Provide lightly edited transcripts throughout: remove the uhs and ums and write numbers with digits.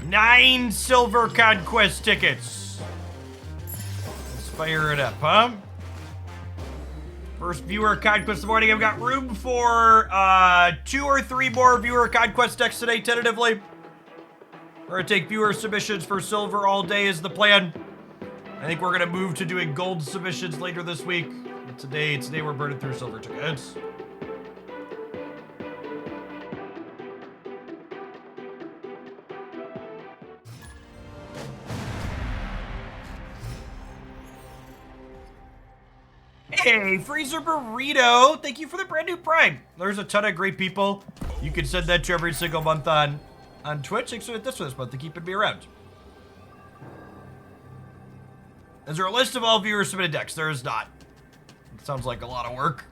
9 silver Conquest tickets. Let's fire it up, huh? First viewer Conquest of the morning. I've got room for 2 or 3 more viewer Conquest decks today, tentatively. We're gonna take viewer submissions for silver all day is the plan. I think we're gonna move to doing gold submissions later this week. Today we're burning through silver tickets. Hey, Freezer Burrito, thank you for the brand new Prime. There's a ton of great people. You can send that to every single month on Twitch. Thanks for this month to keeping me around. Is there a list of all viewers submitted decks? There is not. It sounds like a lot of work.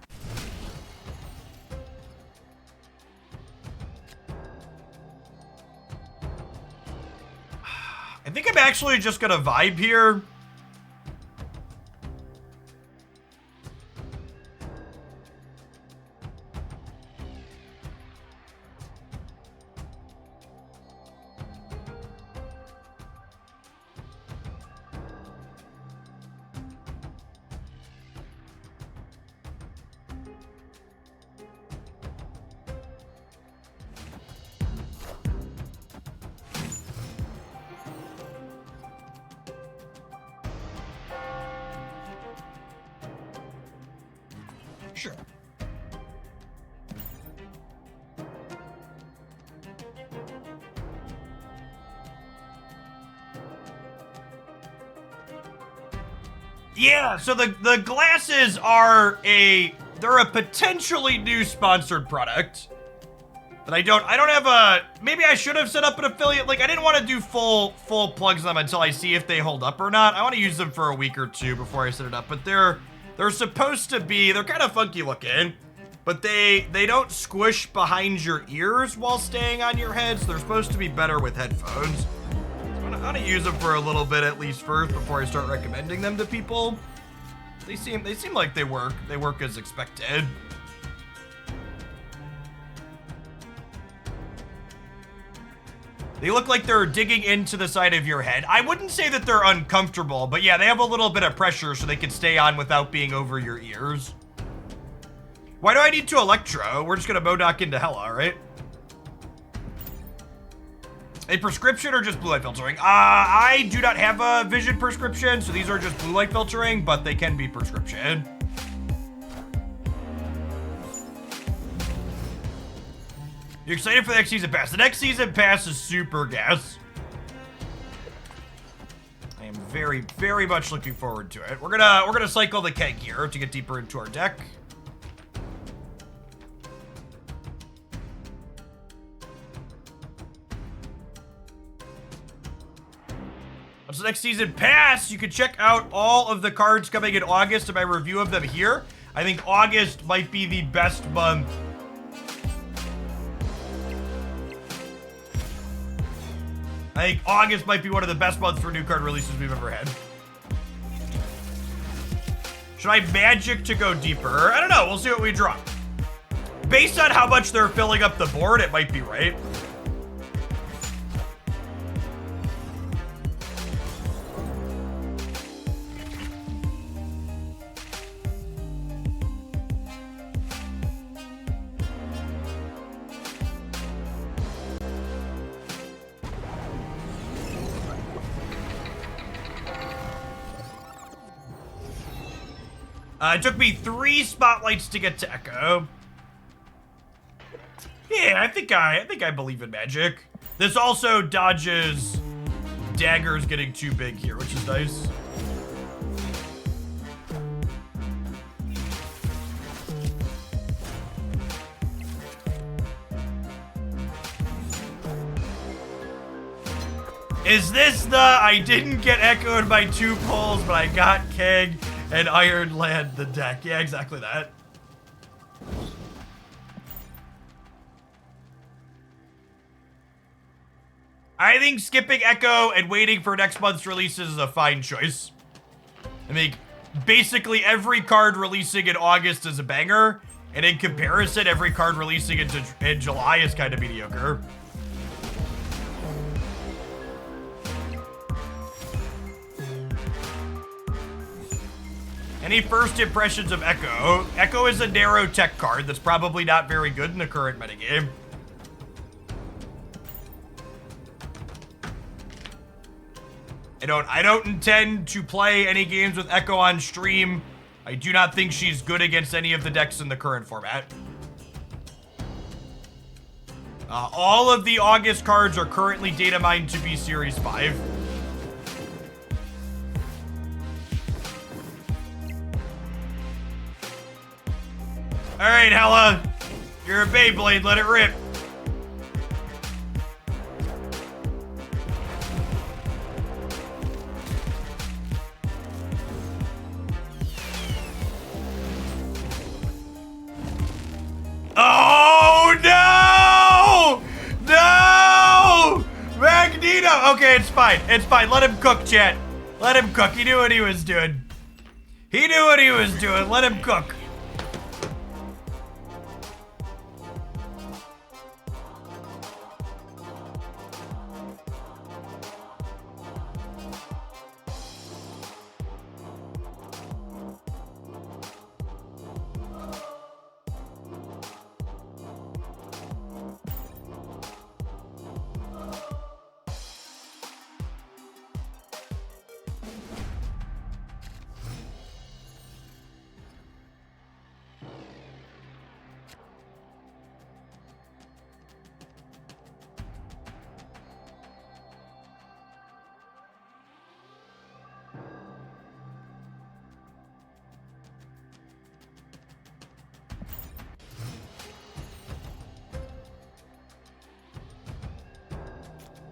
I think I'm actually just gonna vibe here. Sure. Yeah, so the glasses are they're a potentially new sponsored product. But I don't have a, maybe I should have set up an affiliate. Like, I didn't want to do full plugs on them until I see if they hold up or not. I want to use them for a week or two before I set it up. But they're supposed to be, they're kind of funky looking, but they don't squish behind your ears while staying on your head. So they're supposed to be better with headphones. So I'm gonna use them for a little bit at least first before I start recommending them to people. They seem like they work. They work as expected. They look like they're digging into the side of your head. I wouldn't say that they're uncomfortable, but yeah, they have a little bit of pressure so they can stay on without being over your ears. Why do I need to Electro? We're just gonna Modoc into Hella, right? A prescription or just blue light filtering? I do not have a vision prescription, so these are just blue light filtering, but they can be prescription. You excited for the next season pass? The next season pass is super gas. I am very, very much looking forward to it. We're gonna cycle the keg here to get deeper into our deck. So next season pass, you can check out all of the cards coming in August and my review of them here. I think August might be the best month. I think August might be one of the best months for new card releases we've ever had. Should I magic to go deeper? I don't know. We'll see what we draw. Based on how much they're filling up the board, it might be right. It took me 3 spotlights to get to Echo. Yeah, I think I believe in magic. This also dodges daggers getting too big here, which is nice. Is this the I didn't get echoed by 2 pulls, but I got Keg and Iron Land the deck? Yeah, exactly that. I think skipping Echo and waiting for next month's releases is a fine choice. I think basically every card releasing in August is a banger, and in comparison, every card releasing in July is kind of mediocre. Any first impressions of Echo? Echo is a narrow tech card that's probably not very good in the current metagame. I don't intend to play any games with Echo on stream. I do not think she's good against any of the decks in the current format. All of the August cards are currently data mined to be Series 5. Alright, Hella. You're a Beyblade, let it rip. Oh, no! No! Magneto! Okay, it's fine. It's fine. Let him cook, chat. Let him cook. He knew what he was doing. He knew what he was doing. Let him cook.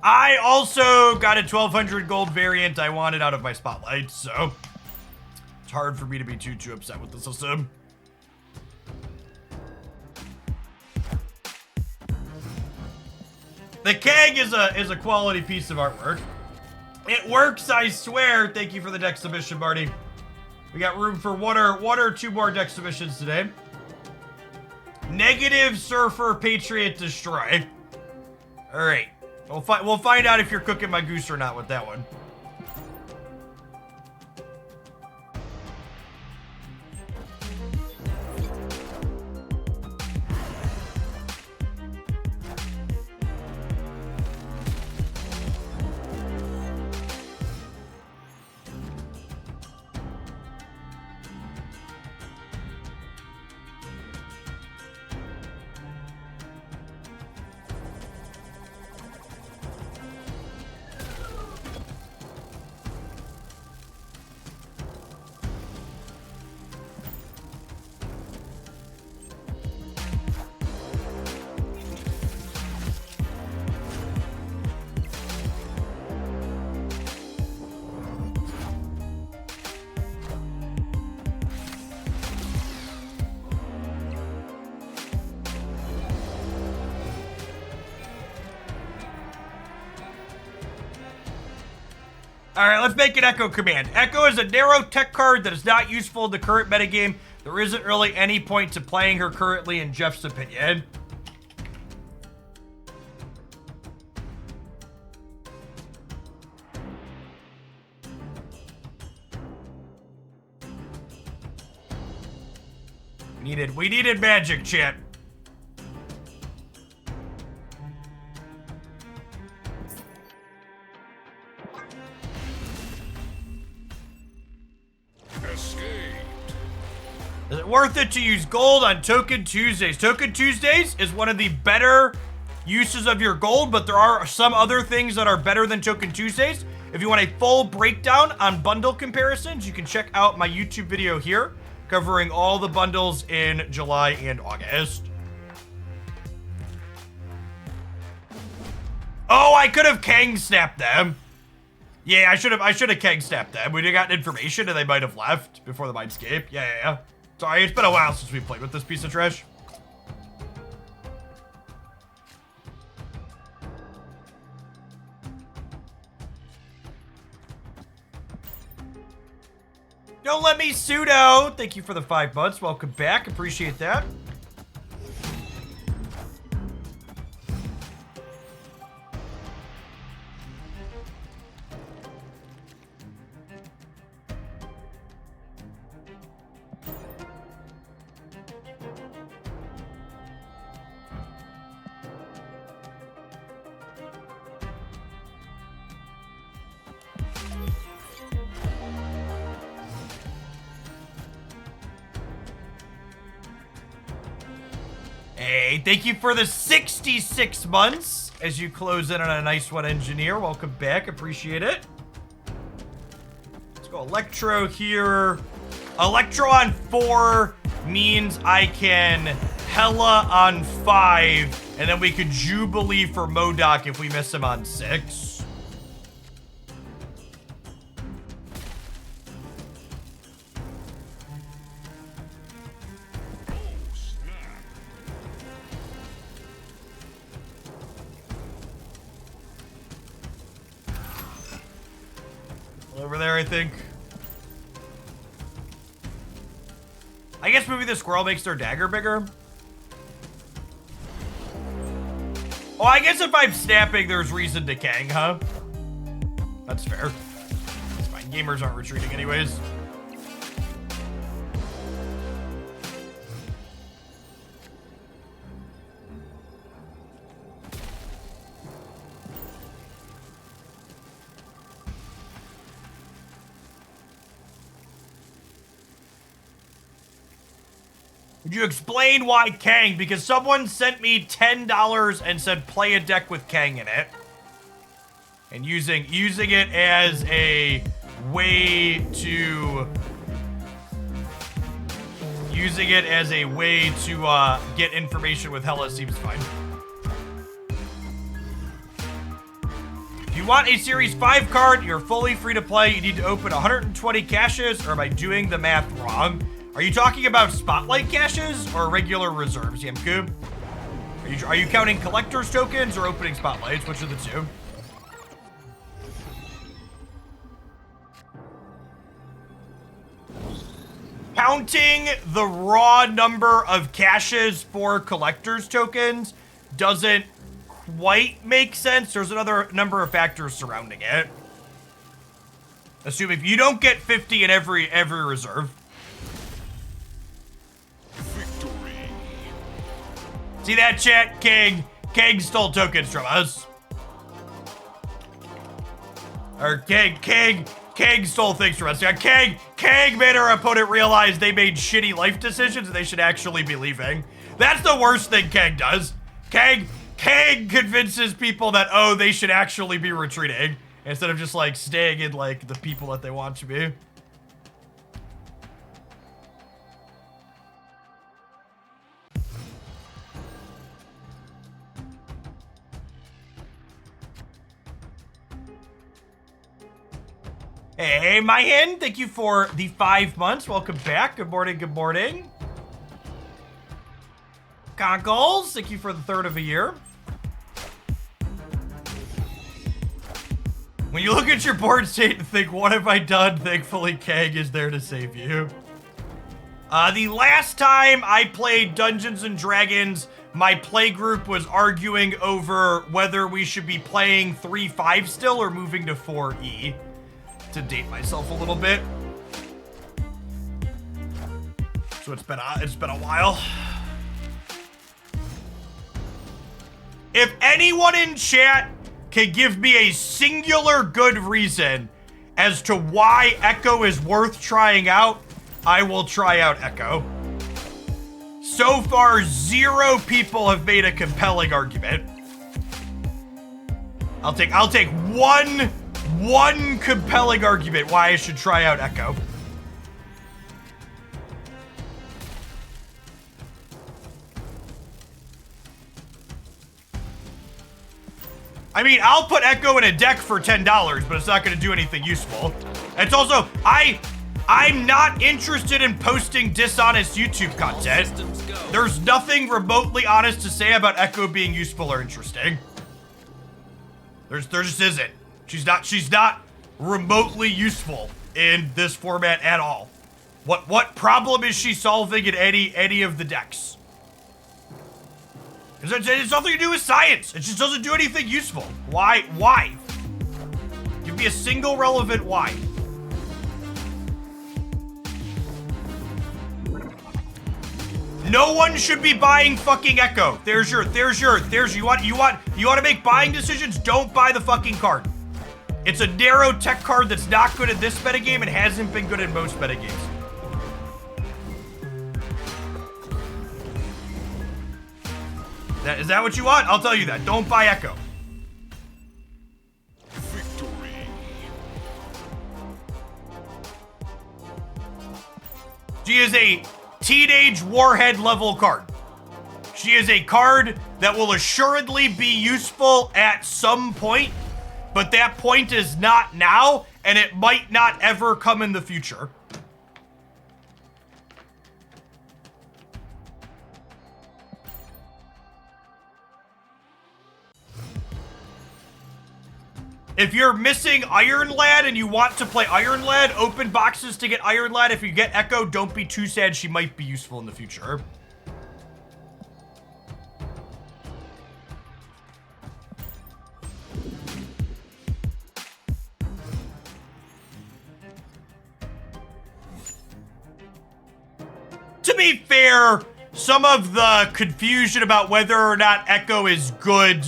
I also got a 1200 gold variant I wanted out of my spotlight, so it's hard for me to be too upset with the system. The keg is a quality piece of artwork. It works, I swear. Thank you for the deck submission, Marty. We got room for one or two more deck submissions today. Negative Surfer Patriot Destroy. All right. We'll find out if you're cooking my goose or not with that one. Alright, let's make an Echo command. Echo is a narrow tech card that is not useful in the current metagame. There isn't really any point to playing her currently in Jeff's opinion. We needed magic, chat. Is it worth it to use gold on Token Tuesdays? Token Tuesdays is one of the better uses of your gold, but there are some other things that are better than Token Tuesdays. If you want a full breakdown on bundle comparisons, you can check out my YouTube video here, covering all the bundles in July and August. Oh, I could have Kang snapped them. Yeah, I should have Kang snapped them. We'd have gotten information and they might have left before the Mindscape. Yeah. Sorry, it's been a while since we played with this piece of trash. Don't let me pseudo. Thank you for the 5 months. Welcome back. Appreciate that. Hey, thank you for the 66 months as you close in on a nice one, Engineer. Welcome back. Appreciate it. Let's go Electro here. Electro on 4 means I can Hella on 5, and then we could Jubilee for MODOK if we miss him on 6. Over there, I think. I guess maybe the squirrel makes their dagger bigger. Oh, I guess if I'm snapping, there's reason to Kang, huh? That's fair. It's fine. Gamers aren't retreating anyways. Would you explain why Kang? Because someone sent me $10 and said play a deck with Kang in it. And using it as a way to... get information with Hella seems fine. If you want a Series 5 card, you're fully free to play. You need to open 120 caches, or am I doing the math wrong? Are you talking about Spotlight caches or regular reserves, Yamku? Are you counting collector's tokens or opening Spotlights? Which are the two? Counting the raw number of caches for collector's tokens doesn't quite make sense. There's another number of factors surrounding it. Assuming if you don't get 50 in every reserve. See that, chat? Kang stole tokens from us. Or Kang stole things from us. Yeah, Kang made our opponent realize they made shitty life decisions and they should actually be leaving. That's the worst thing Kang does. Kang convinces people that, oh, they should actually be retreating instead of just, like, staying in, like, the people that they want to be. Hey, Myhin, thank you for the 5 months. Welcome back. Good morning, good morning. Conkles, thank you for the 3rd of a year. When you look at your board state and think, what have I done? Thankfully, Kang is there to save you. The last time I played Dungeons & Dragons, my play group was arguing over whether we should be playing 3-5 still or moving to 4E. To date myself a little bit. So it's been a while. If anyone in chat can give me a singular good reason as to why Echo is worth trying out, I will try out Echo. So far, 0 people have made a compelling argument. I'll take one compelling argument why I should try out Echo. I mean, I'll put Echo in a deck for $10, but it's not going to do anything useful. It's also, I'm not interested in posting dishonest YouTube content. There's nothing remotely honest to say about Echo being useful or interesting. There just isn't. She's not remotely useful in this format at all. What problem is she solving in any of the decks? It's nothing to do with science. It just doesn't do anything useful. Why? Give me a single relevant why. No one should be buying fucking Echo. You want to make buying decisions? Don't buy the fucking card. It's a narrow tech card that's not good at this metagame and hasn't been good in most metagames. Is that what you want? I'll tell you that. Don't buy Echo. Victory. She is a teenage warhead level card. She is a card that will assuredly be useful at some point, but that point is not now, and it might not ever come in the future. If you're missing Iron Lad and you want to play Iron Lad, open boxes to get Iron Lad. If you get Echo, don't be too sad. She might be useful in the future. To be fair, some of the confusion about whether or not Echo is good,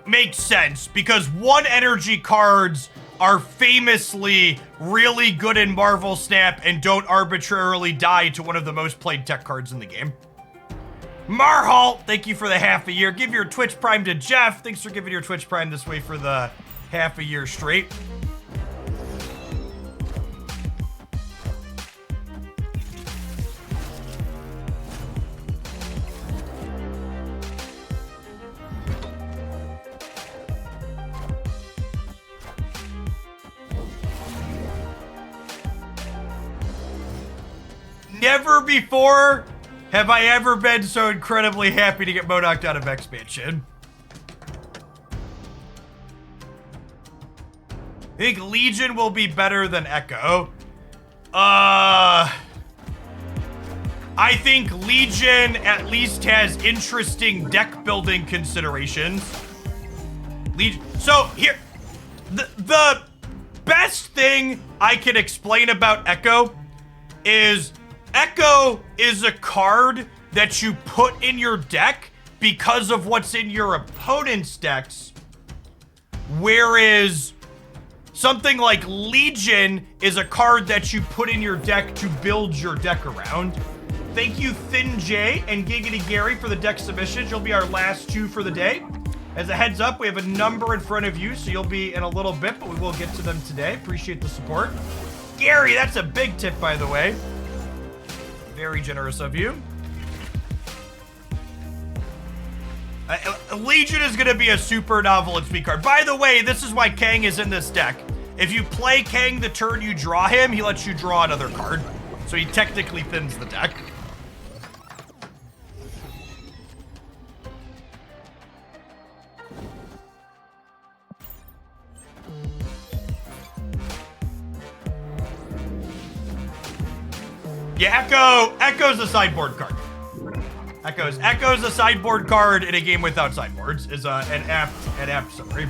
makes sense, because 1 energy cards are famously really good in Marvel Snap and don't arbitrarily die to one of the most played tech cards in the game. Marhalt, thank you for the half a year. Give your Twitch Prime to Jeff. Thanks for giving your Twitch Prime this way for the half a year straight. Never before have I ever been so incredibly happy to get MODOK'd out of expansion. I think Legion will be better than Echo. I think Legion at least has interesting deck building considerations. So here, the best thing I can explain about Echo is Echo is a card that you put in your deck because of what's in your opponent's decks, whereas something like Legion is a card that you put in your deck to build your deck around. Thank you, Thin J and Giggity Gary, for the deck submissions. You'll be our last 2 for the day. As a heads up, we have a number in front of you, so you'll be in a little bit, but we will get to them today. Appreciate the support. Gary, that's a big tip, by the way. Very generous of you. Legion is going to be a super novel XP card. By the way, this is why Kang is in this deck. If you play Kang the turn you draw him, he lets you draw another card. So he technically thins the deck. Yeah, Echo's a sideboard card. Echo's a sideboard card in a game without sideboards is an apt summary.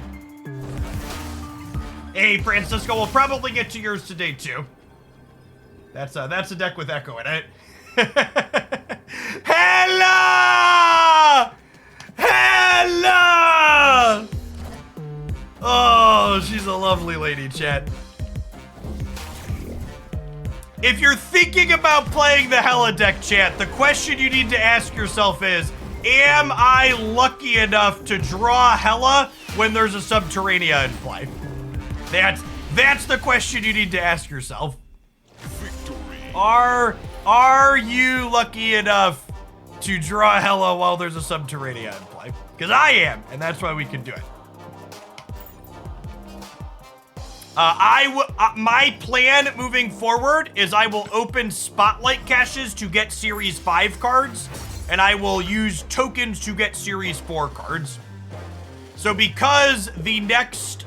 Hey, Francisco, we'll probably get to yours today too. That's a deck with Echo in it. Hella! Hella! Oh, she's a lovely lady, chat. If you're thinking about playing the Hella deck, chat, the question you need to ask yourself is, am I lucky enough to draw Hella when there's a Subterranea in play? That's the question you need to ask yourself. Victory. Are you lucky enough to draw Hella while there's a Subterranea in play? Because I am, and that's why we can do it. My plan moving forward is I will open Spotlight caches to get Series 5 cards, and I will use tokens to get Series 4 cards. So because the next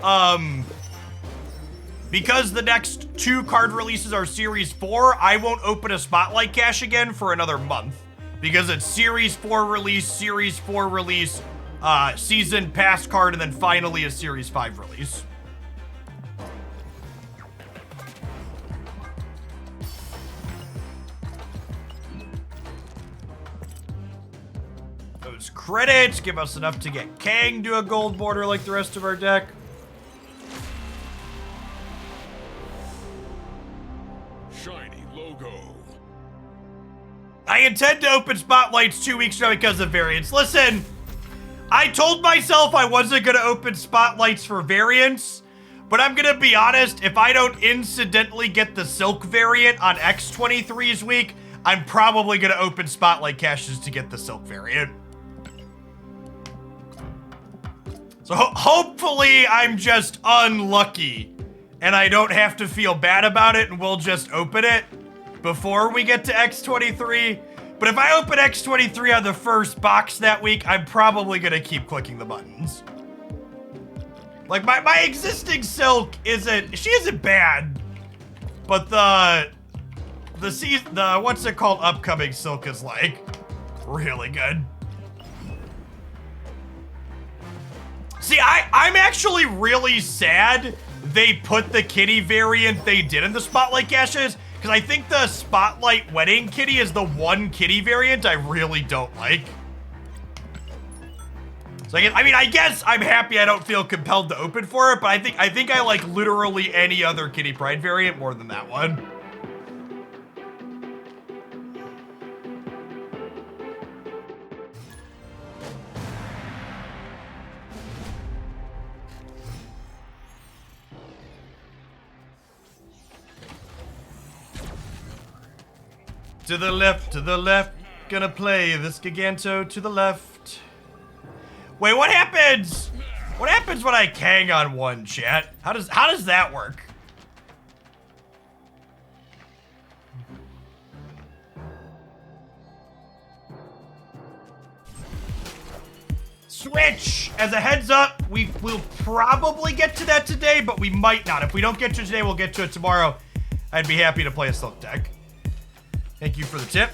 2 card releases are Series 4, I won't open a Spotlight cache again for another month. Because it's Series 4 release, Series 4 release, Season Pass card, and then finally a Series 5 release. Those credits give us enough to get Kang to a gold border like the rest of our deck. Shiny logo. I intend to open spotlights 2 weeks from now because of variants. Listen, I told myself I wasn't going to open spotlights for variants, but I'm going to be honest, if I don't incidentally get the Silk variant on X23's week, I'm probably going to open spotlight caches to get the Silk variant. So hopefully I'm just unlucky and I don't have to feel bad about it and we'll just open it before we get to X23. But if I open X23 on the first box that week, I'm probably going to keep clicking the buttons. Like, my existing Silk she isn't bad, but the what's it called, upcoming Silk is, like, really good. See, I'm actually really sad they put the kitty variant they did in the Spotlight caches, because I think the Spotlight Wedding kitty is the one kitty variant I really don't like. So I guess I'm happy I don't feel compelled to open for it, but I think I like literally any other Kitty Pride variant more than that one. To the left, gonna play this Giganto to the left. Wait, what happens? What happens when I Kang on one, chat? How does that work? Switch! As a heads up, we'll probably get to that today, but we might not. If we don't get to it today, we'll get to it tomorrow. I'd be happy to play a Silk deck. Thank you for the tip.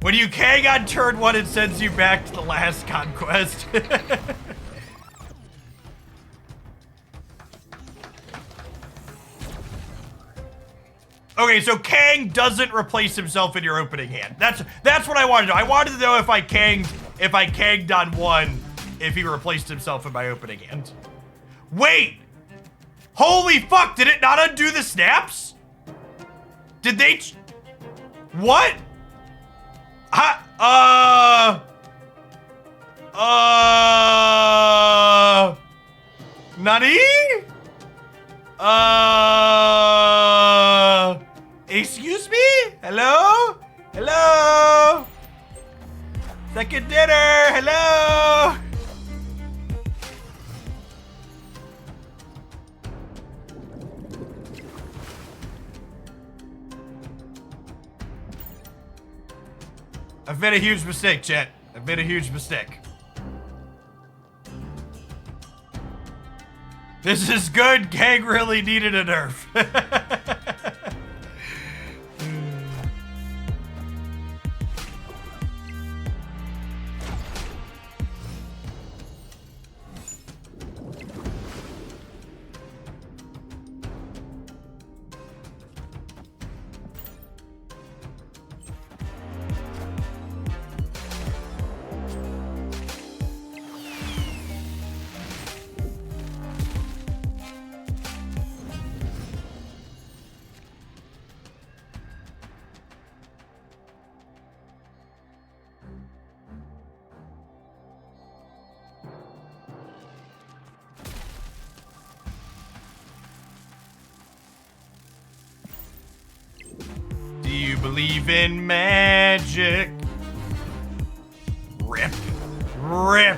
When you Kang on turn 1, it sends you back to the last Conquest. Okay, so Kang doesn't replace himself in your opening hand. That's what I wanted to know. I wanted to know if I Kanged on 1, if he replaced himself in my opening hand. Wait! Holy fuck, did it not undo the snaps? Did they... What? Nani? Excuse me? Hello? Hello? Second dinner, hello? I've made a huge mistake, chat. I've made a huge mistake. This is good. Kang really needed a nerf. Do you believe in magic? Rip. Rip.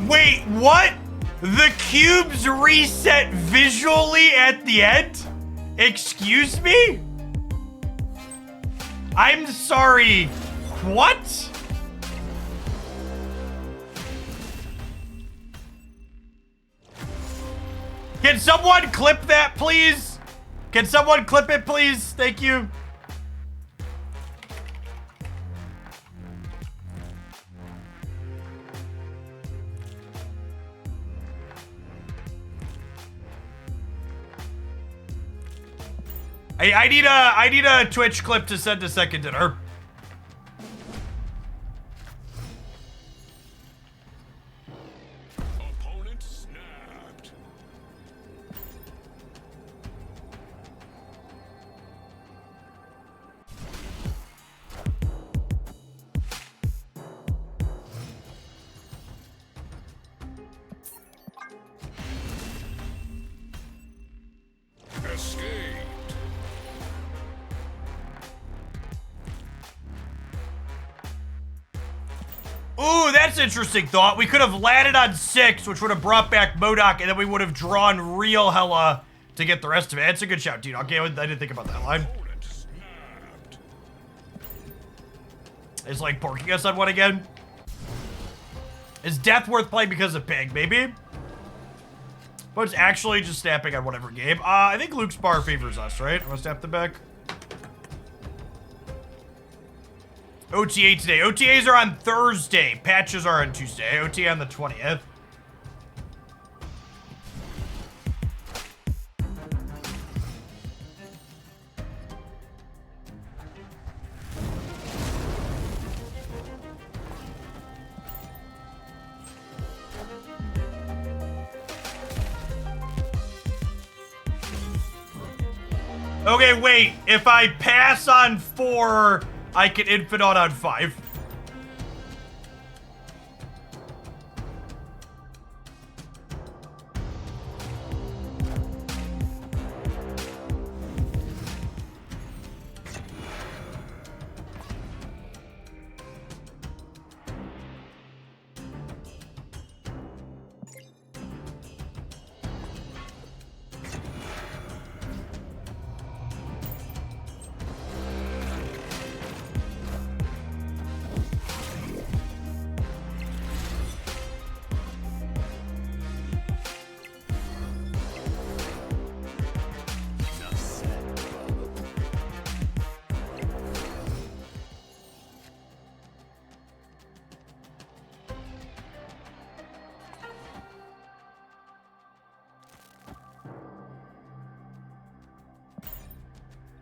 Wait, what? The cubes reset visually at the end? Excuse me? I'm sorry. What? Can someone clip that, please? Can someone clip it, please? Thank you. I need a Twitch clip to send to Second Dinner. Opponent snapped. Escape. Ooh, that's interesting thought. We could have landed on 6, which would have brought back MODOK, and then we would have drawn real hella to get the rest of it. That's a good shout, dude. Okay, I didn't think about that line. Opponent snapped. Is like porking us on one again? Is death worth playing because of ping? Maybe? But it's actually just snapping on whatever game. I think Luke's bar favors us, right? I'm gonna snap them back. OTA today. OTAs are on Thursday. Patches are on Tuesday. OTA on the 20th. Okay, wait. If I pass on 4, I can Infinite on 5.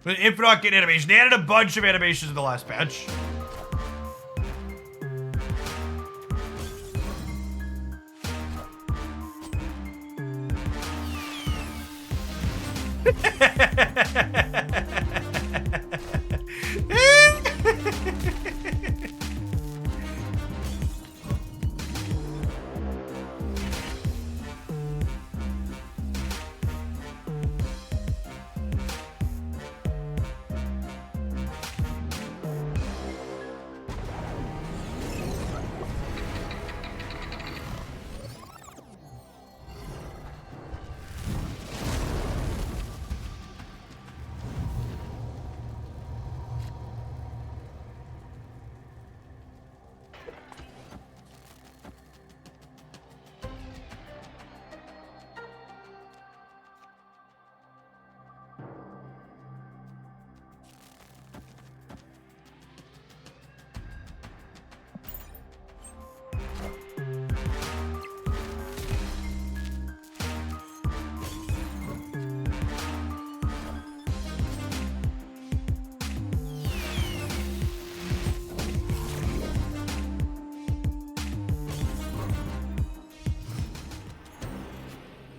But Infinite get animation. They added a bunch of animations in the last patch.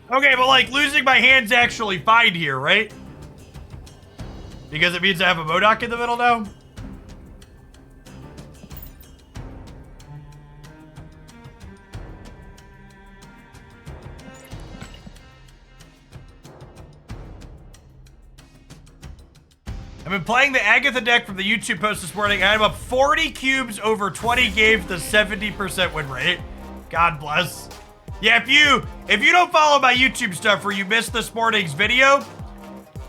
Okay, but like losing my hand's actually fine here, right? Because it means I have a MODOK in the middle now? I've been playing the Agatha deck from the YouTube post this morning. I'm up 40 cubes over 20 games, the 70% win rate. God bless. Yeah, if you don't follow my YouTube stuff or you missed this morning's video,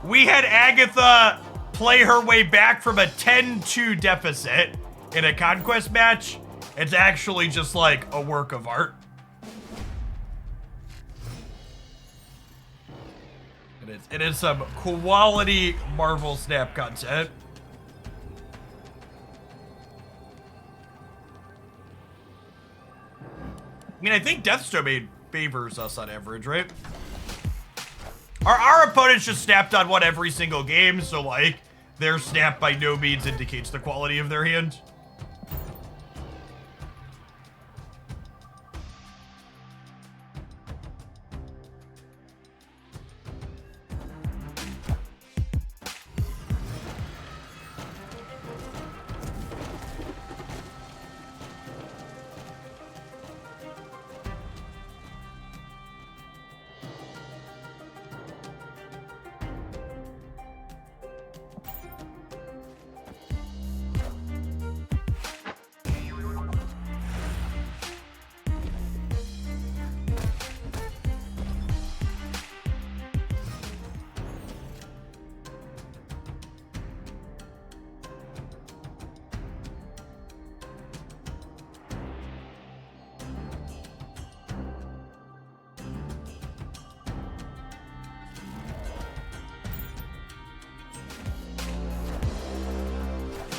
we had Agatha play her way back from a 10-2 deficit in a Conquest match. It's actually just like a work of art. It is some quality Marvel Snap content. I mean, I think Death's Domain favors us on average, right? Our opponents just snapped on one every single game, so like their snap by no means indicates the quality of their hand.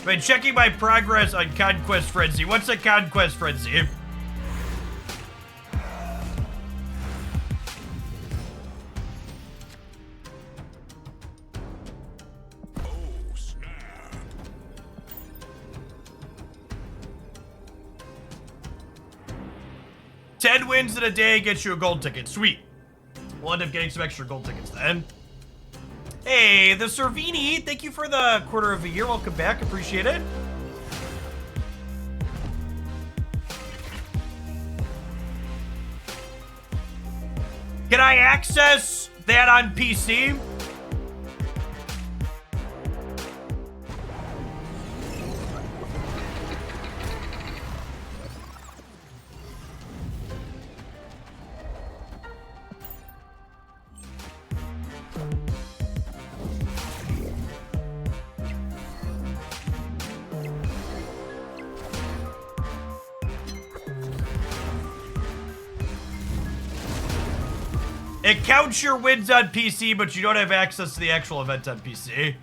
Been checking my progress on Conquest Frenzy. What's a Conquest Frenzy? Oh, snap. 10 wins in a day gets you a gold ticket. Sweet. We'll end up getting some extra gold tickets then. Hey, the Servini, thank you for the quarter of a year. Welcome back. Appreciate it. Can I access that on PC? It counts your wins on PC, but you don't have access to the actual event on PC.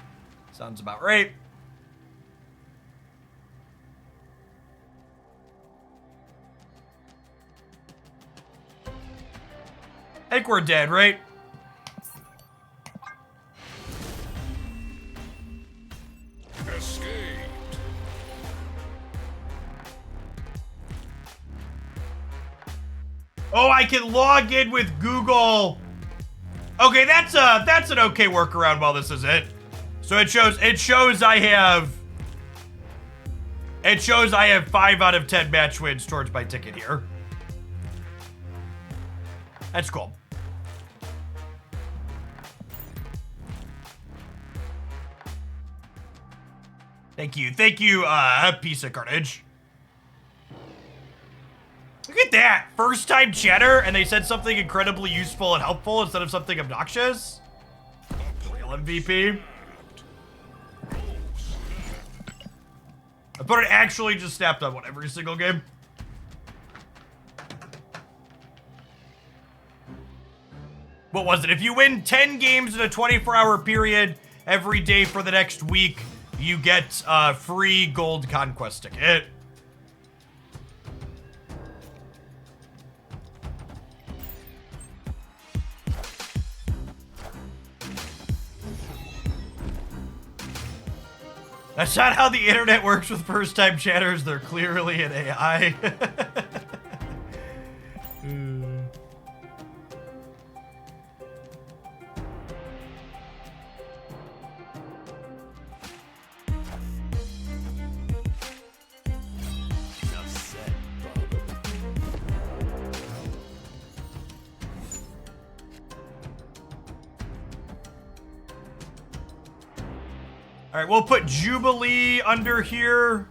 Sounds about right. I think we're dead, right? Escaped. Oh, I can log in with Google. Okay, that's an okay workaround while this is it. So it shows I have 5 out of 10 match wins towards my ticket here. That's cool. Thank you, piece of carnage. Look at that, first time chatter, and they said something incredibly useful and helpful instead of something obnoxious. Real MVP. Opponent actually just snapped on one every single game. What was it? If you win 10 games in a 24-hour period every day for the next week, you get a free gold Conquest ticket. That's not how the internet works with first-time chatters. They're clearly an AI. All right, we'll put Jubilee under here.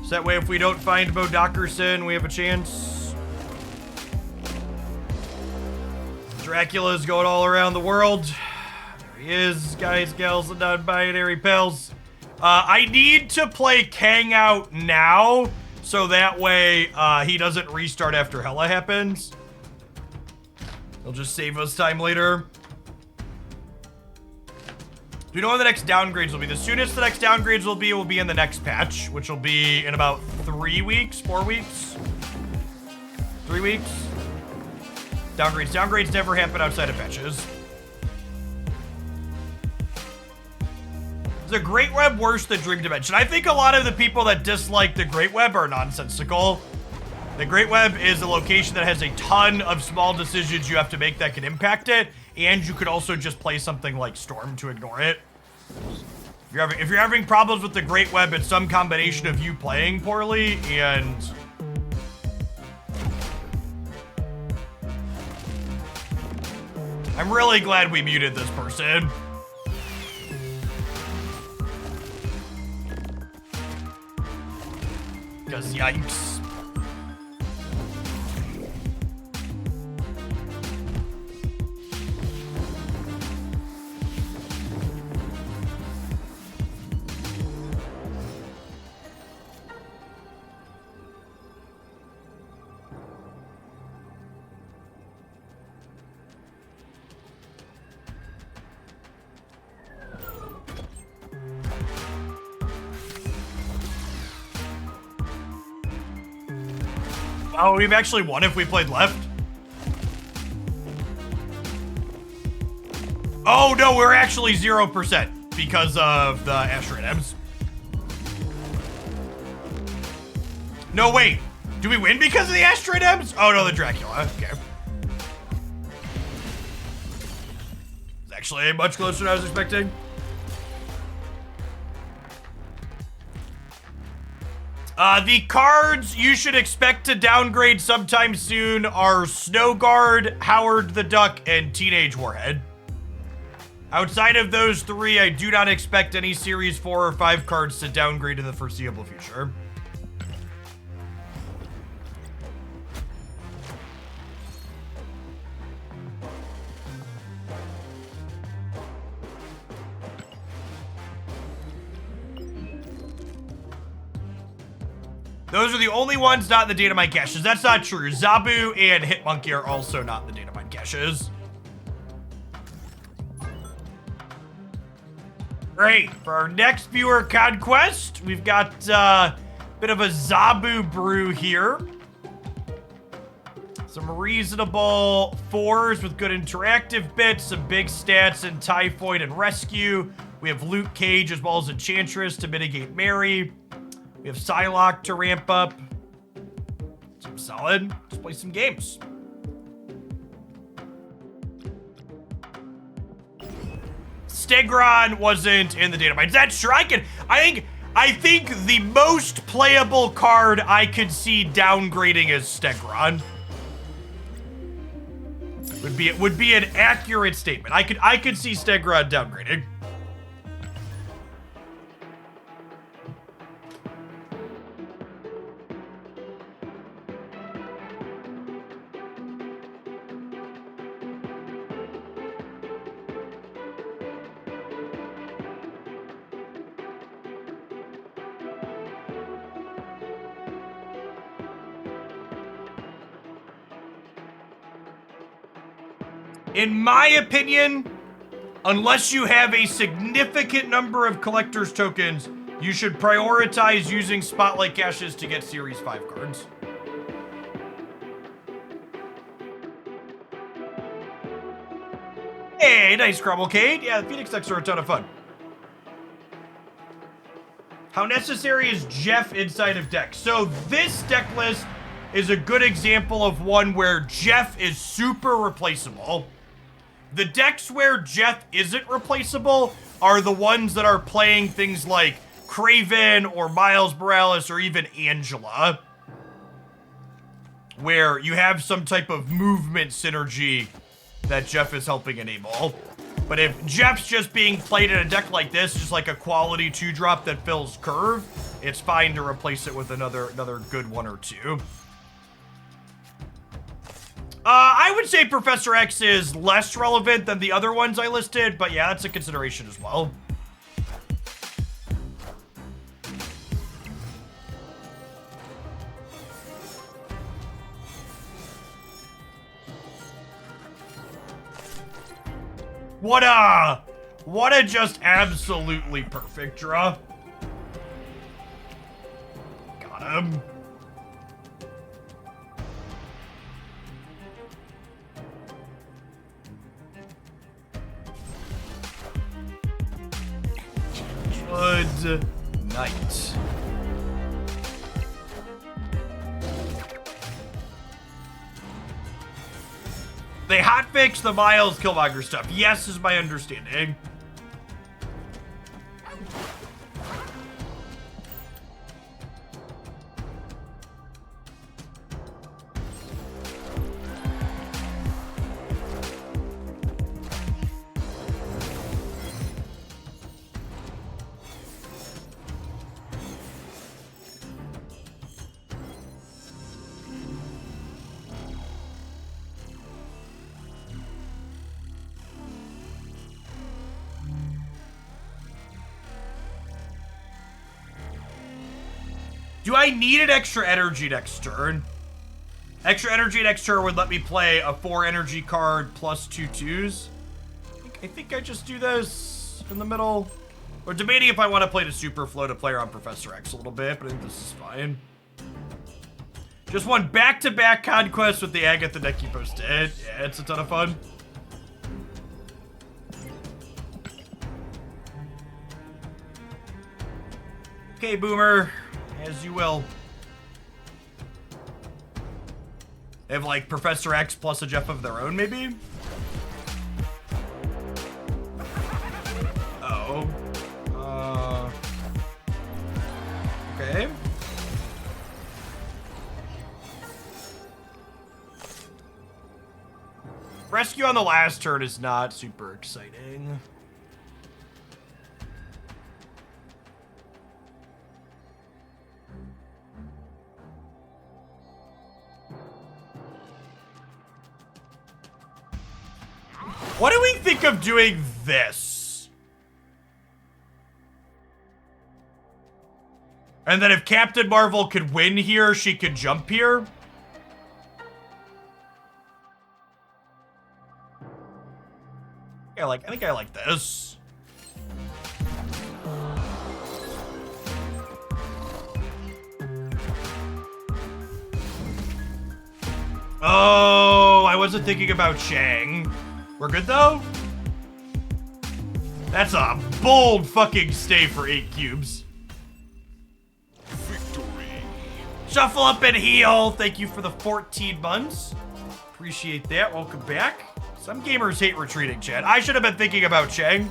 So that way if we don't find Bo Dockerson, we have a chance. Dracula's going all around the world. There he is, guys, gals, and non-binary pals. I need to play Kang out now, so that way he doesn't restart after Hela happens. He'll just save us time later. Do you know when the next downgrades will be? The soonest the next downgrades will be in the next patch, which will be in about 3 weeks, 4 weeks, 3 weeks. Downgrades never happen outside of patches. Is the Great Web worse than Dream Dimension? I think a lot of the people that dislike the Great Web are nonsensical. The Great Web is a location that has a ton of small decisions you have to make that can impact it, and you could also just play something like Storm to ignore it. If you're having problems with the Great Web, it's some combination of you playing poorly and... I'm really glad we muted this person. Because yikes. Oh, we've actually won if we played left. Oh, no, we're actually 0% because of the Asteroid M's. No, wait. Do we win because of the Asteroid M's? Oh, no, the Dracula. Okay. It's actually much closer than I was expecting. The cards you should expect to downgrade sometime soon are Snow Guard, Howard the Duck, and Teenage Warhead. Outside of those three, I do not expect any Series 4 or 5 cards to downgrade in the foreseeable future. Those are the only ones not in the Datamine caches. That's not true. Zabu and Hitmonkey are also not in the Datamine caches. Great. For our next viewer Conquest, we've got a bit of a Zabu brew here. Some reasonable 4s with good interactive bits, some big stats in Typhoid and Rescue. We have Luke Cage as well as Enchantress to mitigate Mary. We have Psylocke to ramp up. Some solid. Let's play some games. Stegron wasn't in the Datamines. That's true. I think the most playable card I could see downgrading is Stegron. Would be an accurate statement. I could see Stegron downgrading. In my opinion, unless you have a significant number of collector's tokens, you should prioritize using Spotlight caches to get Series 5 cards. Hey, nice Crumblecade. Yeah, the Phoenix decks are a ton of fun. How necessary is Jeff inside of decks? So this deck list is a good example of one where Jeff is super replaceable. The decks where Jeff isn't replaceable are the ones that are playing things like Kraven or Miles Morales or even Angela, where you have some type of movement synergy that Jeff is helping enable. But if Jeff's just being played in a deck like this, just like a quality 2-drop that fills curve, it's fine to replace it with another good one or two. I would say Professor X is less relevant than the other ones I listed, but yeah, that's a consideration as well. What a just absolutely perfect draw. Got him. Good night. They hotfixed the Miles Killmonger stuff. Yes, is my understanding. Do I need an extra energy next turn? Extra energy next turn would let me play a 4 energy card plus 2 2s. I think I just do this in the middle. Or debating if I want to play the super flow to play around Professor X a little bit, but I think this is fine. Just one back-to-back Conquest with the Agatha deck you posted. Yeah, it's a ton of fun. Okay, Boomer. As you will. They have like Professor X plus a Jeff of their own, maybe? Oh. Okay. Rescue on the last turn is not super exciting. What do we think of doing this? And then if Captain Marvel could win here, she could jump here? Yeah, I think I like this. Oh, I wasn't thinking about Shang. We're good, though? That's a bold fucking stay for 8 cubes. Victory. Shuffle up and heal. Thank you for the 14 months. Appreciate that. Welcome back. Some gamers hate retreating, Chad. I should have been thinking about Shang.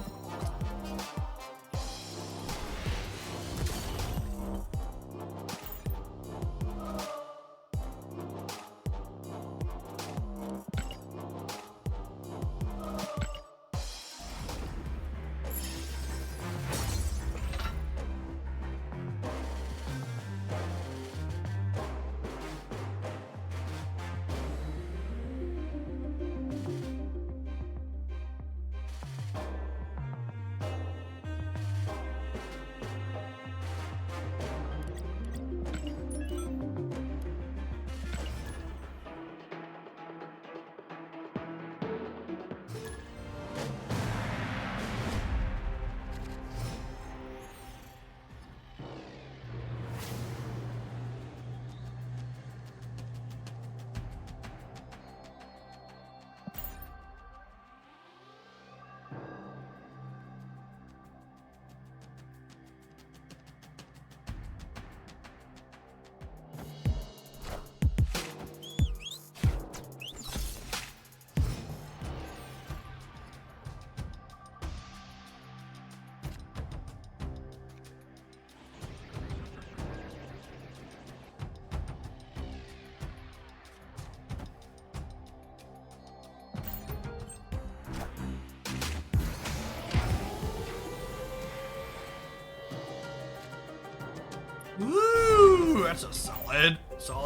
Ooh, that's a solid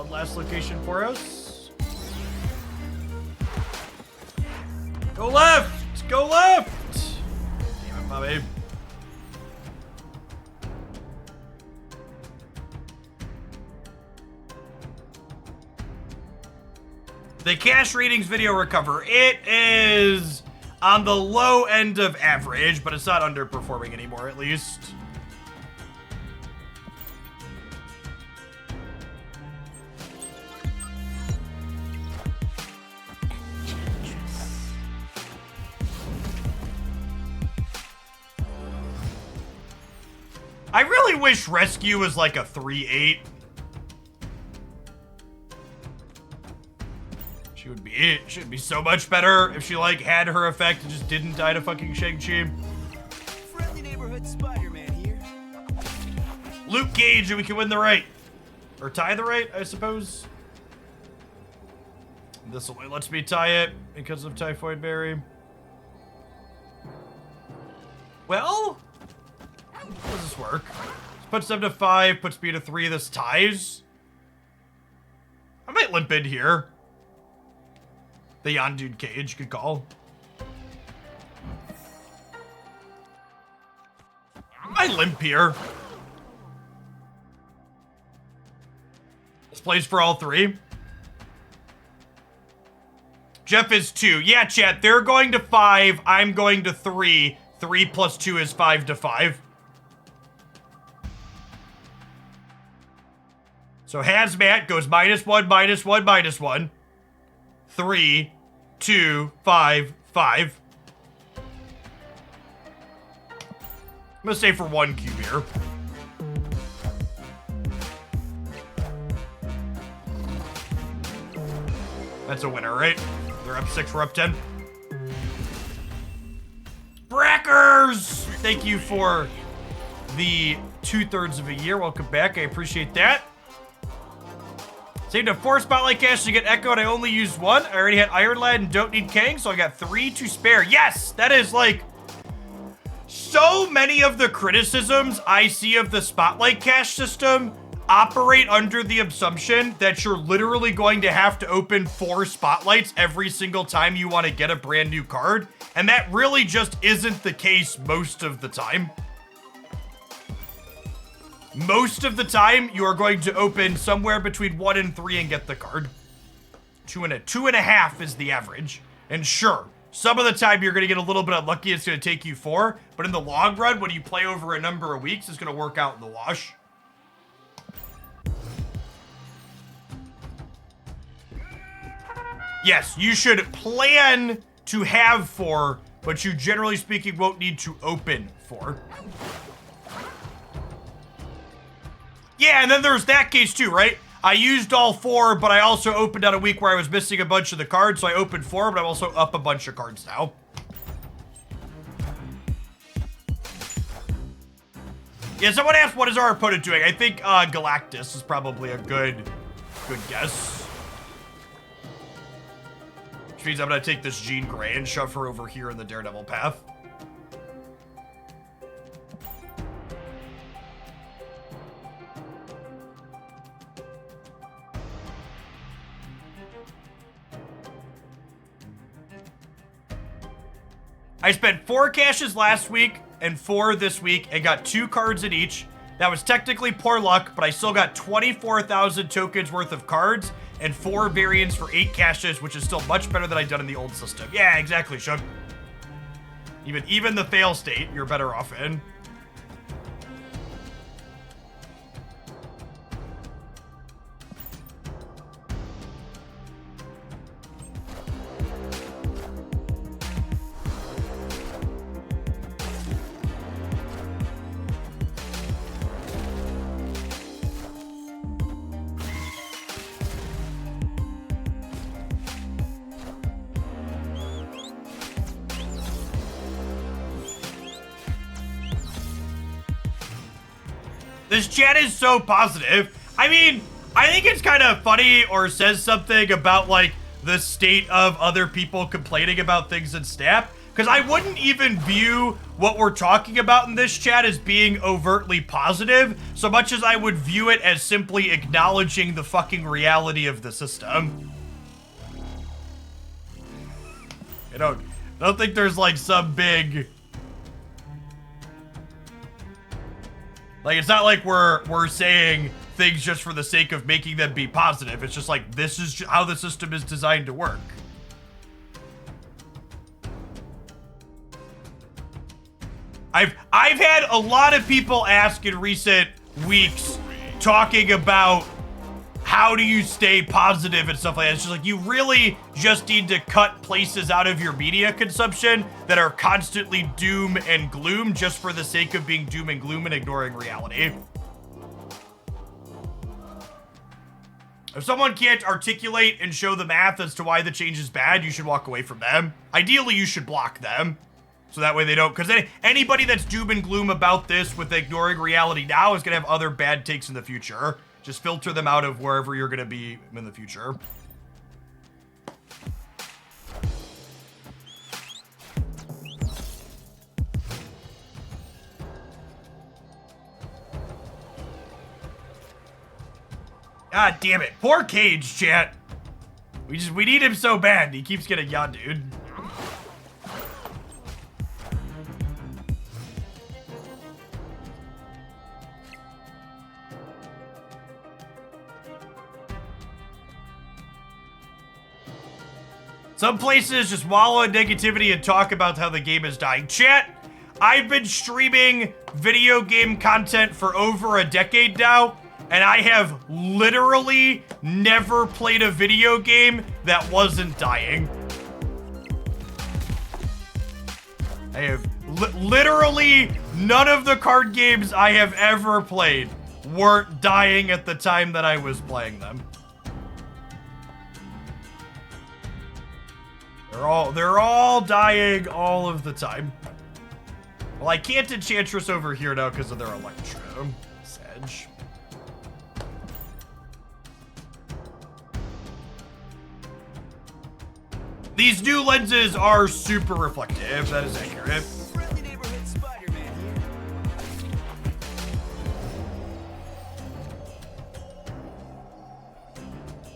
last location for us. Go left! Go left! Damn it, Bobby. The cash readings video recover. It is on the low end of average, but it's not underperforming anymore, at least. I really wish Rescue was like a 3-8. She'd be so much better if she like had her effect and just didn't die to fucking Shang-Chi. Friendly neighborhood Spider-Man here. Luke Cage, and we can win the right. Or tie the right, I suppose. This only lets me tie it because of Typhoid Berry. Well, how does this work? This puts them to 5, puts me to 3. This ties. I might limp in here. The Yondude Cage, good call. I limp here. This plays for all 3. Jeff is 2. Yeah, chat, they're going to 5. I'm going to 3. 3 plus 2 is 5 to 5. So Hazmat goes -1, -1, -1. 3, 2, 5, 5. I'm gonna stay for 1 cube here. That's a winner, right? They're up 6, we're up 10. Brackers! Thank you for the 2/3 of a year. Welcome back. I appreciate that. Saved up 4 Spotlight Cash to get Echo, and I only used 1. I already had Iron Lad and don't need Kang, so I got 3 to spare. Yes! That is, like, so many of the criticisms I see of the Spotlight Cash system operate under the assumption that you're literally going to have to open 4 Spotlights every single time you want to get a brand new card, and that really just isn't the case most of the time. Most of the time, you are going to open somewhere between 1 and 3 and get the card. 2.5 is the average. And sure, some of the time you're going to get a little bit unlucky. It's going to take you 4. But in the long run, when you play over a number of weeks, it's going to work out in the wash. Yes, you should plan to have 4, but you generally speaking won't need to open 4. Yeah, and then there's that case too, right? I used all 4, but I also opened out a week where I was missing a bunch of the cards, so I opened 4, but I'm also up a bunch of cards now. Yeah, someone asked, what is our opponent doing? I think Galactus is probably a good guess. Which means I'm gonna take this Jean Grey and shove her over here in the Daredevil path. I spent 4 caches last week and 4 this week and got 2 cards in each. That was technically poor luck, but I still got 24,000 tokens worth of cards and 4 variants for 8 caches, which is still much better than I'd done in the old system. Yeah, exactly, Shug. Even the fail state, you're better off in. This chat is so positive. I mean, I think it's kind of funny or says something about, like, the state of other people complaining about things in Snap. because I wouldn't even view what we're talking about in this chat as being overtly positive, so much as I would view it as simply acknowledging the fucking reality of the system. I don't think there's like some big... Like, it's not like we're saying things just for the sake of making them be positive. It's just like, this is how the system is designed to work. I've had a lot of people ask in recent weeks talking about how do you stay positive and stuff like that. It's just like, you really just need to cut places out of your media consumption that are constantly doom and gloom just for the sake of being doom and gloom and ignoring reality. If someone can't articulate and show the math as to why the change is bad, you should walk away from them. Ideally, you should block them. So that way they don't, because anybody that's doom and gloom about this with ignoring reality now is going to have other bad takes in the future. Just filter them out of wherever you're going to be in the future. God damn it. Poor Cage, chat. We need him so bad. He keeps getting yawned, dude. Some places just wallow in negativity and talk about how the game is dying. Chat, I've been streaming video game content for over a decade now, and I have literally never played a video game that wasn't dying. I have literally none of the card games I have ever played weren't dying at the time that I was playing them. They're all dying all of the time. Well, I can't Enchantress over here now because of their Electro. Sedge. These new lenses are super reflective. That is accurate. Friendly neighborhood Spider-Man here.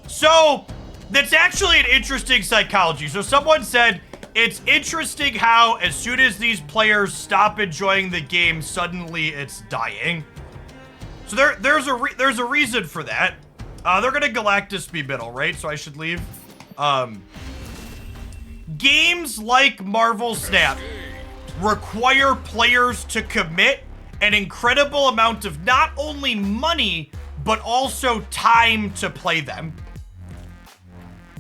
So, that's actually an interesting psychology. So someone said, it's interesting how as soon as these players stop enjoying the game, suddenly it's dying. So there's a reason for that. They're gonna Galactus be middle, right? So I should leave. Games like Marvel Snap require players to commit an incredible amount of not only money, but also time to play them.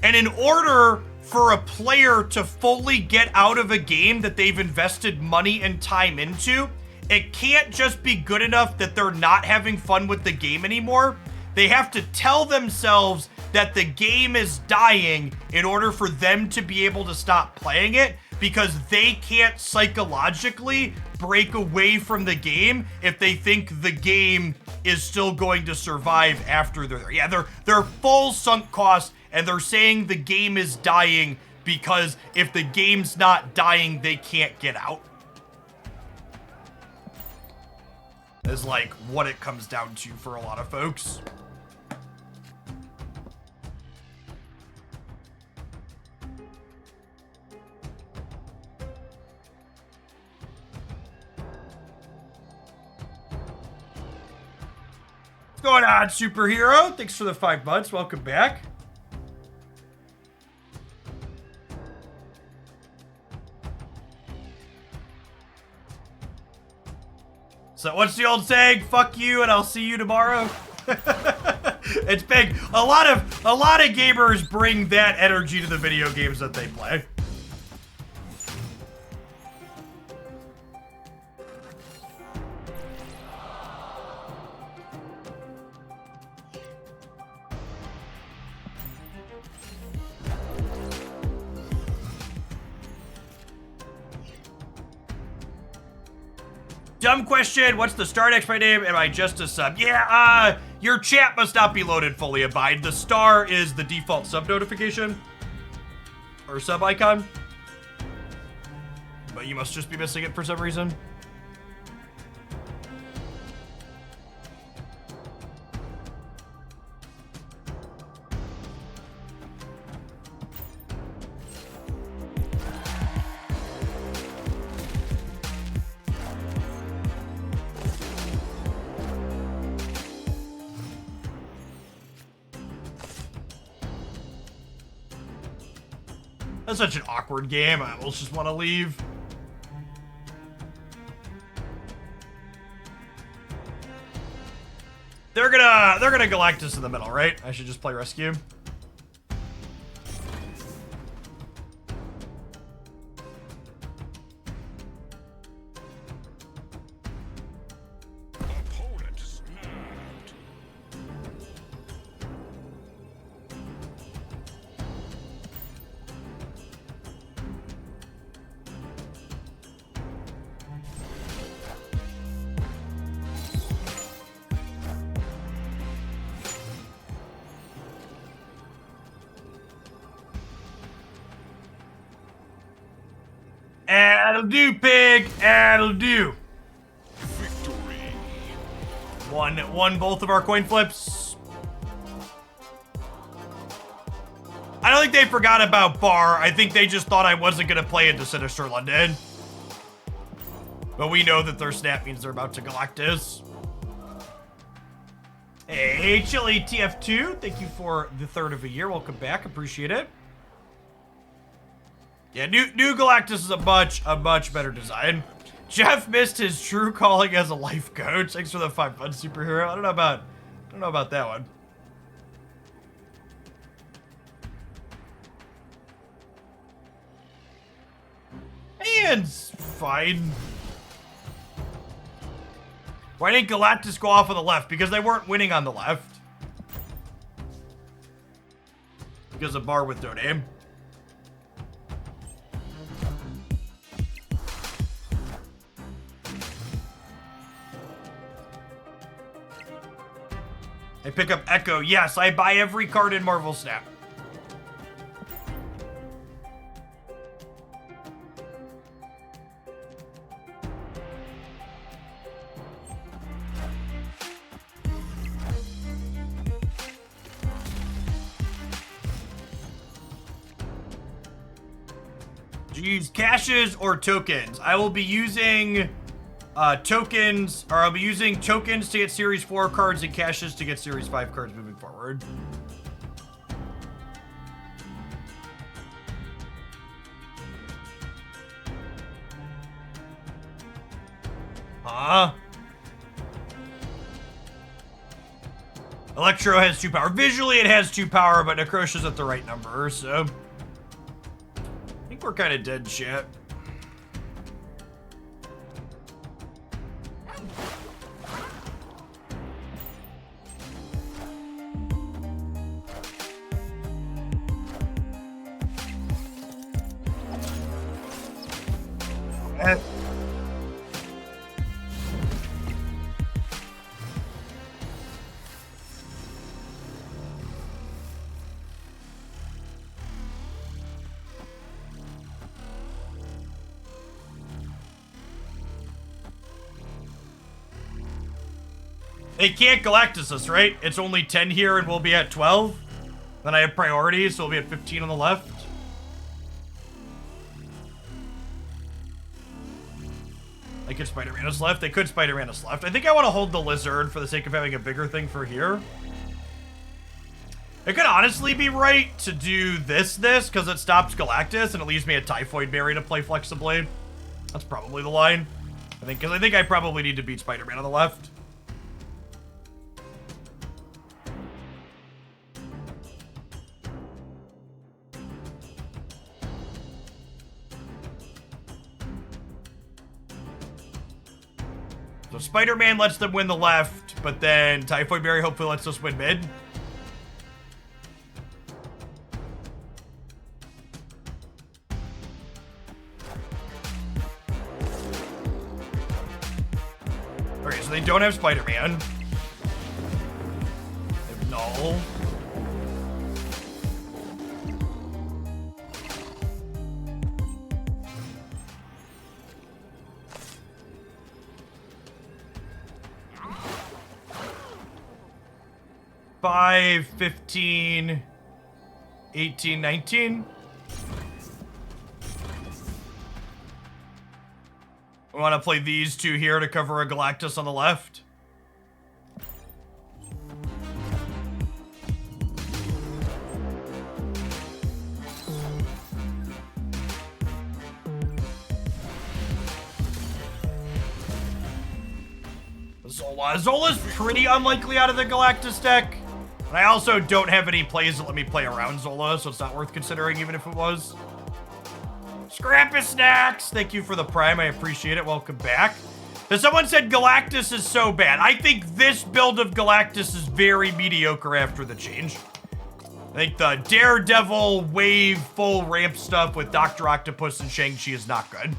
And in order for a player to fully get out of a game that they've invested money and time into, it can't just be good enough that they're not having fun with the game anymore. They have to tell themselves that the game is dying in order for them to be able to stop playing it, because they can't psychologically break away from the game if they think the game is still going to survive after they're there. Yeah, they're full sunk costs, and they're saying the game is dying because if the game's not dying, they can't get out. Is like what it comes down to for a lot of folks. What's going on, superhero? Thanks for the 5 months. Welcome back. So what's the old saying? Fuck you and I'll see you tomorrow. It's big. A lot of gamers bring that energy to the video games that they play. Dumb question. What's the Star next to my name? Am I just a sub? Yeah, your chat must not be loaded fully, Abide. The star is the default sub notification. Or sub icon. but you must just be missing it for some reason. That's such an awkward game. I almost just want to leave. They're gonna Galactus in the middle, right? I should just play rescue. Opponent snapped. That'll do, pig. That'll do. Victory. Won both of our coin flips. I don't think they forgot about Bar. I think they just thought I wasn't gonna play into Sinister London. But we know that their snap means they're about to Galactus. Hey, Chili TF2, thank you for the third of a year. Welcome back, appreciate it. Yeah, new Galactus is a much better design. Jeff missed his true calling as a life coach. Thanks for the 5 fun superhero. I don't know about that one. And fine. Why didn't Galactus go off on the left? Because they weren't winning on the left. Because of Bar with no name. I pick up Echo. Yes, I buy every card in Marvel Snap. Jeez, caches or tokens? I will be using tokens, or I'll be using tokens to get Series 4 cards and caches to get Series 5 cards moving forward. Huh? Electro has 2 power. Visually, it has 2 power, but Necrocia's at the right number, so I think we're kind of dead shit. They can't Galactus us, right? It's only 10 here and we'll be at 12. Then I have priorities, so we'll be at 15 on the left. They could Spider-Man us left. They could Spider-Man us left. I think I want to hold the Lizard for the sake of having a bigger thing for here. It could honestly be right to do this, because it stops Galactus and it leaves me a Typhoid Berry to play flexibly. That's probably the line. Because I think I probably need to beat Spider-Man on the left. So Spider-Man lets them win the left, but then Typhoid Berry hopefully lets us win mid. Okay, so they don't have Spider-Man. They have Null. 5, 15, 18, 19. We want to play these two here to cover a Galactus on the left. Zola. Zola's pretty unlikely out of the Galactus deck. And I also don't have any plays that let me play around Zola, so it's not worth considering even if it was. Scrappy Snacks, thank you for the Prime. I appreciate it. Welcome back. So someone said Galactus is so bad. I think this build of Galactus is very mediocre after the change. I think the Daredevil wave full ramp stuff with Dr. Octopus and Shang-Chi is not good.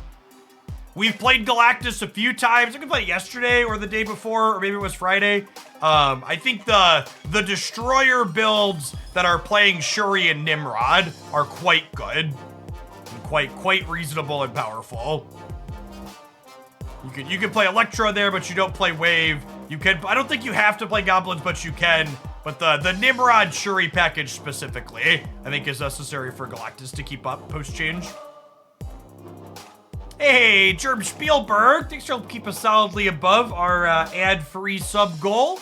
We've played Galactus a few times. I could play it yesterday or the day before, or maybe it was Friday. I think the Destroyer builds that are playing Shuri and Nimrod are quite good. And quite reasonable and powerful. You can play Electro there, but you don't play Wave. You can, I don't think you have to play Goblins, but you can. But the Nimrod Shuri package specifically, I think is necessary for Galactus to keep up post-change. Hey, Germ Spielberg, thanks for keeping us solidly above our ad-free sub goal.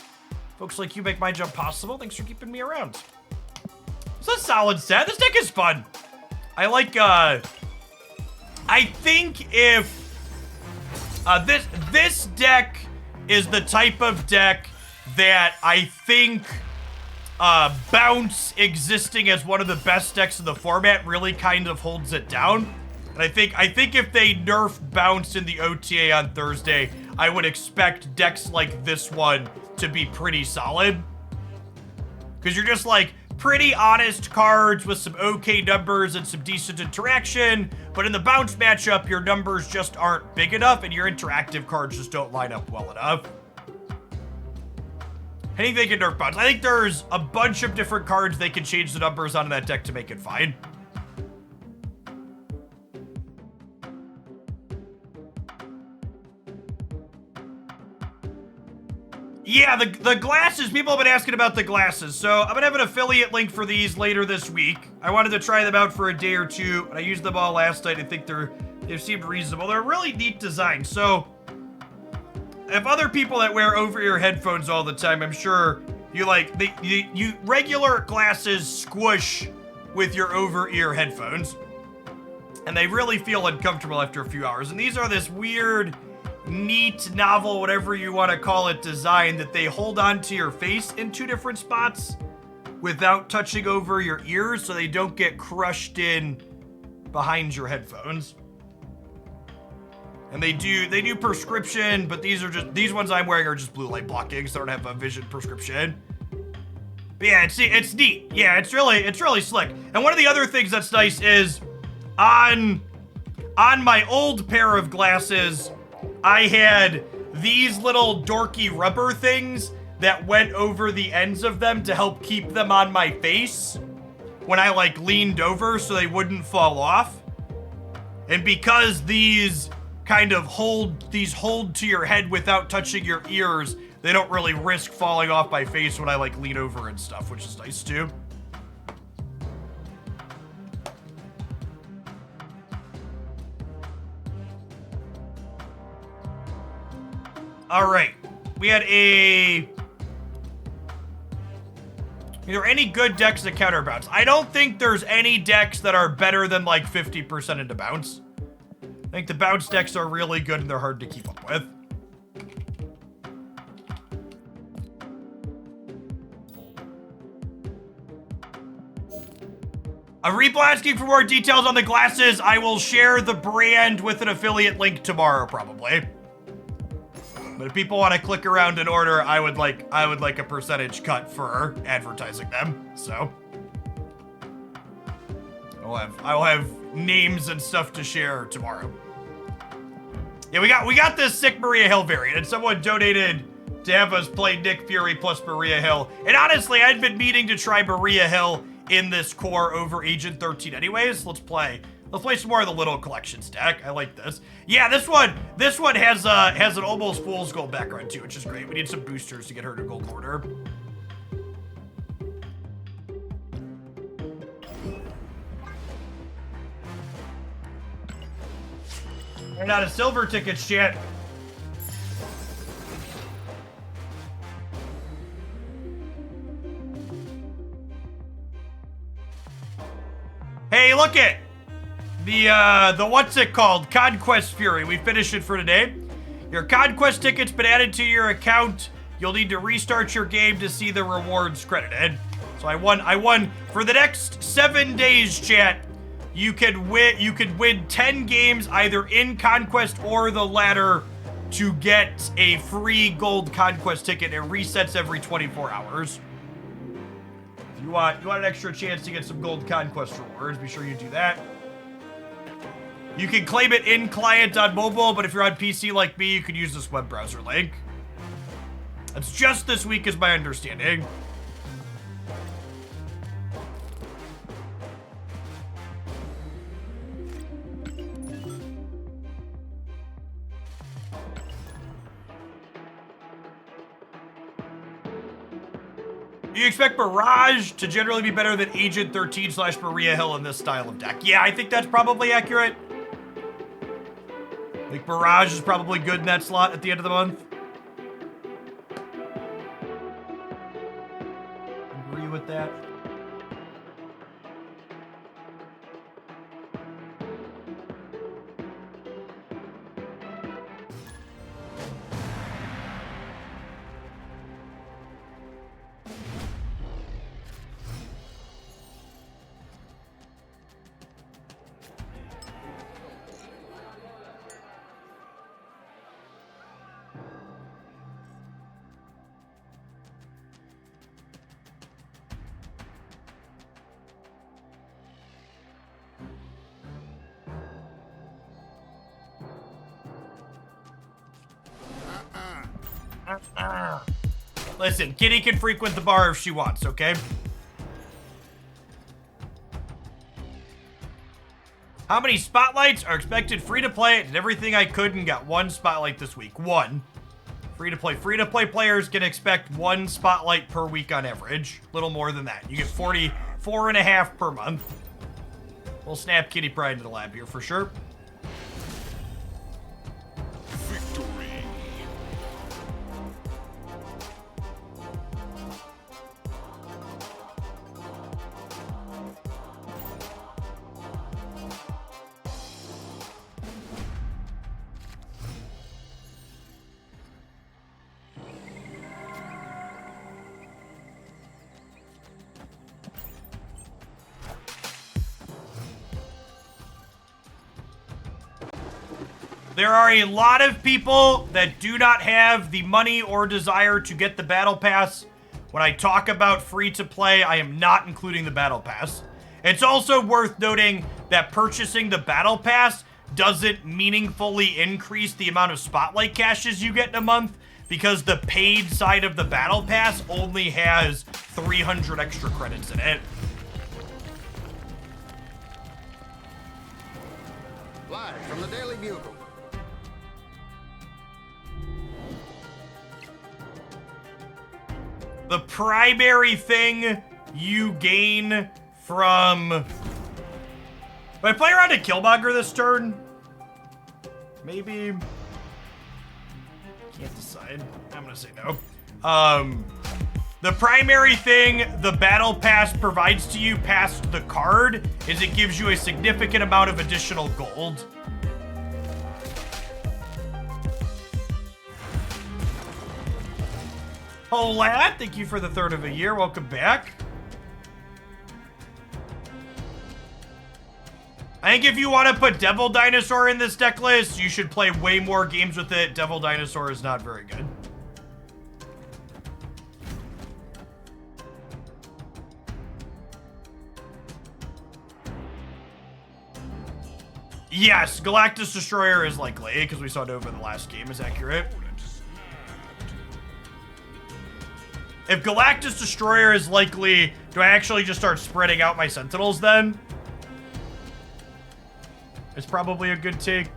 Folks like you make my job possible. Thanks for keeping me around. It's a solid set. This deck is fun. I like, I think if this deck is the type of deck that I think Bounce existing as one of the best decks in the format really kind of holds it down. And I think if they nerf Bounce in the OTA on Thursday, I would expect decks like this one to be pretty solid. Because you're just like pretty honest cards with some okay numbers and some decent interaction. But in the Bounce matchup, your numbers just aren't big enough and your interactive cards just don't line up well enough. I think they can nerf Bounce. I think there's a bunch of different cards they can change the numbers on in that deck to make it fine. Yeah, the glasses, people have been asking about the glasses. So I'm gonna have an affiliate link for these later this week. I wanted to try them out for a day or two, and I used them all last night. I think they seemed reasonable. They're a really neat design. So if other people that wear over-ear headphones all the time, I'm sure you like, you regular glasses squish with your over-ear headphones. And they really feel uncomfortable after a few hours. And these are this weird, neat, novel, whatever you want to call it, design that they hold onto your face in two different spots without touching over your ears so they don't get crushed in behind your headphones. And they do prescription, but these ones I'm wearing are just blue light blocking, so I don't have a vision prescription. But yeah, it's neat. Yeah, it's really slick. And one of the other things that's nice is on my old pair of glasses, I had these little dorky rubber things that went over the ends of them to help keep them on my face when I like leaned over so they wouldn't fall off. And because these kind of hold to your head without touching your ears, they don't really risk falling off my face when I like lean over and stuff, which is nice too. All right, we had Are there any good decks that counter bounce? I don't think there's any decks that are better than like 50% into bounce. I think the bounce decks are really good and they're hard to keep up with. Repo asking for more details on the glasses. I will share the brand with an affiliate link tomorrow, probably. But if people want to click around and order, I would like a percentage cut for advertising them. So I will have names and stuff to share tomorrow. Yeah, we got this sick Maria Hill variant, and someone donated to have us play Nick Fury plus Maria Hill. And honestly, I'd been meaning to try Maria Hill in this core over Agent 13 anyways. Let's play some more of the Little Collection stack. I like this. Yeah, this one has an almost fool's gold background too, which is great. We need some boosters to get her to gold order. Ran out of silver tickets, chat. Hey, look it! The what's it called? Conquest Fury. We finished it for today. Your Conquest ticket's been added to your account. You'll need to restart your game to see the rewards credited. So I won for the next 7 days, chat. You could win 10 games either in Conquest or the ladder to get a free gold Conquest ticket. It resets every 24 hours. If you want an extra chance to get some gold Conquest rewards, be sure you do that. You can claim it in client on mobile, but if you're on PC like me, you can use this web browser link. That's just this week is my understanding. Do you expect Mirage to generally be better than Agent 13/Maria Hill in this style of deck? Yeah, I think that's probably accurate. I think Mirage is probably good in that slot at the end of the month. Agree with that. Listen, Kitty can frequent the bar if she wants, okay? How many spotlights are expected free to play? I did everything I could and got 1 spotlight this week. 1. Free to play players can expect 1 spotlight per week on average. Little more than that. You get 44.5 per month. We'll snap Kitty Pride into the lab here for sure. Victory. There are a lot of people that do not have the money or desire to get the Battle Pass. When I talk about free-to-play, I am not including the Battle Pass. It's also worth noting that purchasing the Battle Pass doesn't meaningfully increase the amount of Spotlight caches you get in a month because the paid side of the Battle Pass only has 300 extra credits in it. Live from the Daily Bugle. The primary thing you gain from... Would I play around a Killmonger this turn? Maybe. Can't decide. I'm gonna say no. The primary thing the Battle Pass provides to you past the card is it gives you a significant amount of additional gold. Hola, thank you for the 3rd of a year. Welcome back. I think if you want to put Devil Dinosaur in this deck list, you should play way more games with it. Devil Dinosaur is not very good. Yes, Galactus Destroyer is likely, because we saw Nova in the last game, is accurate. If Galactus Destroyer is likely, do I actually just start spreading out my Sentinels then? It's probably a good take.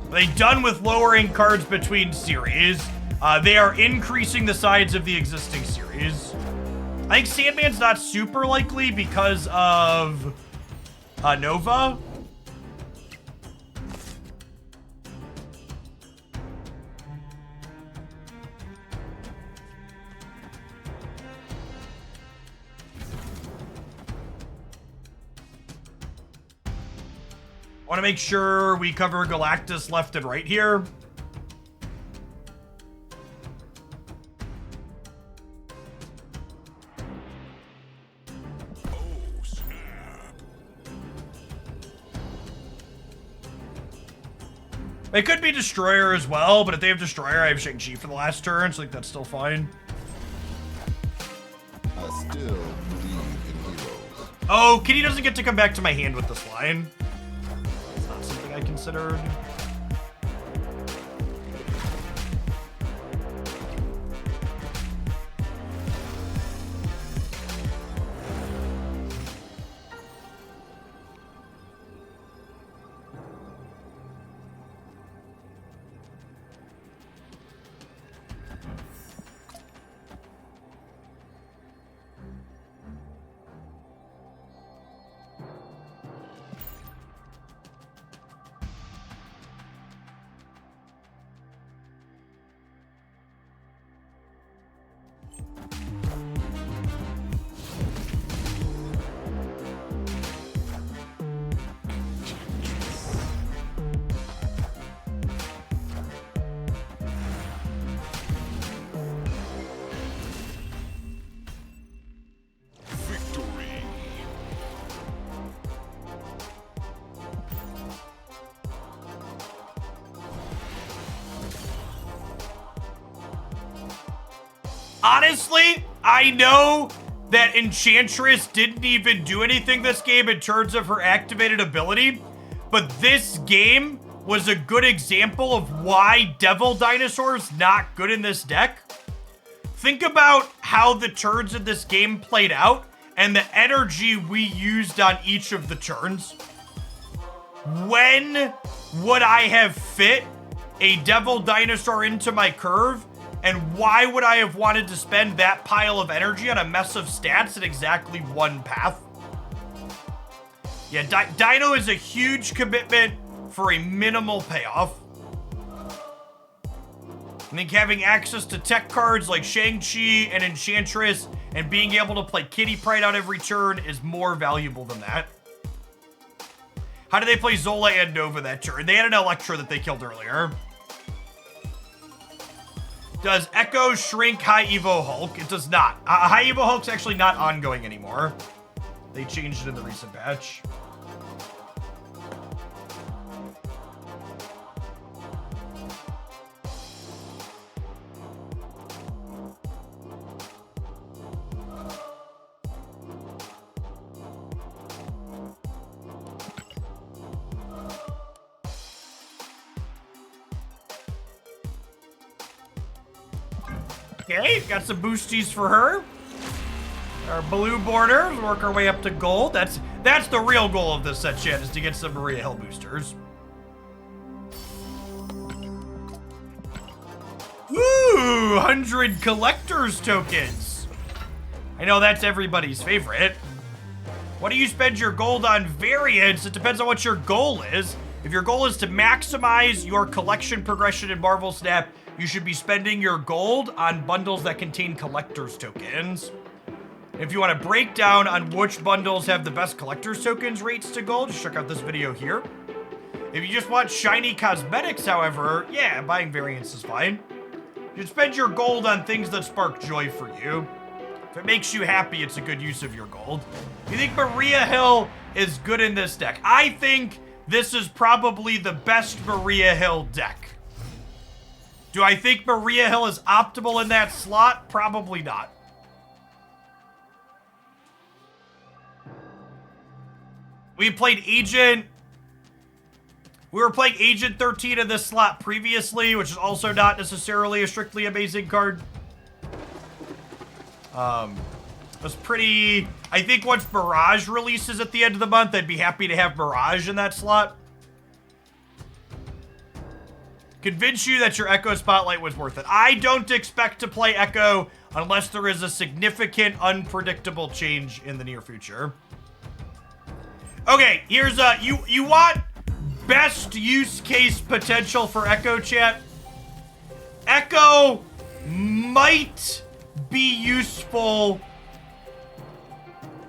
Are they done with lowering cards between series? They are increasing the size of the existing series. I think Sandman's not super likely because of Nova. Want to make sure we cover Galactus left and right here. Oh, snap. It could be Destroyer as well, but if they have Destroyer, I have Shang-Chi for the last turn, so I think that's still fine. I still believe in heroes. Oh, Kitty doesn't get to come back to my hand with this line. It's not something I considered. Victory. Honestly, I know that Enchantress didn't even do anything this game in terms of her activated ability, but this game was a good example of why Devil Dinosaur is not good in this deck. Think about how the turns in this game played out and the energy we used on each of the turns. When would I have fit a Devil Dinosaur into my curve? And why would I have wanted to spend that pile of energy on a mess of stats in exactly one path? Yeah, Dino is a huge commitment for a minimal payoff. I think having access to tech cards like Shang-Chi and Enchantress and being able to play Kitty Pryde out every turn is more valuable than that. How did they play Zola and Nova that turn? They had an Electro that they killed earlier. Does Echo shrink High Evo Hulk? It does not. High Evo Hulk's actually not ongoing anymore. They changed it in the recent patch. Okay, got some boosties for her. Our blue border, work our way up to gold. That's the real goal of this set, chat, is to get some Maria Hill boosters. Ooh, 100 collector's tokens. I know that's everybody's favorite. What do you spend your gold on? Variants? It depends on what your goal is. If your goal is to maximize your collection progression in Marvel Snap, you should be spending your gold on bundles that contain collector's tokens. If you want a breakdown on which bundles have the best collector's tokens rates to gold, just check out this video here. If you just want shiny cosmetics, however, yeah, buying variants is fine. You should spend your gold on things that spark joy for you. If it makes you happy, it's a good use of your gold. You think Maria Hill is good in this deck? I think this is probably the best Maria Hill deck. Do I think Maria Hill is optimal in that slot? Probably not. We were playing Agent 13 in this slot previously, which is also not necessarily a strictly amazing card. It was pretty... I think once Mirage releases at the end of the month, I'd be happy to have Mirage in that slot. convince you that your Echo Spotlight was worth it. I don't expect to play Echo unless there is a significant, unpredictable change in the near future. Okay, here's you want best use case potential for Echo, chat? Echo might be useful.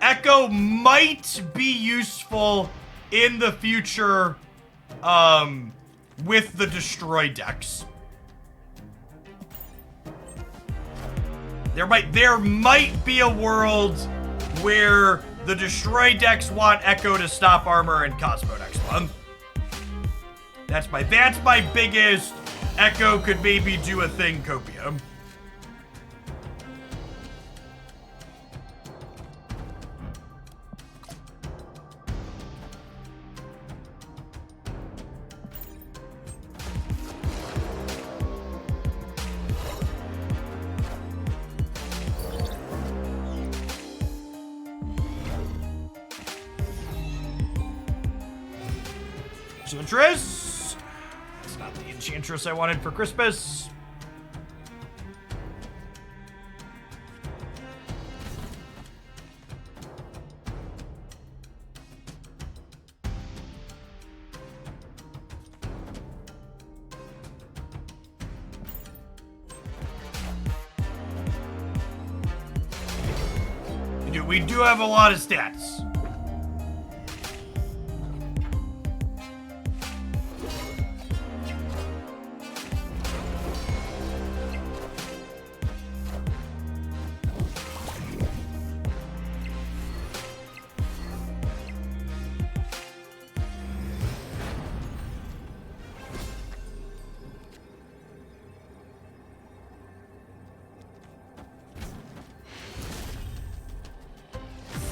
Echo might be useful in the future, with the destroy decks. There might be a world where the destroy decks want Echo to stop armor and Cosmo next month. That's my biggest Echo could maybe do a thing copium. Enchantress. It's not the Enchantress I wanted for Christmas. We do have a lot of stats.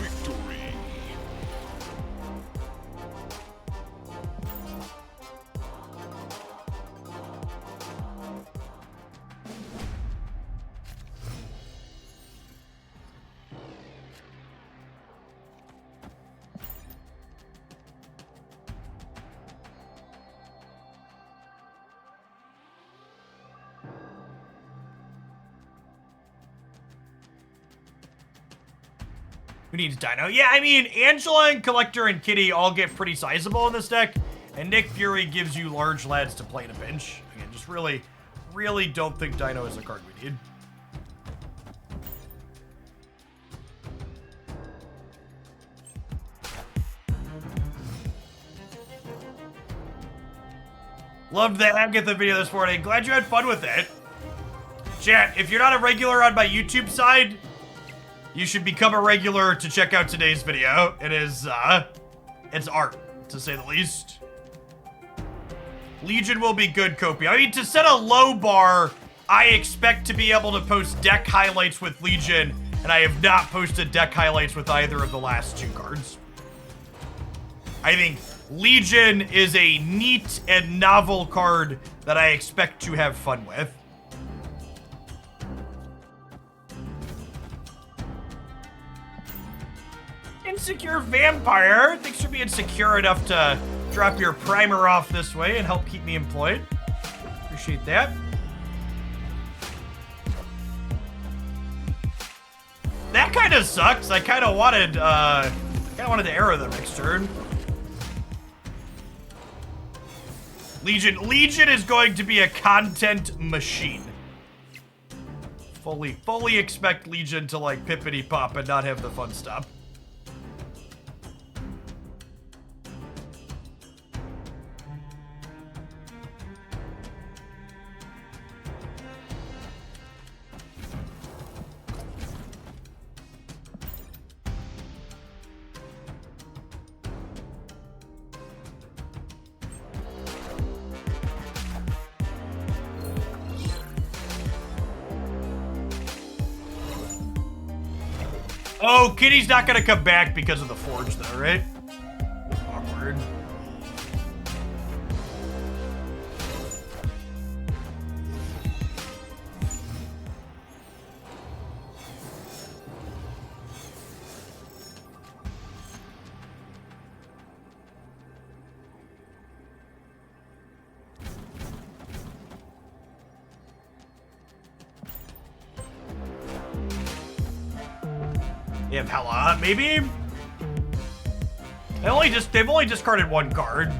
Victory. Who needs Dino? Yeah, I mean, Angela and Collector and Kitty all get pretty sizable in this deck, and Nick Fury gives you large lads to play in a pinch. Again, just really don't think Dino is a card we need. Loved the Agatha video this morning. Glad you had fun with it. Chat, if you're not a regular on my YouTube side, you should become a regular to check out today's video. It is, it's art, to say the least. Legion will be good, Kopi. I mean, to set a low bar, I expect to be able to post deck highlights with Legion, and I have not posted deck highlights with either of the last two cards. I think Legion is a neat and novel card that I expect to have fun with. Insecure Vampire. Thanks for being secure enough to drop your primer off this way and help keep me employed. Appreciate that. That kind of sucks. I kind of wanted to arrow them next turn. Legion is going to be a content machine. Fully expect Legion to like pippity pop and not have the fun stop. Oh, Kitty's not gonna come back because of the forge, though, right? Awkward. They have Hela, maybe? They've only discarded one card.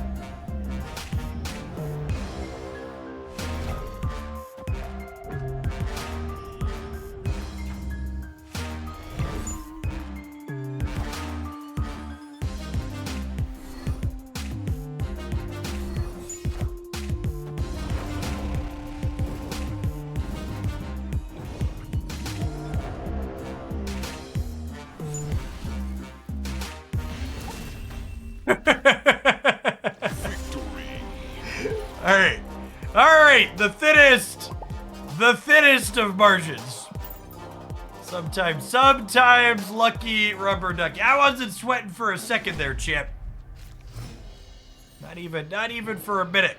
Alright, the thinnest of margins. Sometimes lucky rubber ducky. I wasn't sweating for a second there, Chip. Not even for a minute.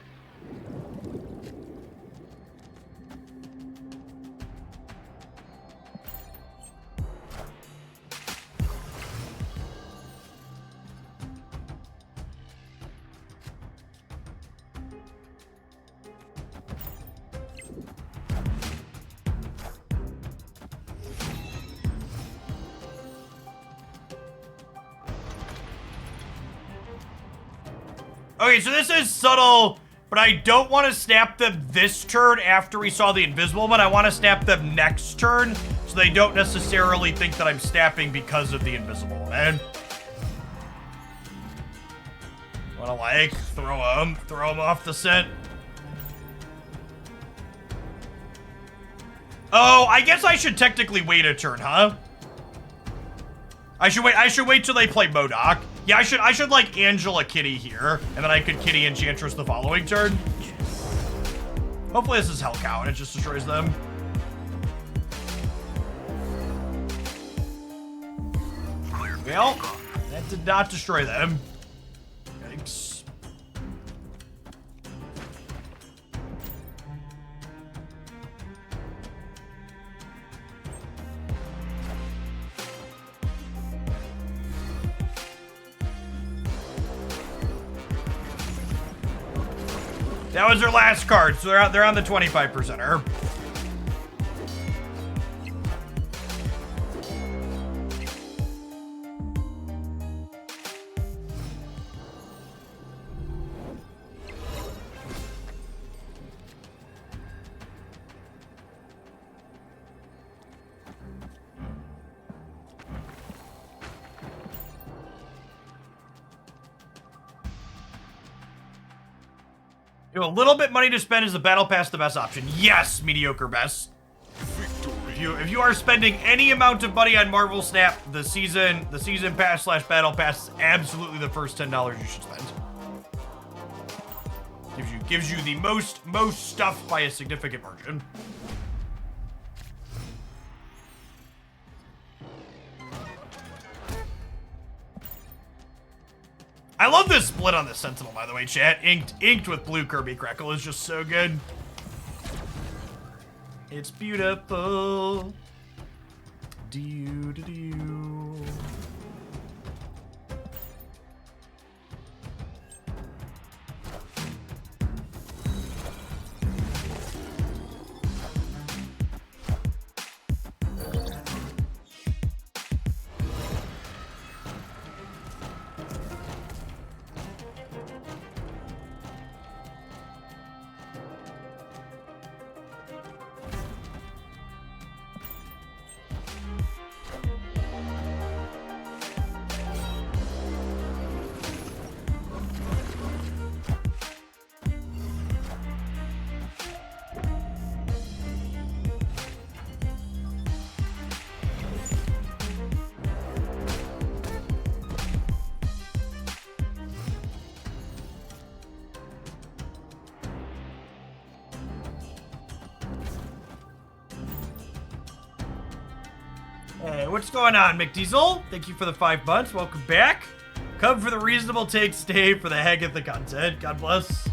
Okay, so this is subtle, but I don't want to snap them this turn after we saw the invisible one. I want to snap them next turn, so they don't necessarily think that I'm snapping because of the invisible one. Wanna, like, throw them off the scent. Oh, I guess I should technically wait a turn, huh? I should wait till they play MODOK. Yeah, I should like Angela Kitty here, and then I could Kitty Enchantress the following turn. Hopefully this is Hellcow and it just destroys them. Well, that did not destroy them. Yikes. That was their last card, so they're on the 25%er. A little bit money to spend is the battle pass the best option. Yes, mediocre best. If you are spending any amount of money on Marvel Snap, the season pass / battle pass is absolutely the first $10 you should spend. Gives you the most stuff by a significant margin. I love this split on the Sentinel, by the way, chat. Inked with blue Kirby Crackle is just so good. It's beautiful. Do-do-do. Hey, what's going on, McDiesel? Thank you for the 5 months. Welcome back. Come for the reasonable take, stay for the heck of the content. God bless.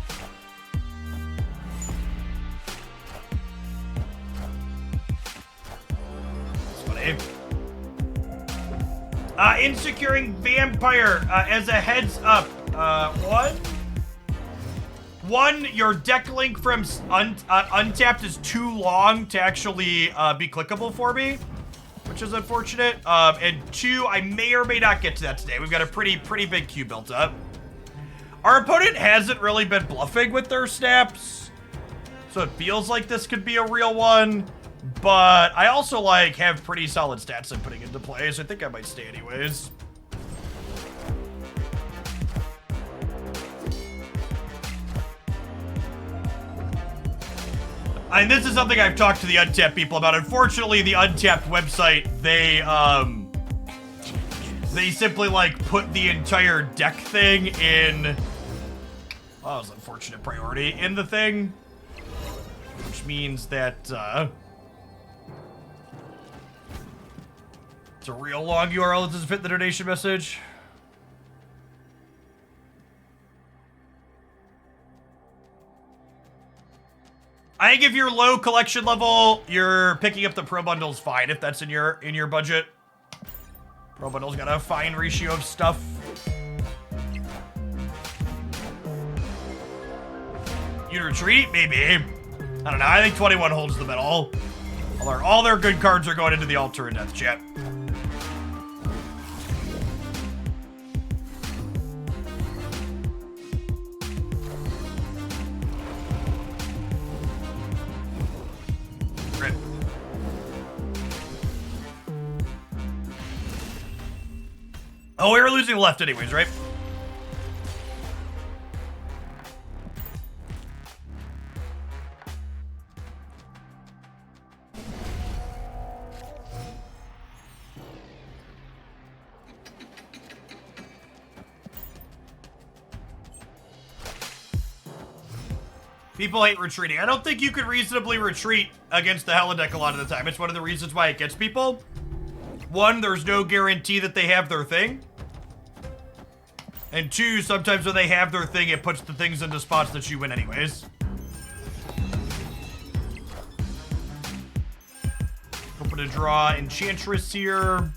It's funny. Insecuring Vampire, as a heads up, One, your deck link from Untapped is too long to actually be clickable for me. which is unfortunate. And 2, I may or may not get to that today. We've got a pretty big queue built up. Our opponent hasn't really been bluffing with their snaps, so it feels like this could be a real one. But I also, like, have pretty solid stats I'm putting into play, so I think I might stay anyways. And this is something I've talked to the Untapped people about. Unfortunately, the Untapped website, they simply, like, put the entire deck thing in... Oh, that was an unfortunate priority in the thing. Which means that, it's a real long URL that doesn't fit the donation message. I think if you're low collection level, you're picking up the pro bundles fine if that's in your budget. Pro bundles got a fine ratio of stuff. You retreat? Maybe. I don't know. I think 21 holds the middle. All their good cards are going into the altar and death chat. Rip. Oh, we were losing left anyways, right? People hate retreating. I don't think you could reasonably retreat against the Hella deck a lot of the time. It's one of the reasons why it gets people. 1, there's no guarantee that they have their thing. And 2, sometimes when they have their thing, it puts the things into spots that you win anyways. Hoping to draw Enchantress here.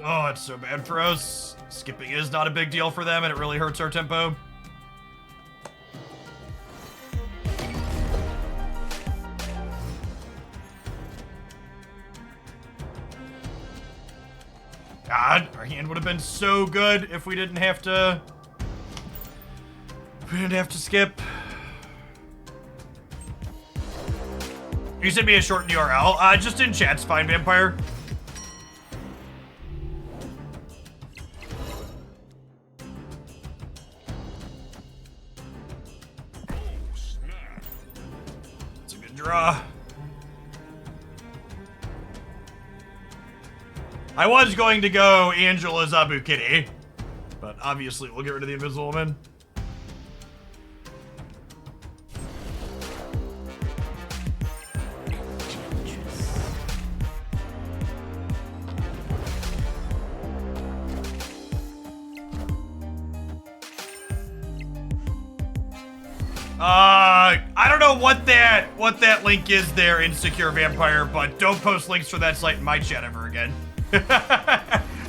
Oh, it's so bad for us. Skipping is not a big deal for them, and it really hurts our tempo. God, our hand would have been so good if we didn't have to... skip. You sent me a short URL. Just in chat's fine, Vampire. It's a good draw. I was going to go Angela's Abu Kitty, but obviously we'll get rid of the Invisible Woman. I don't know what that link is there, Insecure Vampire, but don't post links for that site in my chat ever again.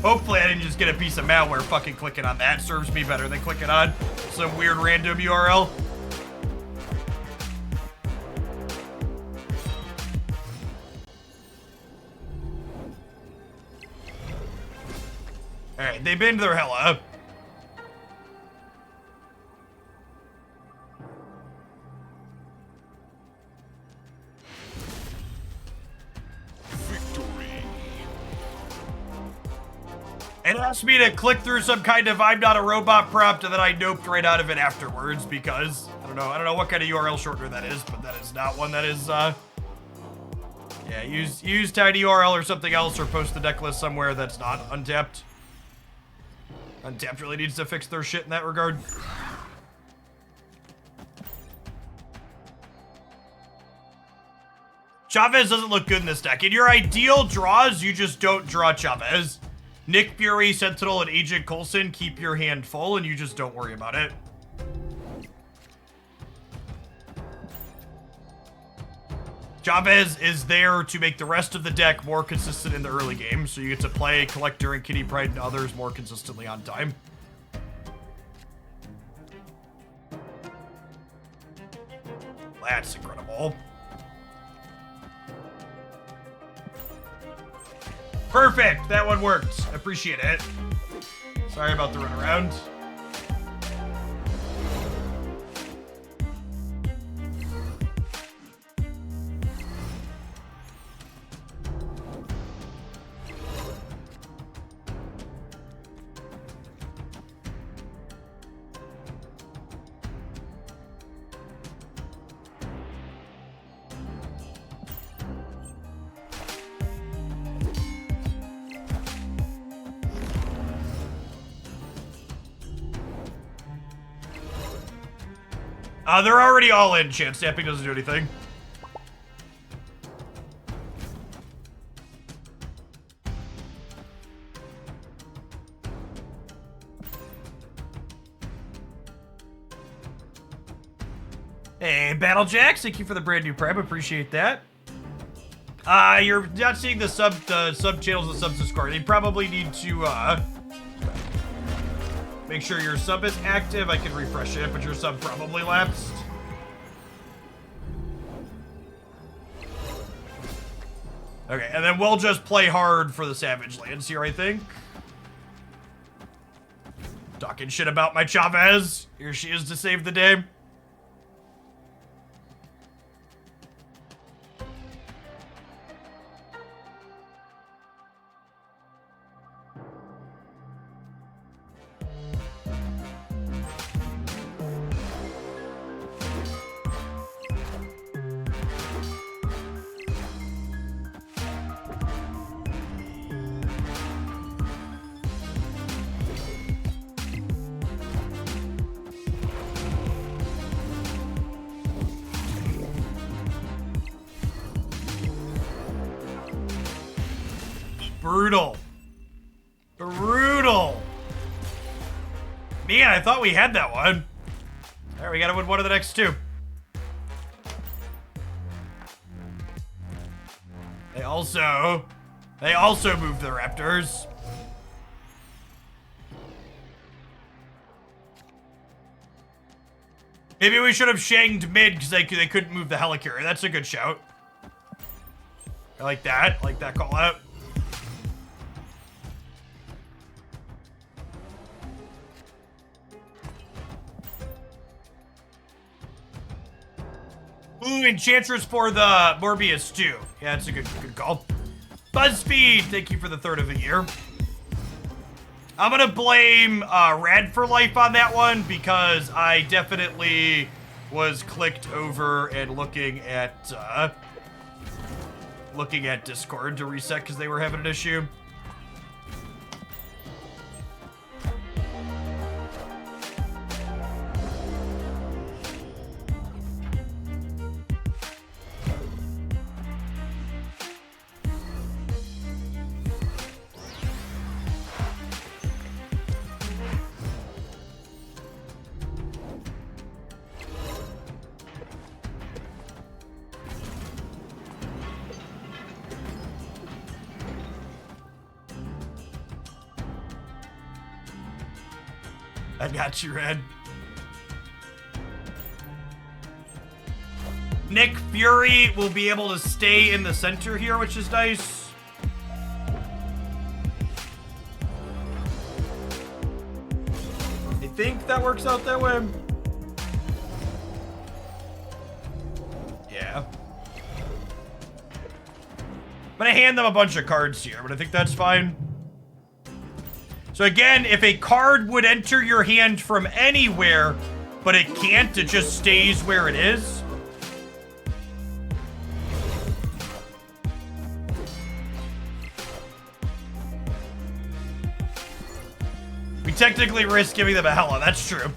Hopefully I didn't just get a piece of malware fucking clicking on that. Serves me better than clicking on some weird random URL. Alright, they banned their Hella. It asked me to click through some kind of I'm not a robot prompt, and then I noped right out of it afterwards because I don't know what kind of URL shortener that is, but that is not one that is yeah, use tinyURL or something else, or post the deck list somewhere that's not Untapped. Untapped really needs to fix their shit in that regard. Chavez doesn't look good in this deck. In your ideal draws, you just don't draw Chavez. Nick Fury, Sentinel, and Agent Coulson keep your hand full, and you just don't worry about it. Chavez is there to make the rest of the deck more consistent in the early game, so you get to play Collector and Kitty Pride and others more consistently on time. that's incredible. Perfect, that one worked. I appreciate it. Sorry about the runaround. They're already all in. Chance stamping doesn't do anything. Hey, Battlejacks, thank you for the brand new prep. Appreciate that. You're not seeing the sub channels and subs Discord. They probably need to make sure your sub is active. I can refresh it, but your sub probably lapsed. Okay, and then we'll just play hard for the Savage Lands here, I think. Talking shit about my Chavez. Here she is to save the day. Brutal. Brutal. Man, I thought we had that one. All right, we gotta win one of the next two. They also moved the Raptors. Maybe we should have shanged mid because they couldn't move the Helicarrier. That's a good shout. I like that. I like that call out. Ooh, Enchantress for the Morbius too. Yeah, that's a good call. BuzzFeed, thank you for the 3rd of the year. I'm gonna blame Rad for Life on that one because I definitely was clicked over and looking at Discord to reset because they were having an issue. I got you, Red. Nick Fury will be able to stay in the center here, which is nice. I think that works out that way. Yeah. I'm gonna hand them a bunch of cards here, but I think that's fine. So again, if a card would enter your hand from anywhere, but it can't, it just stays where it is. We technically risk giving them a Hella, that's true.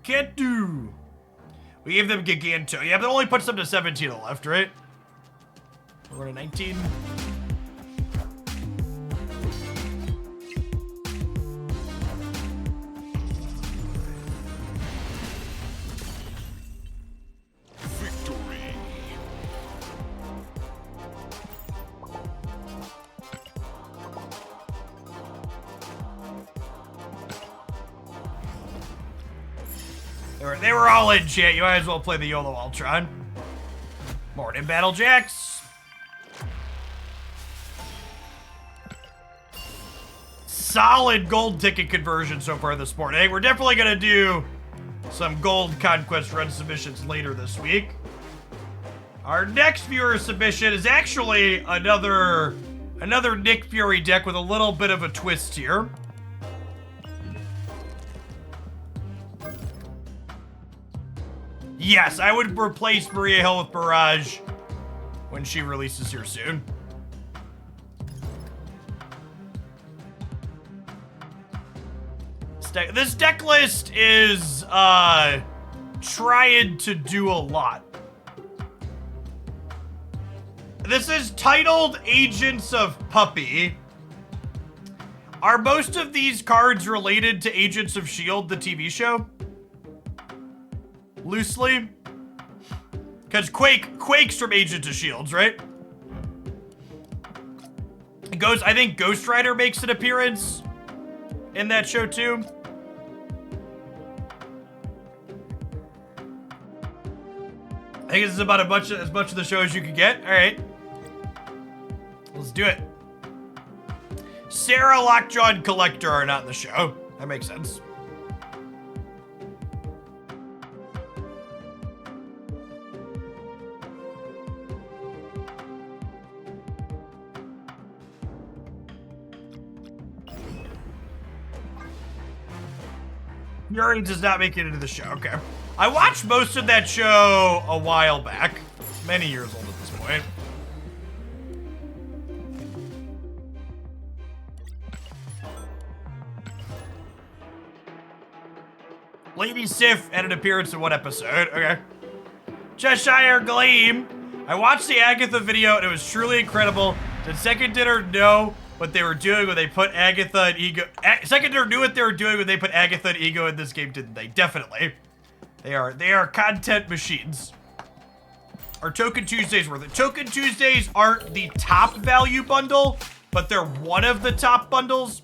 Can't do. We gave them Giganto. Yeah, but it only puts them to 17 on the left, right? We're at 19. They were all in chat. You might as well play the YOLO Ultron. Morning, Battle Jacks. Solid gold ticket conversion so far this morning. We're definitely gonna do some gold Conquest run submissions later this week. Our next viewer submission is actually another Nick Fury deck with a little bit of a twist here. Yes, I would replace Maria Hill with Barrage when she releases here soon. This deck list is trying to do a lot. This is titled Agents of Puppy. Are most of these cards related to Agents of S.H.I.E.L.D., the TV show? Loosely? Because Quake's from Agents of S.H.I.E.L.D., right? I think Ghost Rider makes an appearance in that show too. I think this is about as much of the show as you can get. All right. Let's do it. Sarah, Lockjaw, and Collector are not in the show. That makes sense. Fury does not make it into the show. Okay. I watched most of that show a while back. Many years old at this point. Lady Sif had an appearance in one episode. Okay. Cheshire Gleam. I watched the Agatha video and it was truly incredible. Did Second Dinner know what they were doing when they put Agatha and Ego? Second Dinner knew what they were doing when they put Agatha and Ego in this game, didn't they? Definitely. They are content machines. Are Token Tuesdays worth it? Token Tuesdays aren't the top value bundle, but they're one of the top bundles.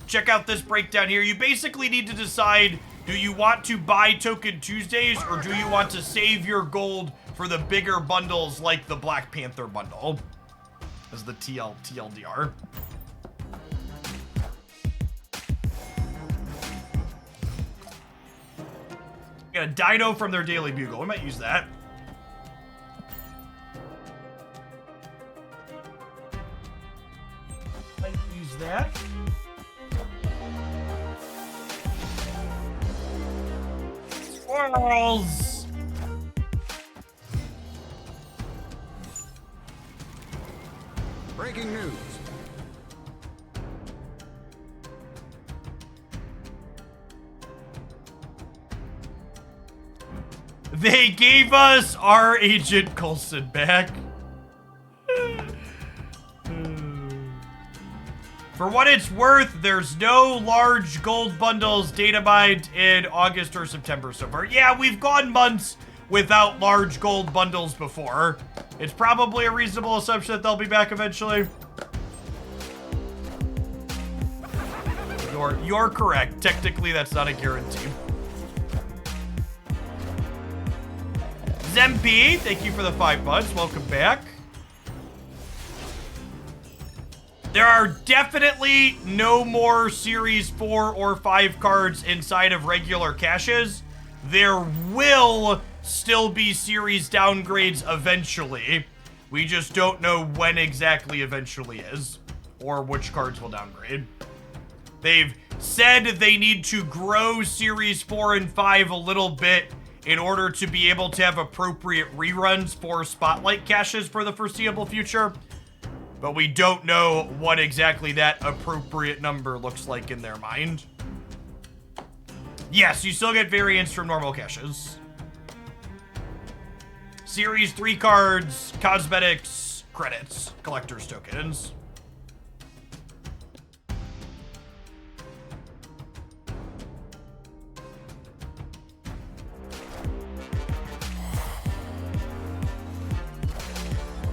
Check out this breakdown here. You basically need to decide, do you want to buy Token Tuesdays or do you want to save your gold for the bigger bundles like the Black Panther bundle? As the TLDR. Got a dino from their Daily Bugle. We might use that. Might use that. Squirrels! Breaking news. They gave us our Agent Coulson back. For what it's worth, there's no large gold bundles data mined in August or September so far. Yeah, we've gone months without large gold bundles before. It's probably a reasonable assumption that they'll be back eventually. You're correct. Technically, that's not a guarantee. Zemp, thank you for the 5 months. Welcome back. There are definitely no more Series 4 or 5 cards inside of regular caches. There will still be series downgrades eventually. We just don't know when exactly eventually is, or which cards will downgrade. They've said they need to grow Series 4 and 5 a little bit in order to be able to have appropriate reruns for Spotlight caches for the foreseeable future. But we don't know what exactly that appropriate number looks like in their mind. Yes, you still get variants from normal caches. Series 3 cards, cosmetics, credits, collector's tokens.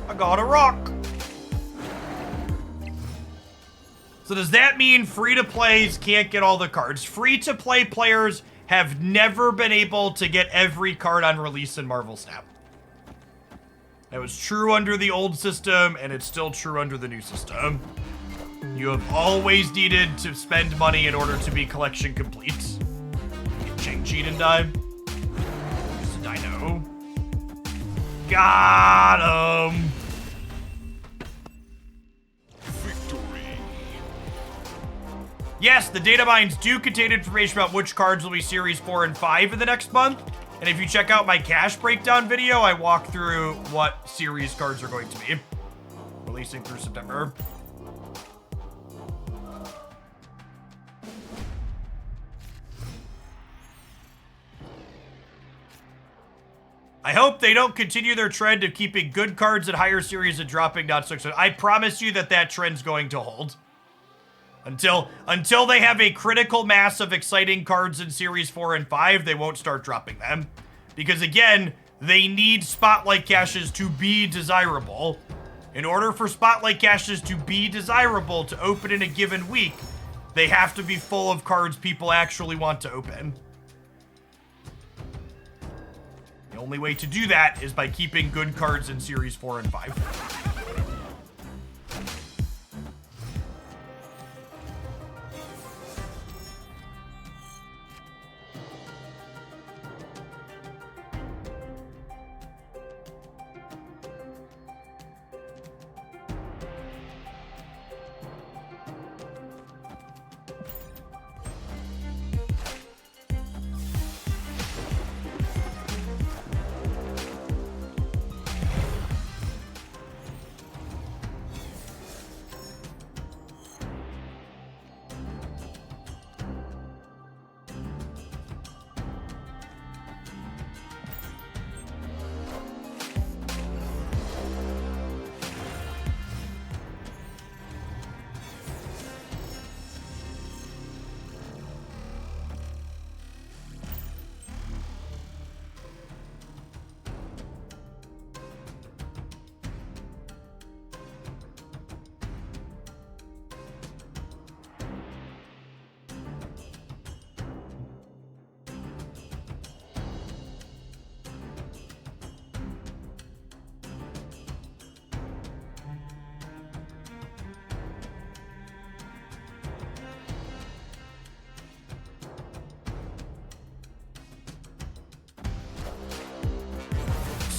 I got a rock. So does that mean free-to-plays can't get all the cards? Free-to-play players have never been able to get every card on release in Marvel Snap. That was true under the old system, and it's still true under the new system. You have always needed to spend money in order to be collection complete. Get Chang Cheat and die. Use a dino. Got him! Victory. Yes, the data mines do contain information about which cards will be Series 4 and 5 in the next month. And if you check out my cash breakdown video, I walk through what series cards are going to be releasing through September. I hope they don't continue their trend of keeping good cards at higher series and dropping not so expensive. I promise you that that trend's going to hold. Until they have a critical mass of exciting cards in Series 4 and 5, they won't start dropping them. Because again, they need Spotlight caches to be desirable. In order for Spotlight caches to be desirable to open in a given week, they have to be full of cards people actually want to open. The only way to do that is by keeping good cards in Series 4 and 5.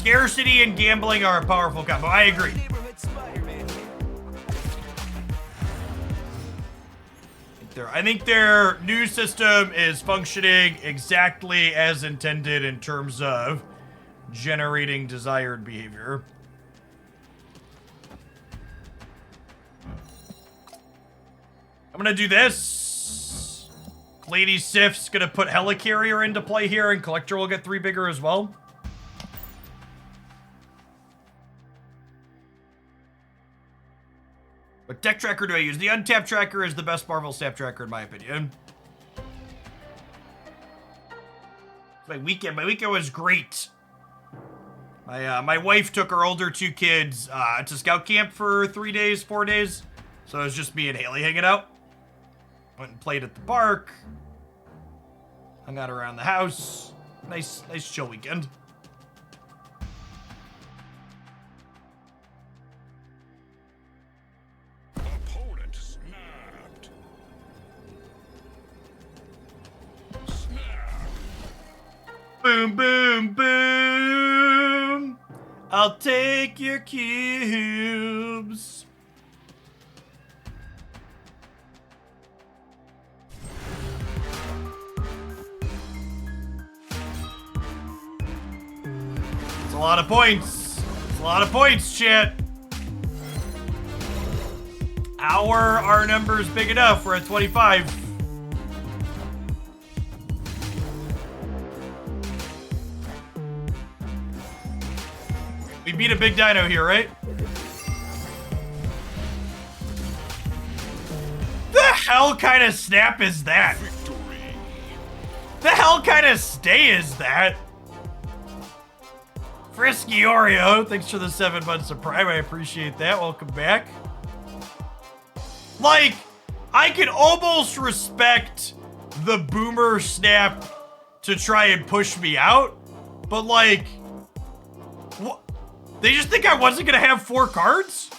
Scarcity and gambling are a powerful combo. I agree. Neighborhood Spider-Man here. I think their new system is functioning exactly as intended in terms of generating desired behavior. I'm gonna do this. Lady Sif's gonna put Helicarrier into play here, and Collector will get 3 bigger as well. What deck tracker do I use? The Untapped tracker is the best Marvel Snap tracker in my opinion. My weekend was great. My wife took her older 2 kids to scout camp for 3 days, 4 days. So it was just me and Haley hanging out. Went and played at the park. Hung out around the house. Nice chill weekend. Opponent snapped. Snap. Boom, boom, boom. I'll take your cubes. It's a lot of points. It's a lot of points, chat. Our number's big enough. We're at 25. We beat a big dino here, right? The hell kind of snap is that? Victory. The hell kind of stay is that? Frisky Oreo, thanks for the 7 months of Prime. I appreciate that. Welcome back. Like, I can almost respect the boomer snap to try and push me out. But like, what? They just think I wasn't gonna have 4 cards?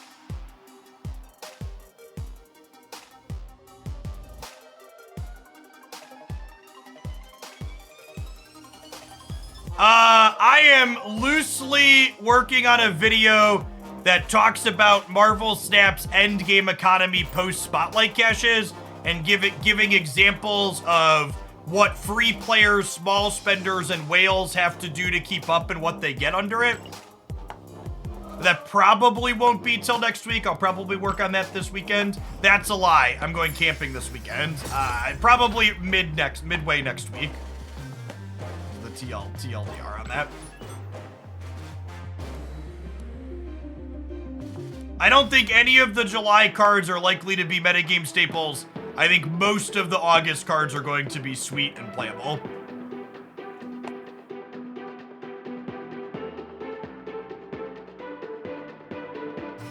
I am loosely working on a video that talks about Marvel Snap's endgame economy post-Spotlight caches and giving examples of what free players, small spenders, and whales have to do to keep up and what they get under it. That probably won't be till next week. I'll probably work on that this weekend. That's a lie. I'm going camping this weekend. Probably midway next week. The TLDR on that. I don't think any of the July cards are likely to be metagame staples. I think most of the August cards are going to be sweet and playable.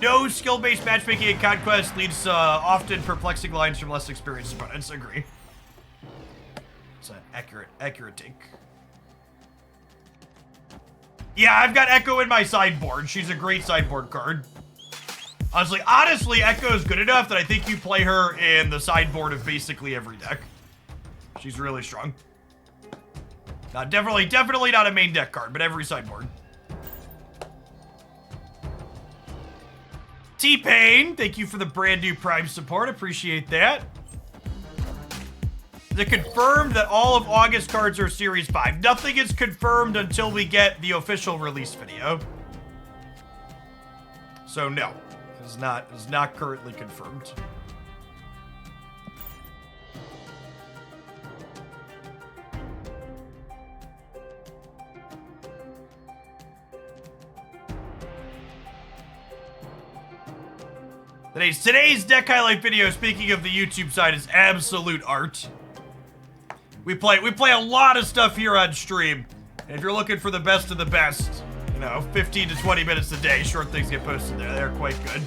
No skill-based matchmaking in Conquest leads often perplexing lines from less experienced opponents. Agree. It's an accurate take. Yeah, I've got Echo in my sideboard. She's a great sideboard card. Honestly, Echo is good enough that I think you play her in the sideboard of basically every deck. She's really strong. Definitely not a main deck card, but every sideboard. T-Pain, thank you for the brand new Prime support. Appreciate that. Is it confirmed that all of August cards are Series 5? Nothing is confirmed until we get the official release video. So no, it's not currently confirmed. Today's deck highlight video, speaking of the YouTube side, is absolute art. We play a lot of stuff here on stream. And if you're looking for the best of the best, you know, 15 to 20 minutes a day, short things get posted there. They're quite good.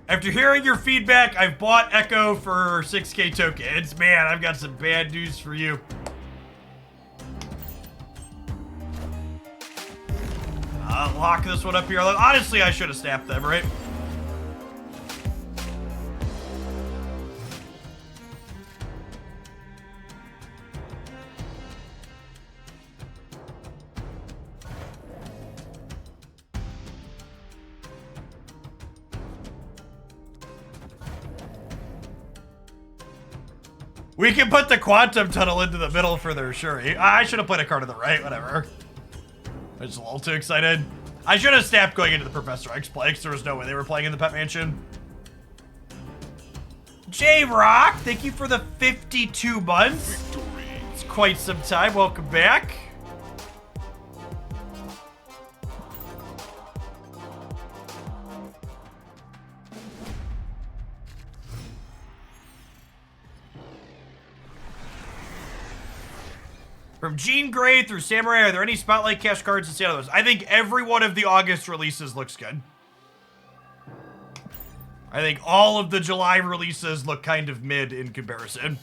After hearing your feedback, I've bought Echo for 6K tokens. Man, I've got some bad news for you. I'll lock this one up here. Honestly, I should have snapped them, right? We can put the Quantum Tunnel into the middle for their Shuri. I should have played a card on the right, whatever. I was just a little too excited. I should have snapped going into the Professor X play, because there was no way they were playing in the Pet Mansion. J-Rock, thank you for the 52 months. Victory. It's quite some time. Welcome back. From Jean Grey through Samurai, are there any Spotlight cash cards to see out of those? I think every one of the August releases looks good. I think all of the July releases look kind of mid in comparison.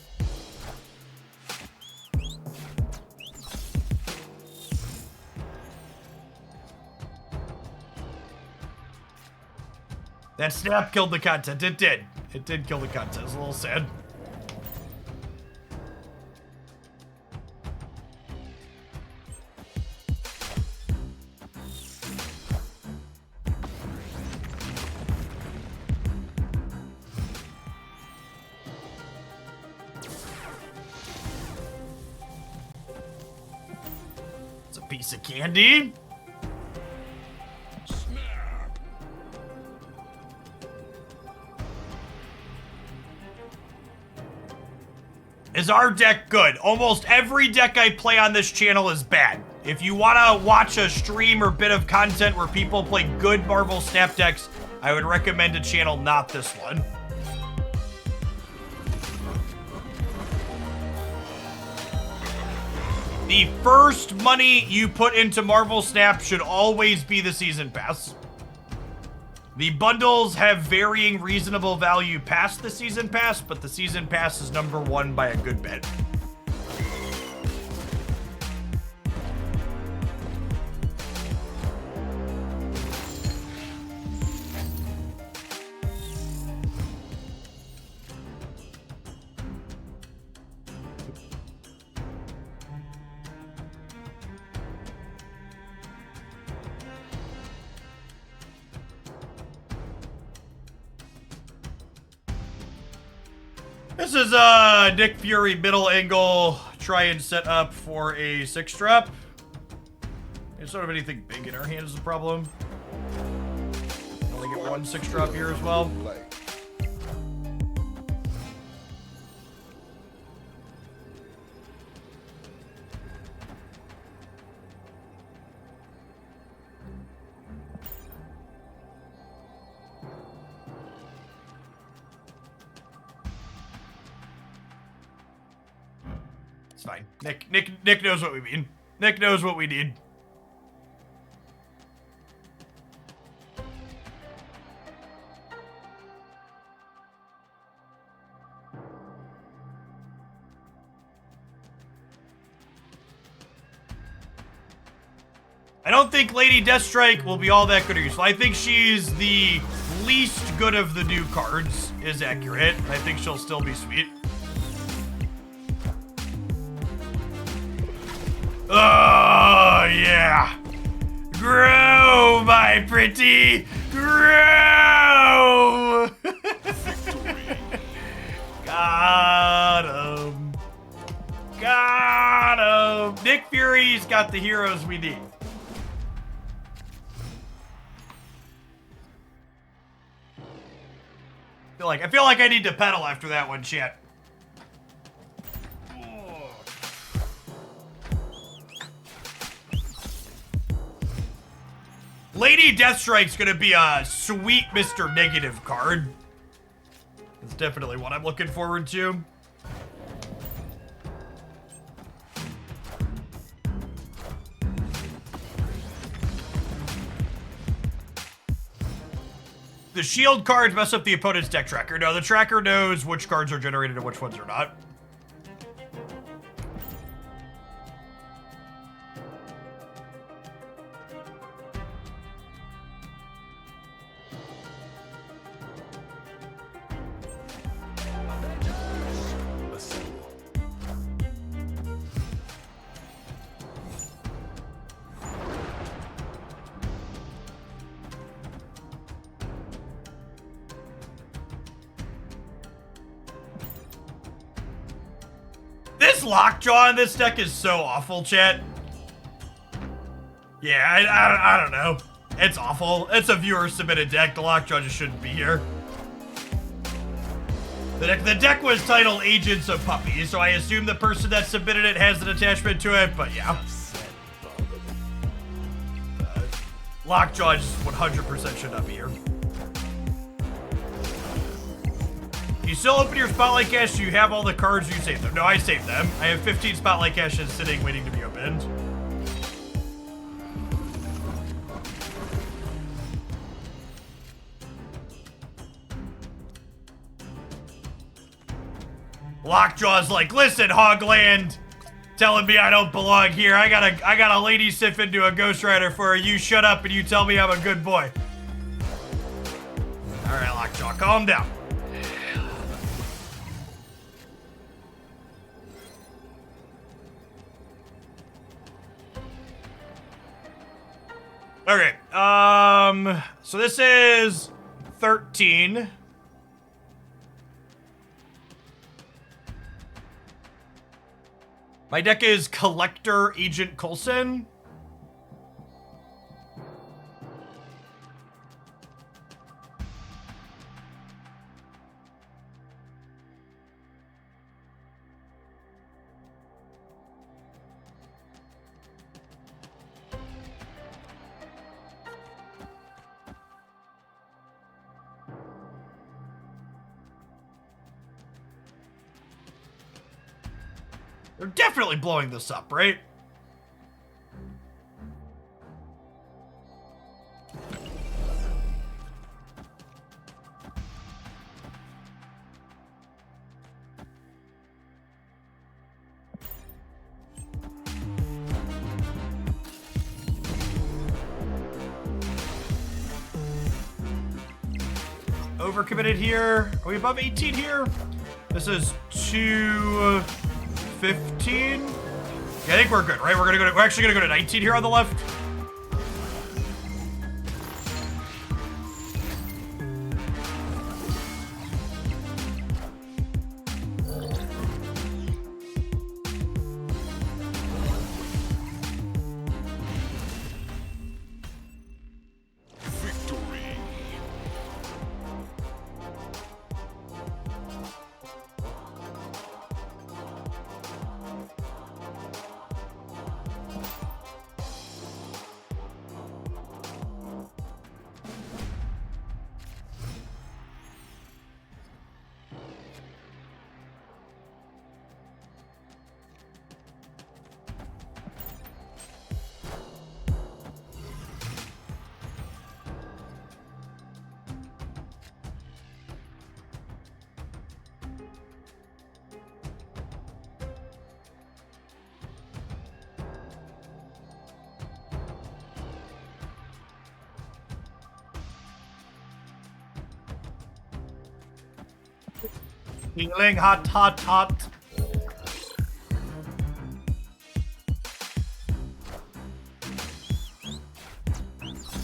That snap killed the content. It did. It did kill the content. It's a little sad. Piece of candy. Snap. Is our deck good? Almost every deck I play on this channel is bad. If you want to watch a stream or bit of content where people play good Marvel Snap decks, I would recommend a channel not this one. The first money you put into Marvel Snap should always be the season pass. The bundles have varying reasonable value past the season pass, but the season pass is number one by a good bit. This is Nick Fury middle angle. Try and set up for a 6-drop. There's sort of anything big in our hands is the problem. Only get one 6-drop here as well. Play. It's fine. Nick knows what we mean. Nick knows what we need. I don't think Lady Deathstrike will be all that good or useful. I think she's the least good of the new cards, is accurate. I think she'll still be sweet. Oh, yeah. Grow, my pretty. Grow. Got him. Got him. Nick Fury's got the heroes we need. I feel like I need to pedal after that one, chat. Lady Deathstrike's gonna be a sweet Mr. Negative card. It's definitely what I'm looking forward to. The shield cards mess up the opponent's deck tracker. No, the tracker knows which cards are generated and which ones are not. Lockjaw in this deck is so awful, chat. Yeah, I don't know. It's awful. It's a viewer submitted deck. The Lockjaw just shouldn't be here. The deck was titled Agents of Puppies, so I assume the person that submitted it has an attachment to it, but yeah. Lockjaw just 100% should not be here. You still open your Spotlight Cache, you have all the cards, you save them. No, I saved them. I have 15 Spotlight Caches sitting, waiting to be opened. Lockjaw's like, listen, Hogland, telling me I don't belong here. I got a lady sif into a Ghost Rider for her. You shut up and you tell me I'm a good boy. All right, Lockjaw, calm down. Okay, so this is 13. My deck is Collector Agent Coulson. They're definitely blowing this up, right? overcommitted here. Are we above 18 here? This is 215. Yeah, I think we're good, right? We're actually gonna go to 19 here on the left. Victory. Healing, hot, hot, hot.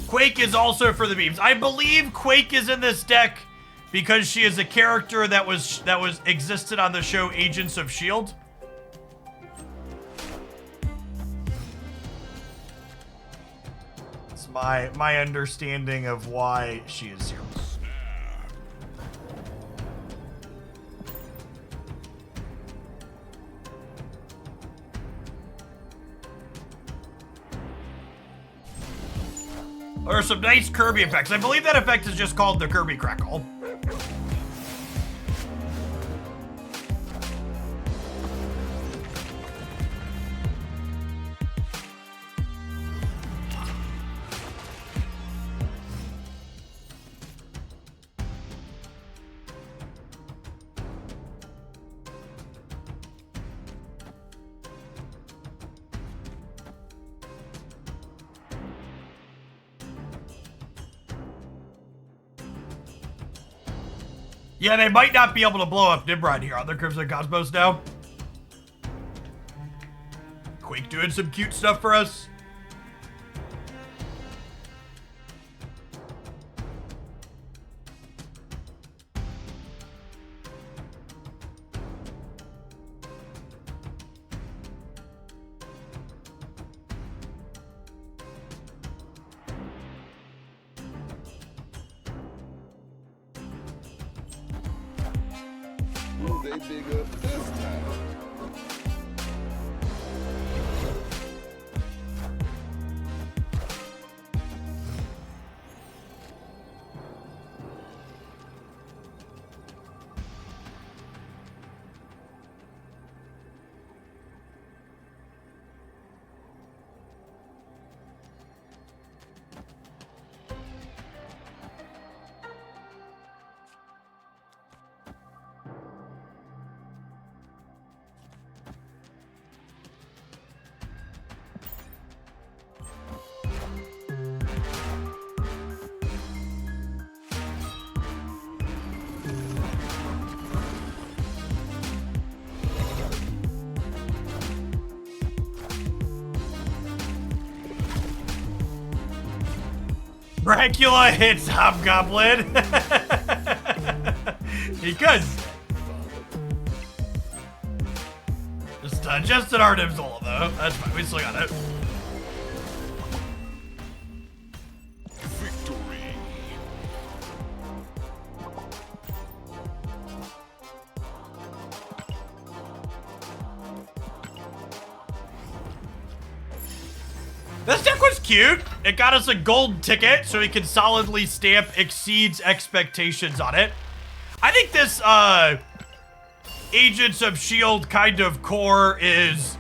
Quake is also for the memes. I believe Quake is in this deck because she is a character that was existed on the show Agents of S.H.I.E.L.D. It's my understanding of why she is here. There are some nice Kirby effects. I believe that effect is just called the Kirby Crackle. Yeah, they might not be able to blow up Nimrod here on their Crimson Cosmos now. Quake doing some cute stuff for us. Who they dig up this time? Dracula hits Hobgoblin. He could. Just an Artem's all though. That's fine. We still got it. Victory. This deck was cute. It got us a gold ticket, so we can solidly stamp exceeds expectations on it. I think this Agents of S.H.I.E.L.D. kind of core is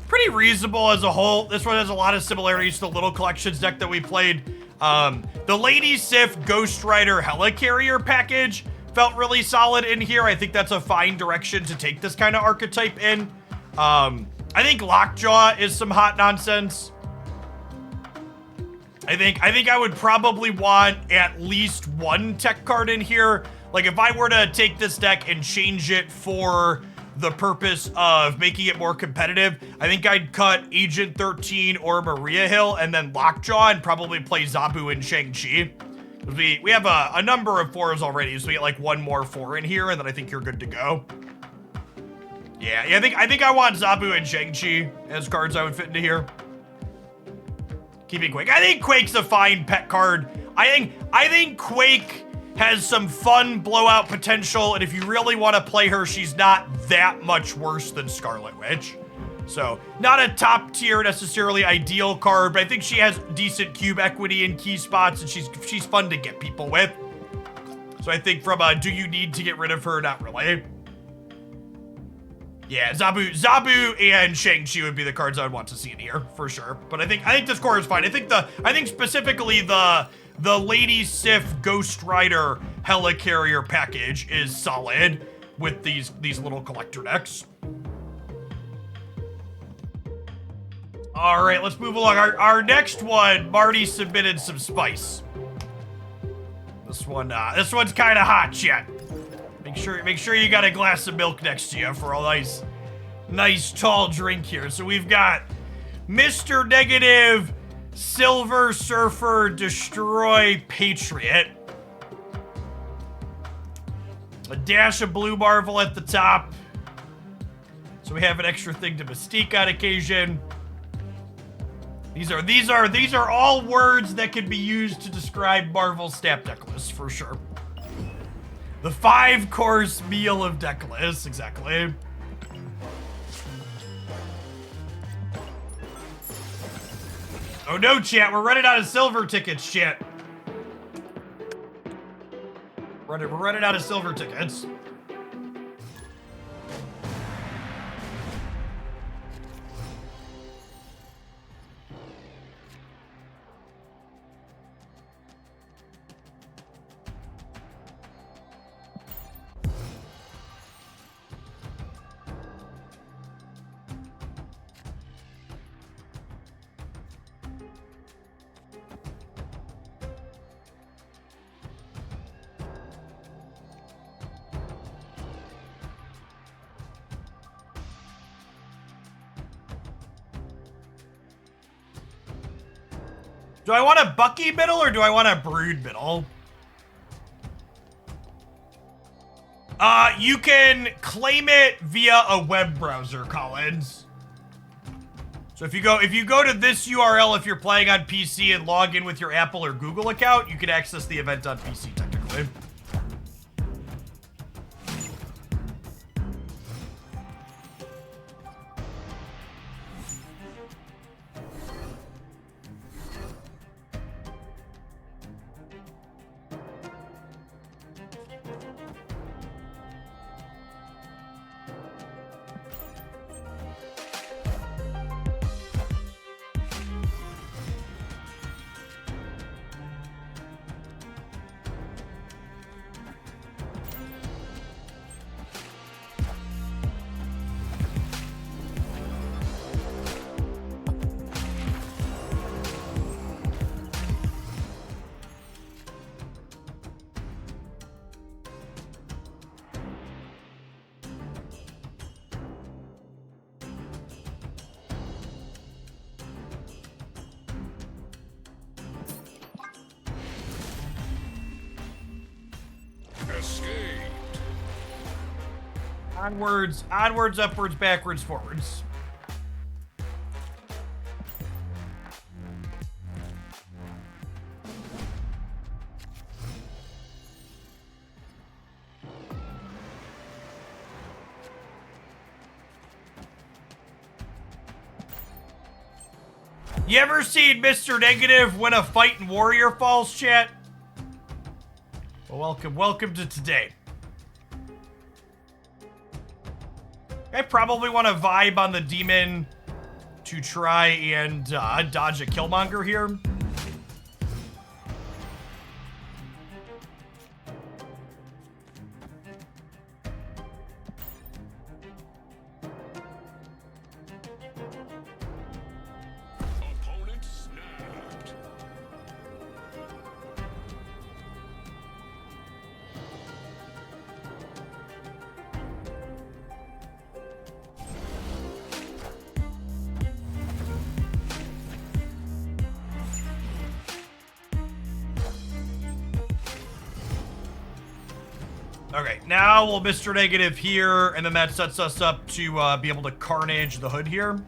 pretty reasonable as a whole. This one has a lot of similarities to the Little Collections deck that we played. The Lady Sif Ghost Rider Helicarrier package felt really solid in here. I think that's a fine direction to take this kind of archetype in. I think Lockjaw is some hot nonsense. I think I would probably want at least one tech card in here. Like if I were to take this deck and change it for the purpose of making it more competitive, I think I'd cut Agent 13 or Maria Hill and then Lockjaw and probably play Zabu and Shang-Chi. We have a number of 4s already, so we get like one more 4 in here, and then I think you're good to go. Yeah, I think I want Zabu and Shang-Chi as cards I would fit into here. Keeping Quake. I think Quake's a fine pet card. I think Quake has some fun blowout potential, and if you really want to play her, she's not that much worse than Scarlet Witch. So, not a top tier necessarily ideal card, but I think she has decent cube equity in key spots, and she's fun to get people with. So I think from a do you need to get rid of her, not really. Yeah, Zabu and Shang-Chi would be the cards I would want to see in here for sure. But I think this core is fine. I think specifically the Lady Sif Ghost Rider Helicarrier package is solid with these little collector decks. All right, let's move along. Our next one, Marty submitted some spice. This one's kind of hot, chat. Make sure you got a glass of milk next to you for a nice tall drink here. So we've got Mr. Negative, Silver Surfer, Destroy Patriot. A dash of Blue Marvel at the top. So we have an extra thing to Mystique on occasion. These are all words that can be used to describe Marvel's Snap deck list for sure. The 5-course meal of deck lists, exactly. Oh no, chat, we're running out of silver tickets, chat. We're running out of silver tickets. Do I want a Bucky middle or do I want a Brood middle? You can claim it via a web browser, Collins. So if you go to this URL, if you're playing on PC and log in with your Apple or Google account, you can access the event on PC technically. Escaped. Onwards, upwards, backwards, forwards. You ever seen Mr. Negative win a fight in Warrior Falls, chat? Well, welcome to today. I probably want to vibe on the demon to try and dodge a Killmonger here. Opponent snapped. Okay, now we'll Mr. Negative here, and then that sets us up to be able to Carnage the Hood here.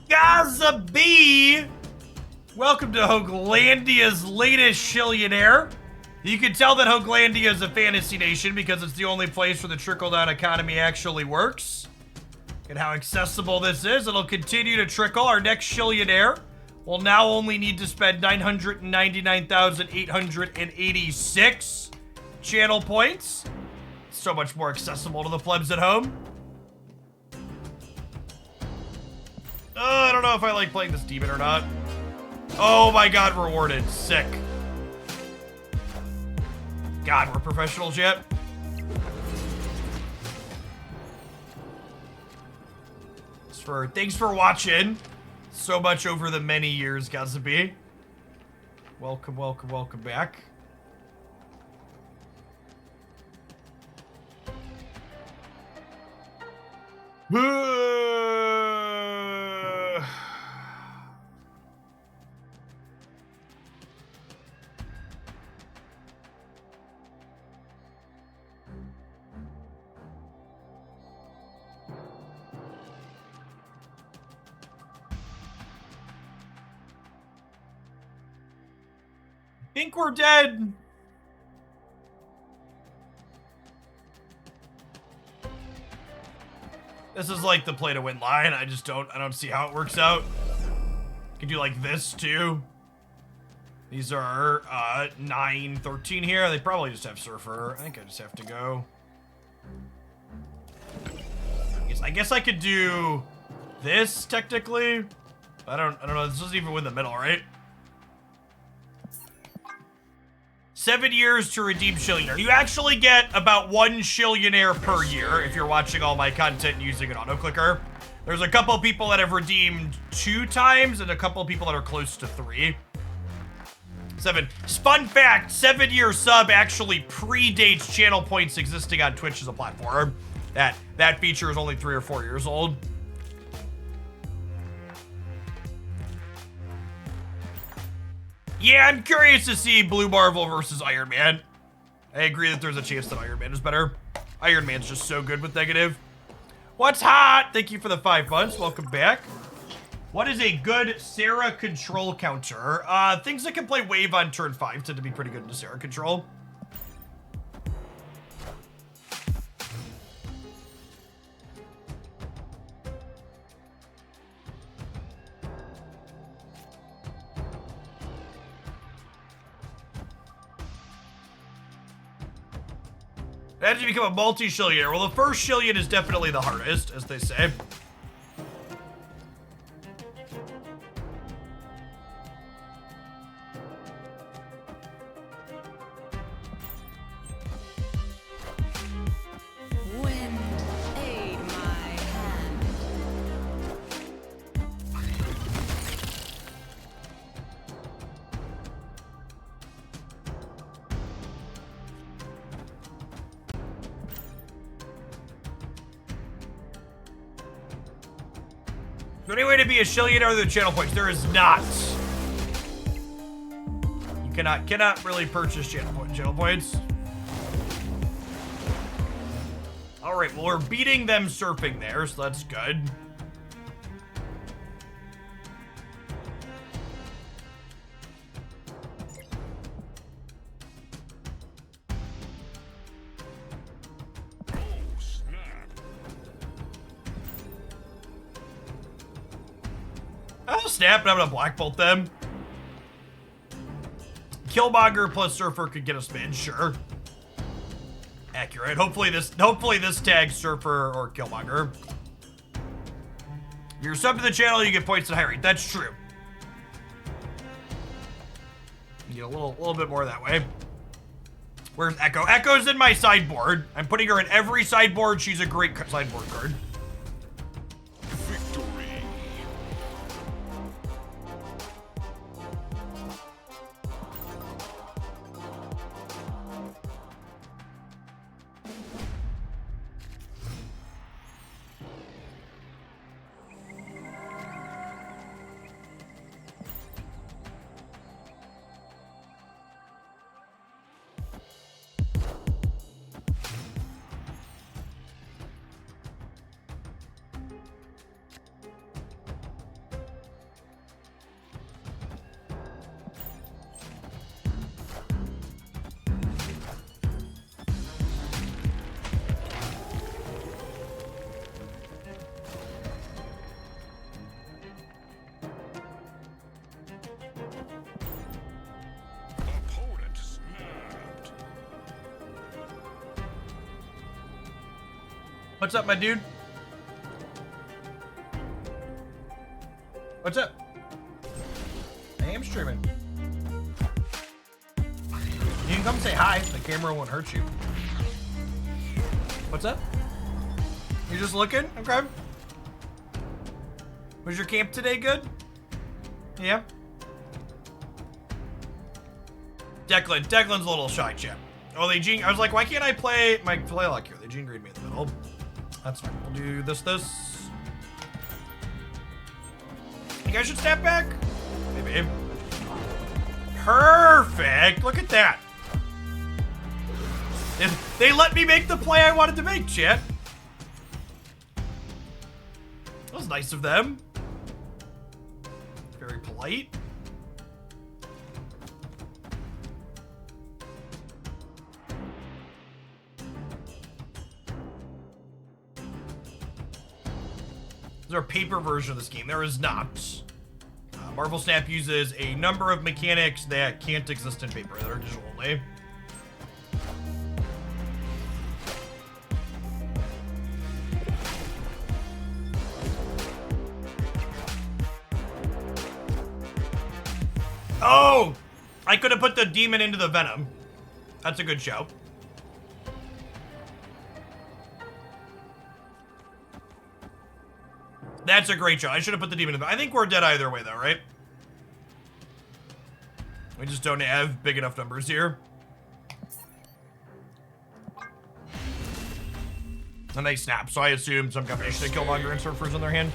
Gaza B! Welcome to Hoaglandia's latest Shillionaire. You can tell that Hoaglandia is a fantasy nation because it's the only place where the trickle-down economy actually works. And how accessible this is. It'll continue to trickle. Our next Shillionaire will now only need to spend 999,886 channel points. So much more accessible to the plebs at home. I don't know if I like playing this demon or not. Oh my god, rewarded. Sick. God, we're professionals yet? Thanks for watching so much over the many years, Gazabi. Welcome, welcome, welcome back. Think we're dead. This is like the play to win line. I don't see how it works out. Can do like this too. These are 9, 13 here. They probably just have Surfer. I think I just have to go. I guess I could do this technically. I don't know. This doesn't even win the middle, right? 7 years to redeem Shillionaire. You actually get about 1 Shillionaire per year if you're watching all my content using an auto-clicker. There's a couple people that have redeemed 2 times and a couple people that are close to 3. 7. Fun fact, 7-year sub actually predates channel points existing on Twitch as a platform. That feature is only 3 or 4 years old. Yeah, I'm curious to see Blue Marvel versus Iron Man. I agree that there's a chance that Iron Man is better. Iron Man's just so good with negative. What's hot? Thank you for the 5 months. Welcome back. What is a good Sarah control counter? Things that can play wave on turn 5 tend to be pretty good into Sarah control. That to become a multi-Shillionaire. Well, the first Shillion is definitely the hardest, as they say. Wind, aid my hand. Is there any way to be a Shillionaire other than channel points? There is not. You cannot really purchase channel points. All right, well, we're beating them surfing there, so that's good. Oh, snap, and I'm gonna Black Bolt them. Killmonger plus Surfer could get us mid, sure. Accurate. Hopefully this tags Surfer or Killmonger. If you're sub to the channel, you get points at high rate. That's true. You get a little bit more that way. Where's Echo? Echo's in my sideboard. I'm putting her in every sideboard. She's a great sideboard card. Victory. Opponent snapped. What's up, my dude? What's up? I am streaming. You can come say hi. The camera won't hurt you. What's up? You just looking? Okay. Was your camp today good? Yeah. Declan's a little shy, champ. Oh, they Gene. I was like, why can't I play my play lock here? They Gene Green me in the middle. That's fine. We'll do this. You guys should step back. Maybe. Perfect. Look at that. They let me make the play I wanted to make, chat. That was nice of them. Very polite. Is there a paper version of this game? There is not. Marvel Snap uses a number of mechanics that can't exist in paper. They're digital only. Oh! I could have put the demon into the venom. That's a good show. That's a great show. I should have put the demon in the venom. I think we're dead either way, though, right? We just don't have big enough numbers here. And they snap, so I assume some combination of Killmonger and Surfers in their hand.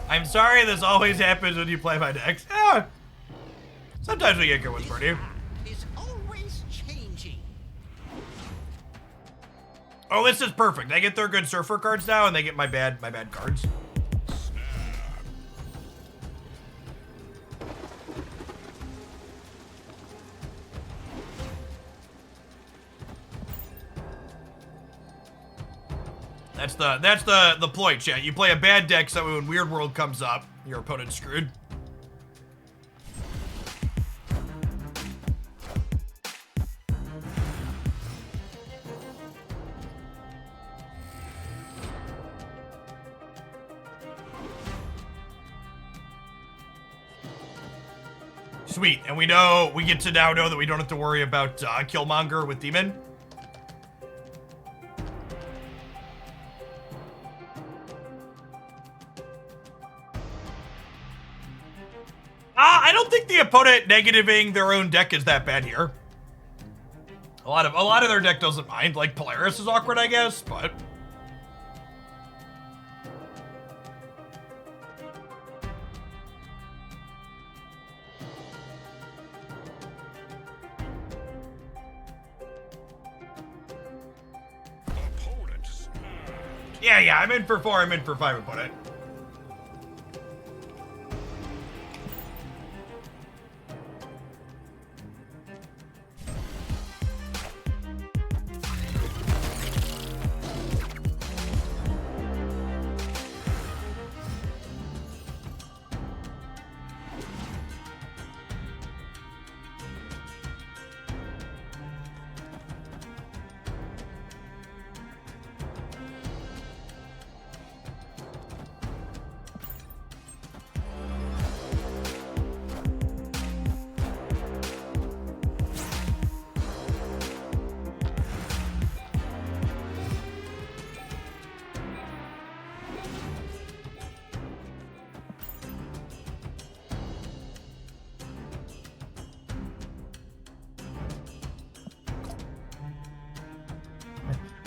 I'm sorry this always happens when you play my decks. Yeah. Sometimes we get good ones for you. Is always changing. Oh, this is perfect. I get their good Surfer cards now, and they get my bad cards. That's the ploy, chat. You play a bad deck so when Weird World comes up, your opponent's screwed. Sweet, and we get to now know that we don't have to worry about Killmonger with Demon. I don't think the opponent negativing their own deck is that bad here. A lot of their deck doesn't mind. Like Polaris is awkward, I guess, but yeah, I'm in for 4, I'm in for 5 opponent.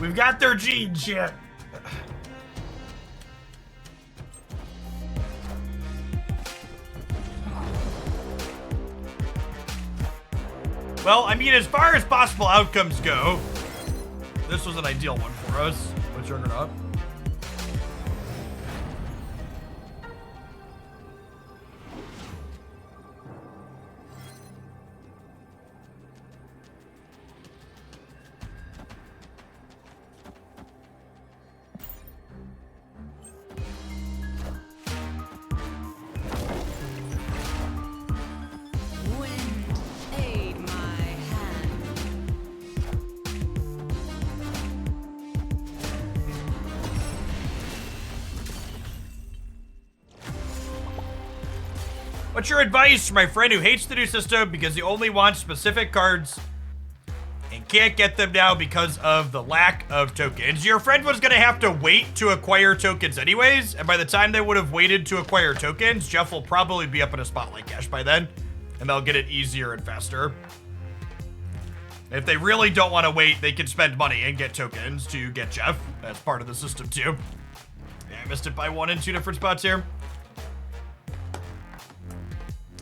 We've got their genes, shit. Well, I mean, as far as possible outcomes go, this was an ideal one for us. Let's turn it up. Wind, aid my hand. What's your advice for my friend who hates the new system because he only wants specific cards and can't get them now because of the lack of tokens? Your friend was going to have to wait to acquire tokens anyways, and by the time they would have waited to acquire tokens, Jeff will probably be up in a Spotlight cache by then, and they'll get it easier and faster. If they really don't want to wait, they can spend money and get tokens to get Jeff. That's part of the system too. Yeah, I missed it by 1 and 2 different spots here.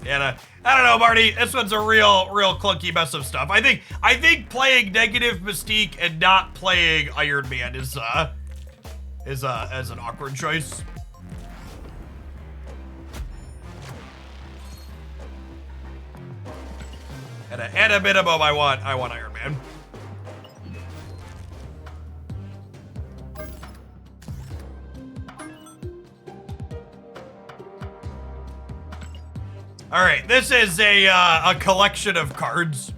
And I don't know, Marty. This one's a real clunky mess of stuff. I think playing negative Mystique and not playing Iron Man is an awkward choice. At a minimum, I want Iron Man. All right, this is a collection of cards.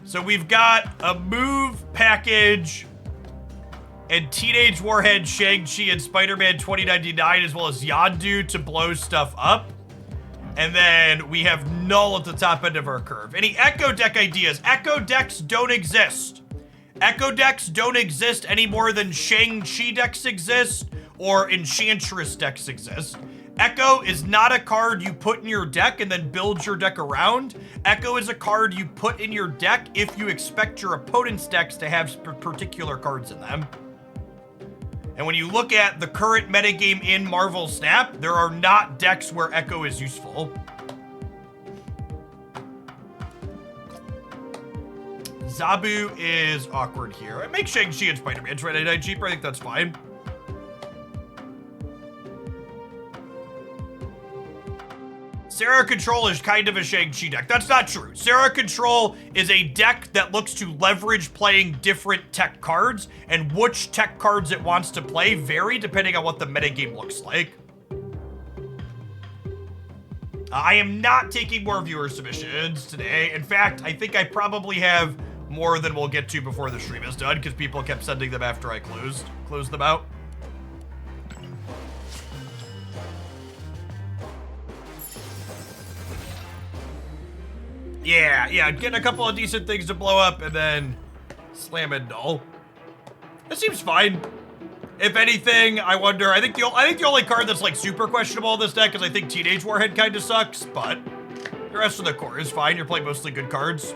So we've got a move package and Teenage Warhead, Shang-Chi, and Spider-Man 2099, as well as Yondu to blow stuff up. And then we have Null at the top end of our curve. Any Echo Deck ideas? Echo Decks don't exist. Echo Decks don't exist any more than Shang-Chi decks exist or Enchantress decks exist. Echo is not a card you put in your deck and then build your deck around. Echo is a card you put in your deck if you expect your opponent's decks to have particular cards in them. And when you look at the current metagame in Marvel Snap, there are not decks where Echo is useful. Zabu is awkward here. It makes Shang-Chi and Spider-Man 2099 cheaper. I think that's fine. Sarah Control is kind of a Shang-Chi deck. That's not true. Sarah Control is a deck that looks to leverage playing different tech cards, and which tech cards it wants to play vary depending on what the metagame looks like. I am not taking more viewer submissions today. In fact, I think I probably have more than we'll get to before the stream is done, because people kept sending them after I closed them out. Yeah, getting a couple of decent things to blow up and then slam and Null. That seems fine. If anything, I wonder, I think the only card that's like super questionable in this deck is I think Teenage Warhead kind of sucks, but the rest of the core is fine. You're playing mostly good cards.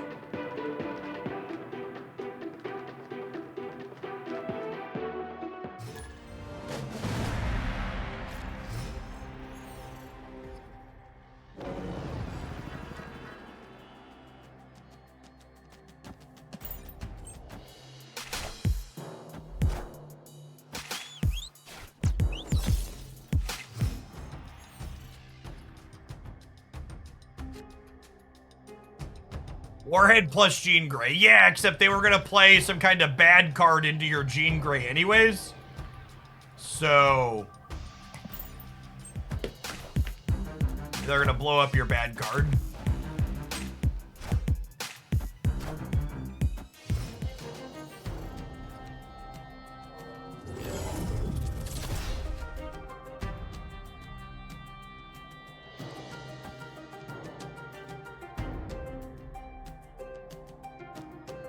Warhead plus Jean Grey. Yeah, except they were going to play some kind of bad card into your Jean Grey anyways. So they're going to blow up your bad card.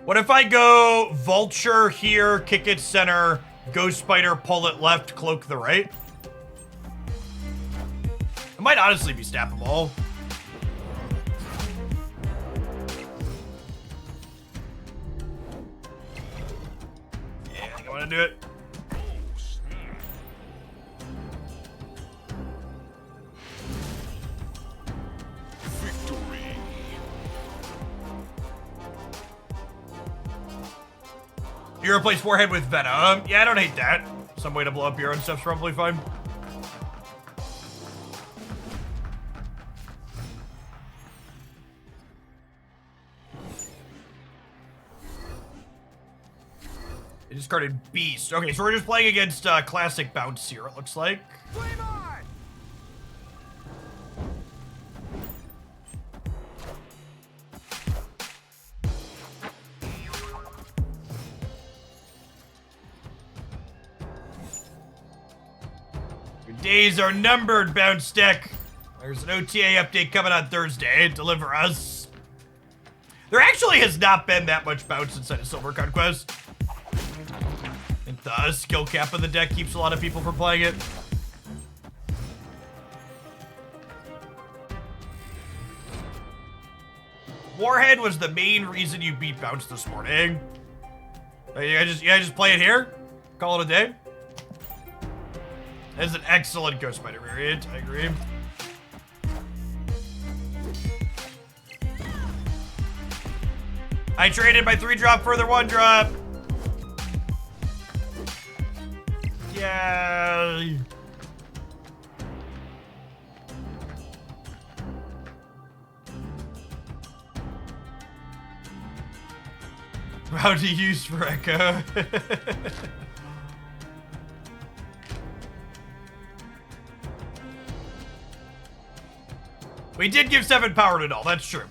What if I go Vulture here, kick it center, Ghost Spider, pull it left, cloak the right? It might honestly be snappable. on to it. Oh, snap. Victory. You replace Warhead with Venom. Yeah, I don't hate that. Some way to blow up your own stuff's probably fine. It discarded Beast. Okay, so we're just playing against classic bounce here, it looks like. Flame on! Your days are numbered, Bounce Deck. There's an OTA update coming on Thursday. Deliver us. There actually has not been that much bounce inside of Silver Conquest. And the skill cap of the deck keeps a lot of people from playing it. Warhead was the main reason you beat Bounce this morning. You guys just play it here? Call it a day? That is an excellent Ghost Spider variant, I agree. I traded my 3-drop for the 1-drop. Yay. How to use for Echo. We did give 7 power to Null, that's true.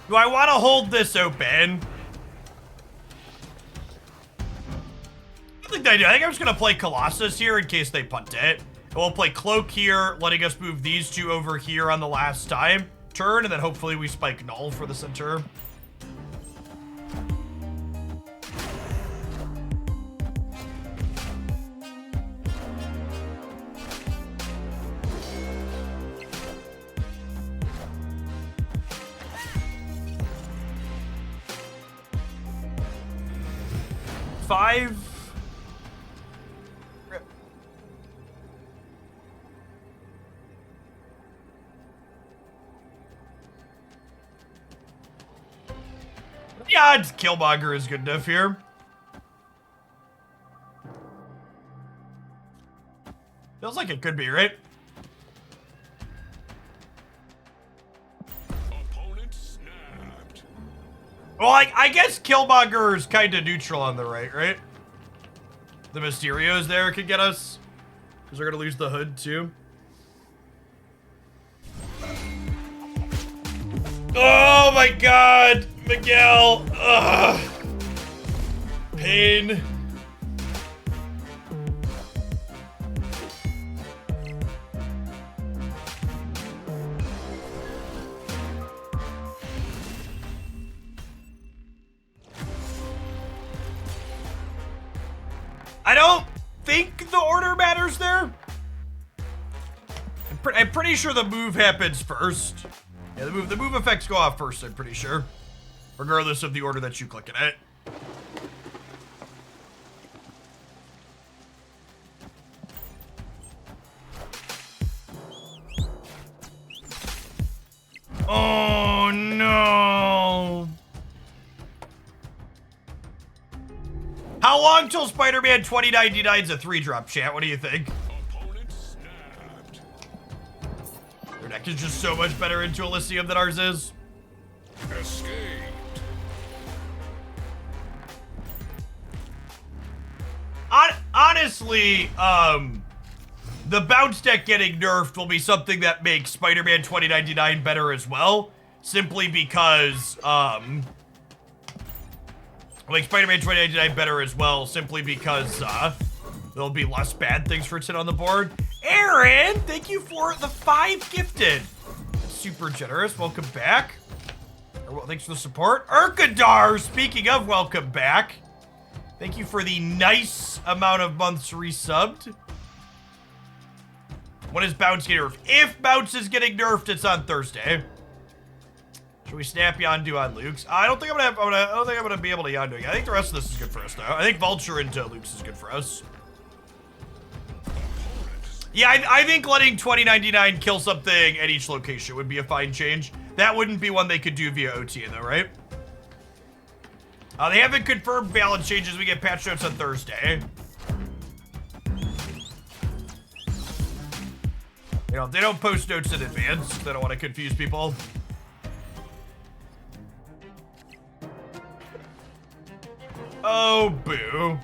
Do I want to hold this open? I think I do. I think I'm just going to play Colossus here in case they punt it. And we'll play Cloak here, letting us move these two over here on the last turn, and then hopefully we spike Null for the center. Five. The odds Killmonger is good enough here. Feels like it could be, right? Opponent snapped. Well, I guess Killmonger is kind of neutral on the right? The Mysterios there could get us. Because we're going to lose the hood, too. Oh, my God. Miguel. Ugh. Pain. I don't think the order matters there. I'm pretty sure the move happens first. Yeah, the move effects go off first, I'm pretty sure. Regardless of the order that you click in it. Oh no. How long till Spider-Man 2099's a 3-drop, chat? What do you think? Opponent snapped. Your deck is just so much better into Elysium than ours is. Escaped. Honestly, the bounce deck getting nerfed will be something that makes Spider-Man 2099 better as well. Simply because, like Spider-Man 2099 better as well, simply because, there'll be less bad things for it to sit on the board. Aaron, thank you for the 5 gifted. That's super generous. Welcome back. Well, thanks for the support. Urkadar, speaking of welcome back. Thank you for the nice amount of months resubbed. When is Bounce getting nerfed? If Bounce is getting nerfed, it's on Thursday. Should we snap Yondu on Luke's? I don't think I'm gonna be able to Yondu again. I think the rest of this is good for us though. I think Vulture into Luke's is good for us. Yeah, I think letting 2099 kill something at each location would be a fine change. That wouldn't be one they could do via OTA though, right? They haven't confirmed balance changes. We get patch notes on Thursday. You know, they don't post notes in advance. They don't want to confuse people. Oh, boo.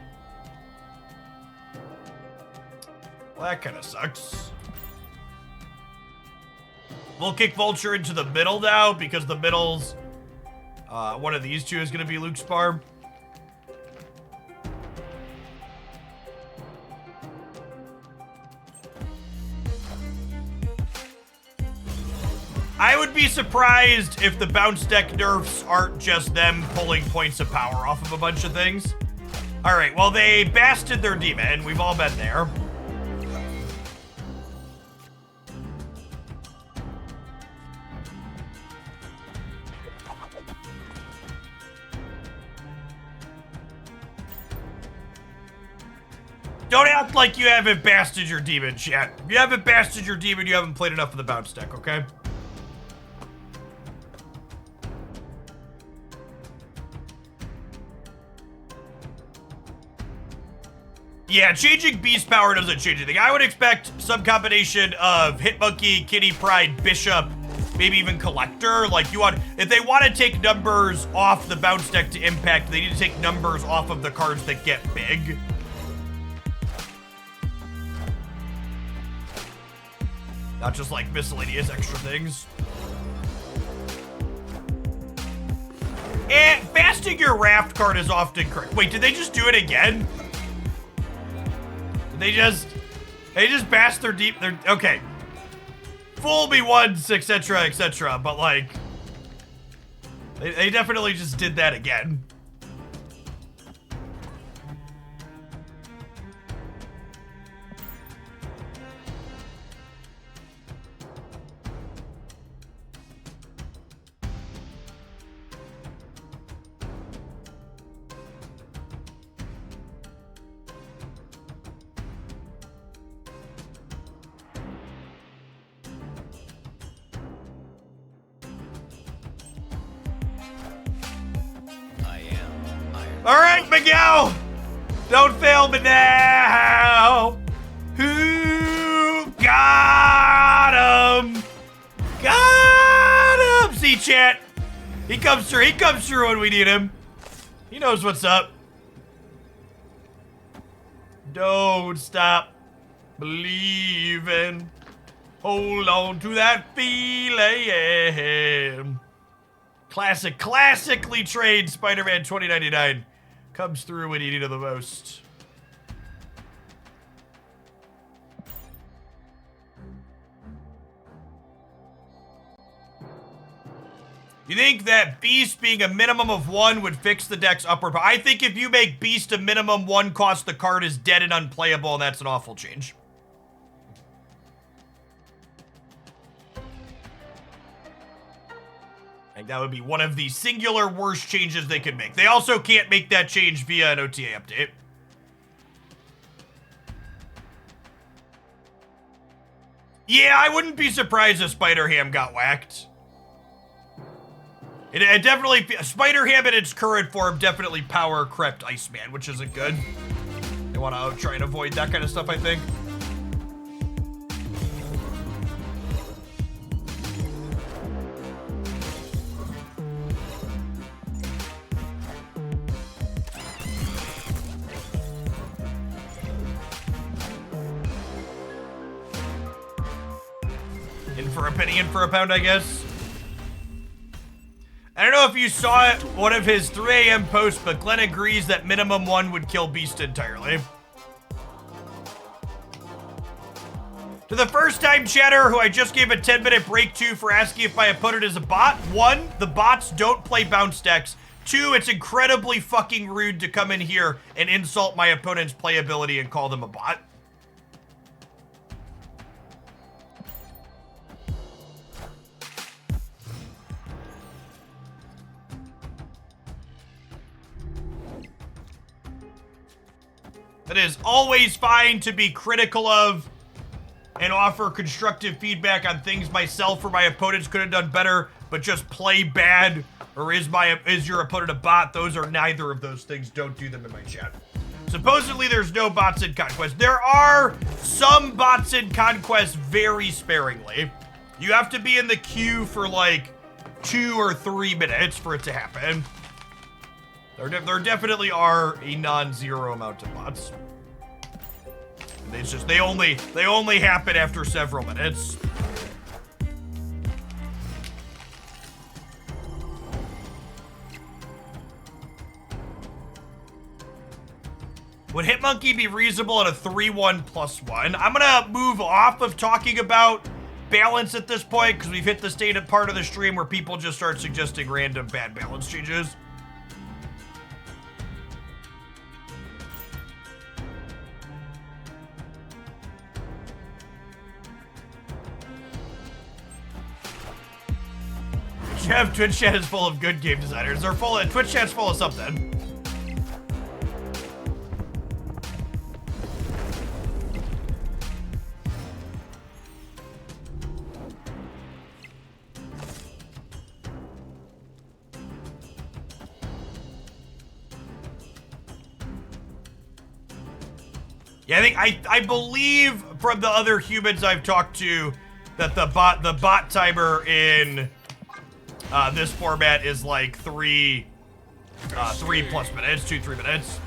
Well, that kind of sucks. We'll kick Vulture into the middle now because the middle's one of these two is going to be Luke's farm. I would be surprised if the bounce deck nerfs aren't just them pulling points of power off of a bunch of things. All right, well, they basted their demon. We've all been there. Don't act like you haven't basted your demon yet. If you haven't basted your demon, you haven't played enough of the bounce deck, okay? Yeah, changing beast power doesn't change anything. I would expect some combination of Hitmonkey, Kitty Pride, Bishop, maybe even Collector. Like, you want, if they want to take numbers off the bounce deck to impact, they need to take numbers off of the cards that get big. Not just like miscellaneous extra things. And fasting your raft card is often correct. Wait, did they just do it again? Did they just bash their deep, okay. Fool me once, etc., etc., but like, they definitely just did that again. All right, Miguel, don't fail me now. Who got him? Got him. See, chat, he comes through. He comes through when we need him. He knows what's up. Don't stop believing. Hold on to that feeling. Classically trained Spider-Man 2099 comes through when you need it the most. You think that Beast being a minimum of 1 would fix the deck's upward power? I think if you make Beast a minimum 1 cost, the card is dead and unplayable, and that's an awful change. I think that would be one of the singular worst changes they could make. They also can't make that change via an OTA update. Yeah, I wouldn't be surprised if Spider-Ham got whacked. It definitely, Spider-Ham in its current form definitely power crept Iceman, which isn't good. They want to try and avoid that kind of stuff, I think. In for a penny, in for a pound, I guess. I don't know if you saw it, one of his 3 a.m. posts, but Glenn agrees that minimum 1 would kill Beast entirely. To the first-time chatter who I just gave a 10-minute break to for asking if my opponent is a bot. 1, the bots don't play bounce decks. 2, it's incredibly fucking rude to come in here and insult my opponent's playability and call them a bot. It is always fine to be critical of and offer constructive feedback on things myself or my opponents could have done better, but just play bad, or is your opponent a bot? Those are neither of those things. Don't do them in my chat. Supposedly there's no bots in Conquest. There are some bots in Conquest very sparingly. You have to be in the queue for like 2 or 3 minutes for it to happen. There definitely are a non-zero amount of bots. It's just they only happen after several minutes. Would Hitmonkey be reasonable at a 3-1+1? I'm gonna move off of talking about balance at this point because we've hit the stated part of the stream where people just start suggesting random bad balance changes. Twitch chat is full of good game designers. Twitch chat's full of something. Yeah, I believe from the other humans I've talked to that the bot timer in this format is like 3+ minutes, 2-3 minutes.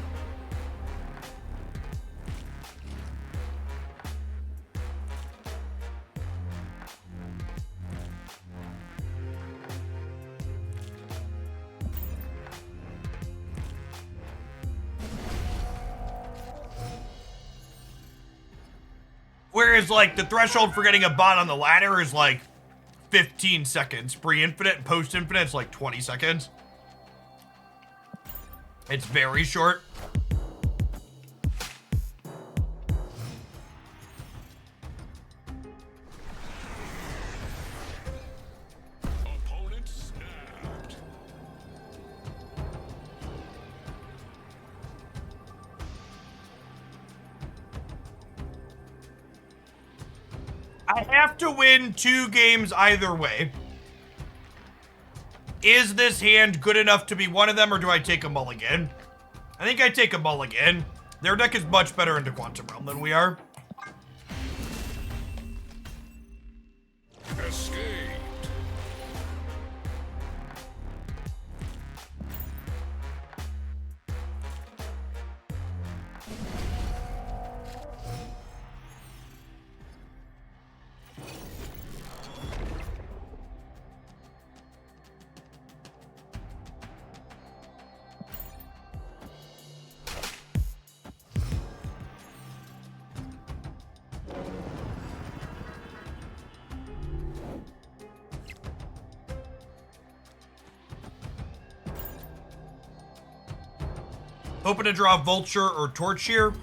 Whereas like the threshold for getting a bot on the ladder is like 15 seconds. Pre-infinite and post-infinite, it's like 20 seconds. It's very short. Opponent snapped. I have to win 2 games either way. Is this hand good enough to be one of them, or do I take a mulligan? I think I take a mulligan. Their deck is much better into Quantum Realm than we are. Escaped. Hoping to draw Vulture or Torch here.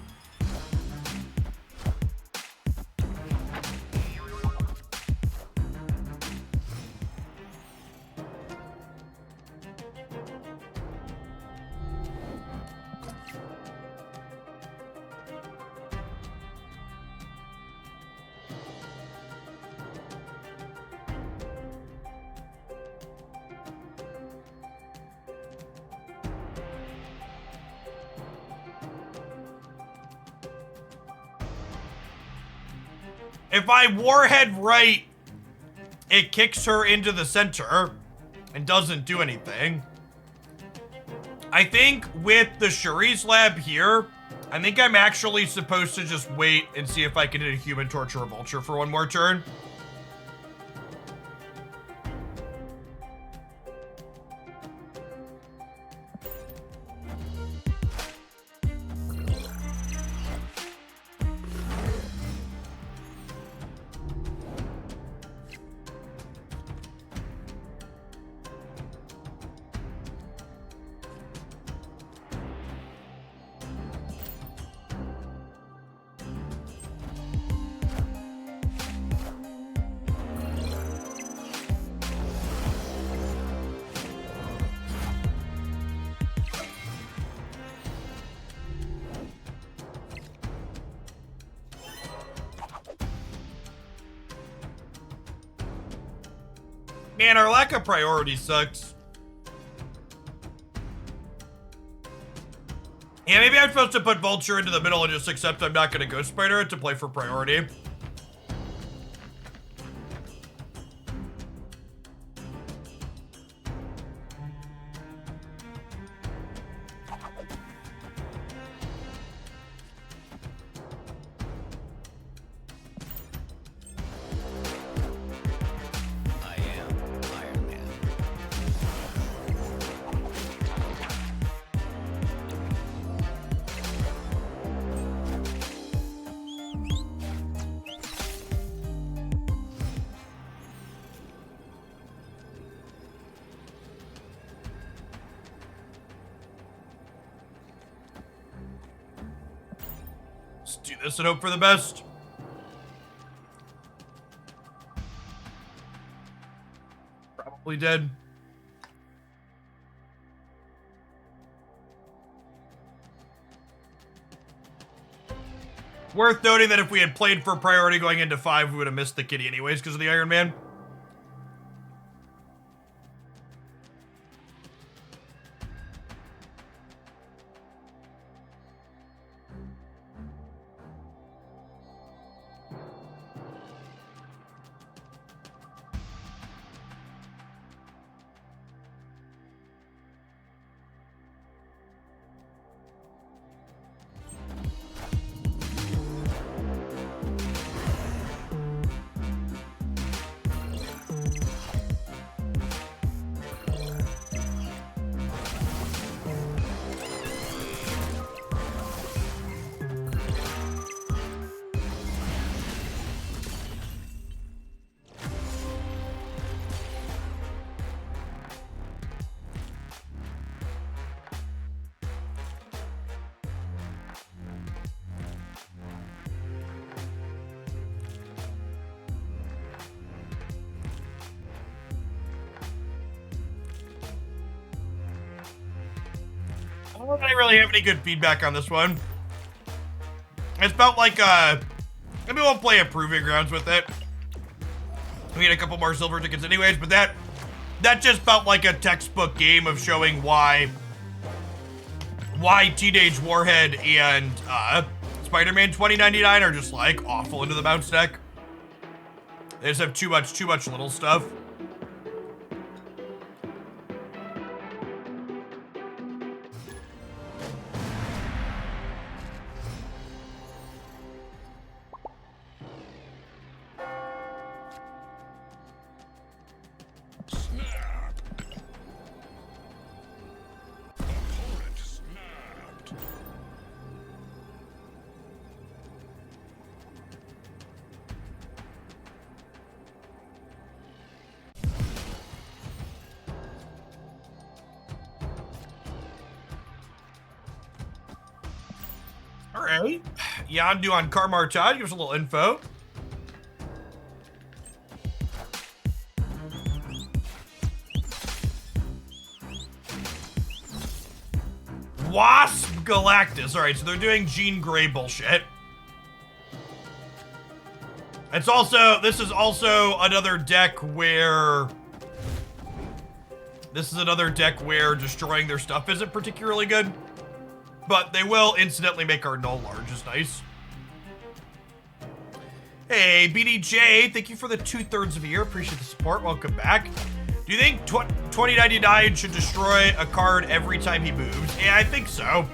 If I Warhead right, it kicks her into the center and doesn't do anything. I think with the Shuri's Lab here, I think I'm actually supposed to just wait and see if I can hit a Human Torch or a Vulture for one more turn. Man, our lack of priority sucks. Yeah, maybe I'm supposed to put Vulture into the middle and just accept I'm not going to Ghost Spider it to play for priority. I am Iron Man. Let's do this and hope for the best. Probably dead. Worth noting that if we had played for priority going into 5, we would have missed the kitty anyways because of the Iron Man. I don't really have any good feedback on this one. It's felt like, maybe we'll play a Proving Grounds with it. We need a couple more silver tickets anyways, but that just felt like a textbook game of showing why Teenage Warhead and, Spider-Man 2099 are just, like, awful into the bounce deck. They just have too much little stuff. Snap. Opponent snapped. All right. Yandu on Karmartad. Give us a little info. Wasp Galactus. All right, so they're doing Jean Grey bullshit. This is also another deck where destroying their stuff isn't particularly good. But they will incidentally make our null large is nice. Hey, BDJ, thank you for the 2/3 of a year. Appreciate the support. Welcome back. Do you think 2099 should destroy a card every time he moves? Yeah, I think so.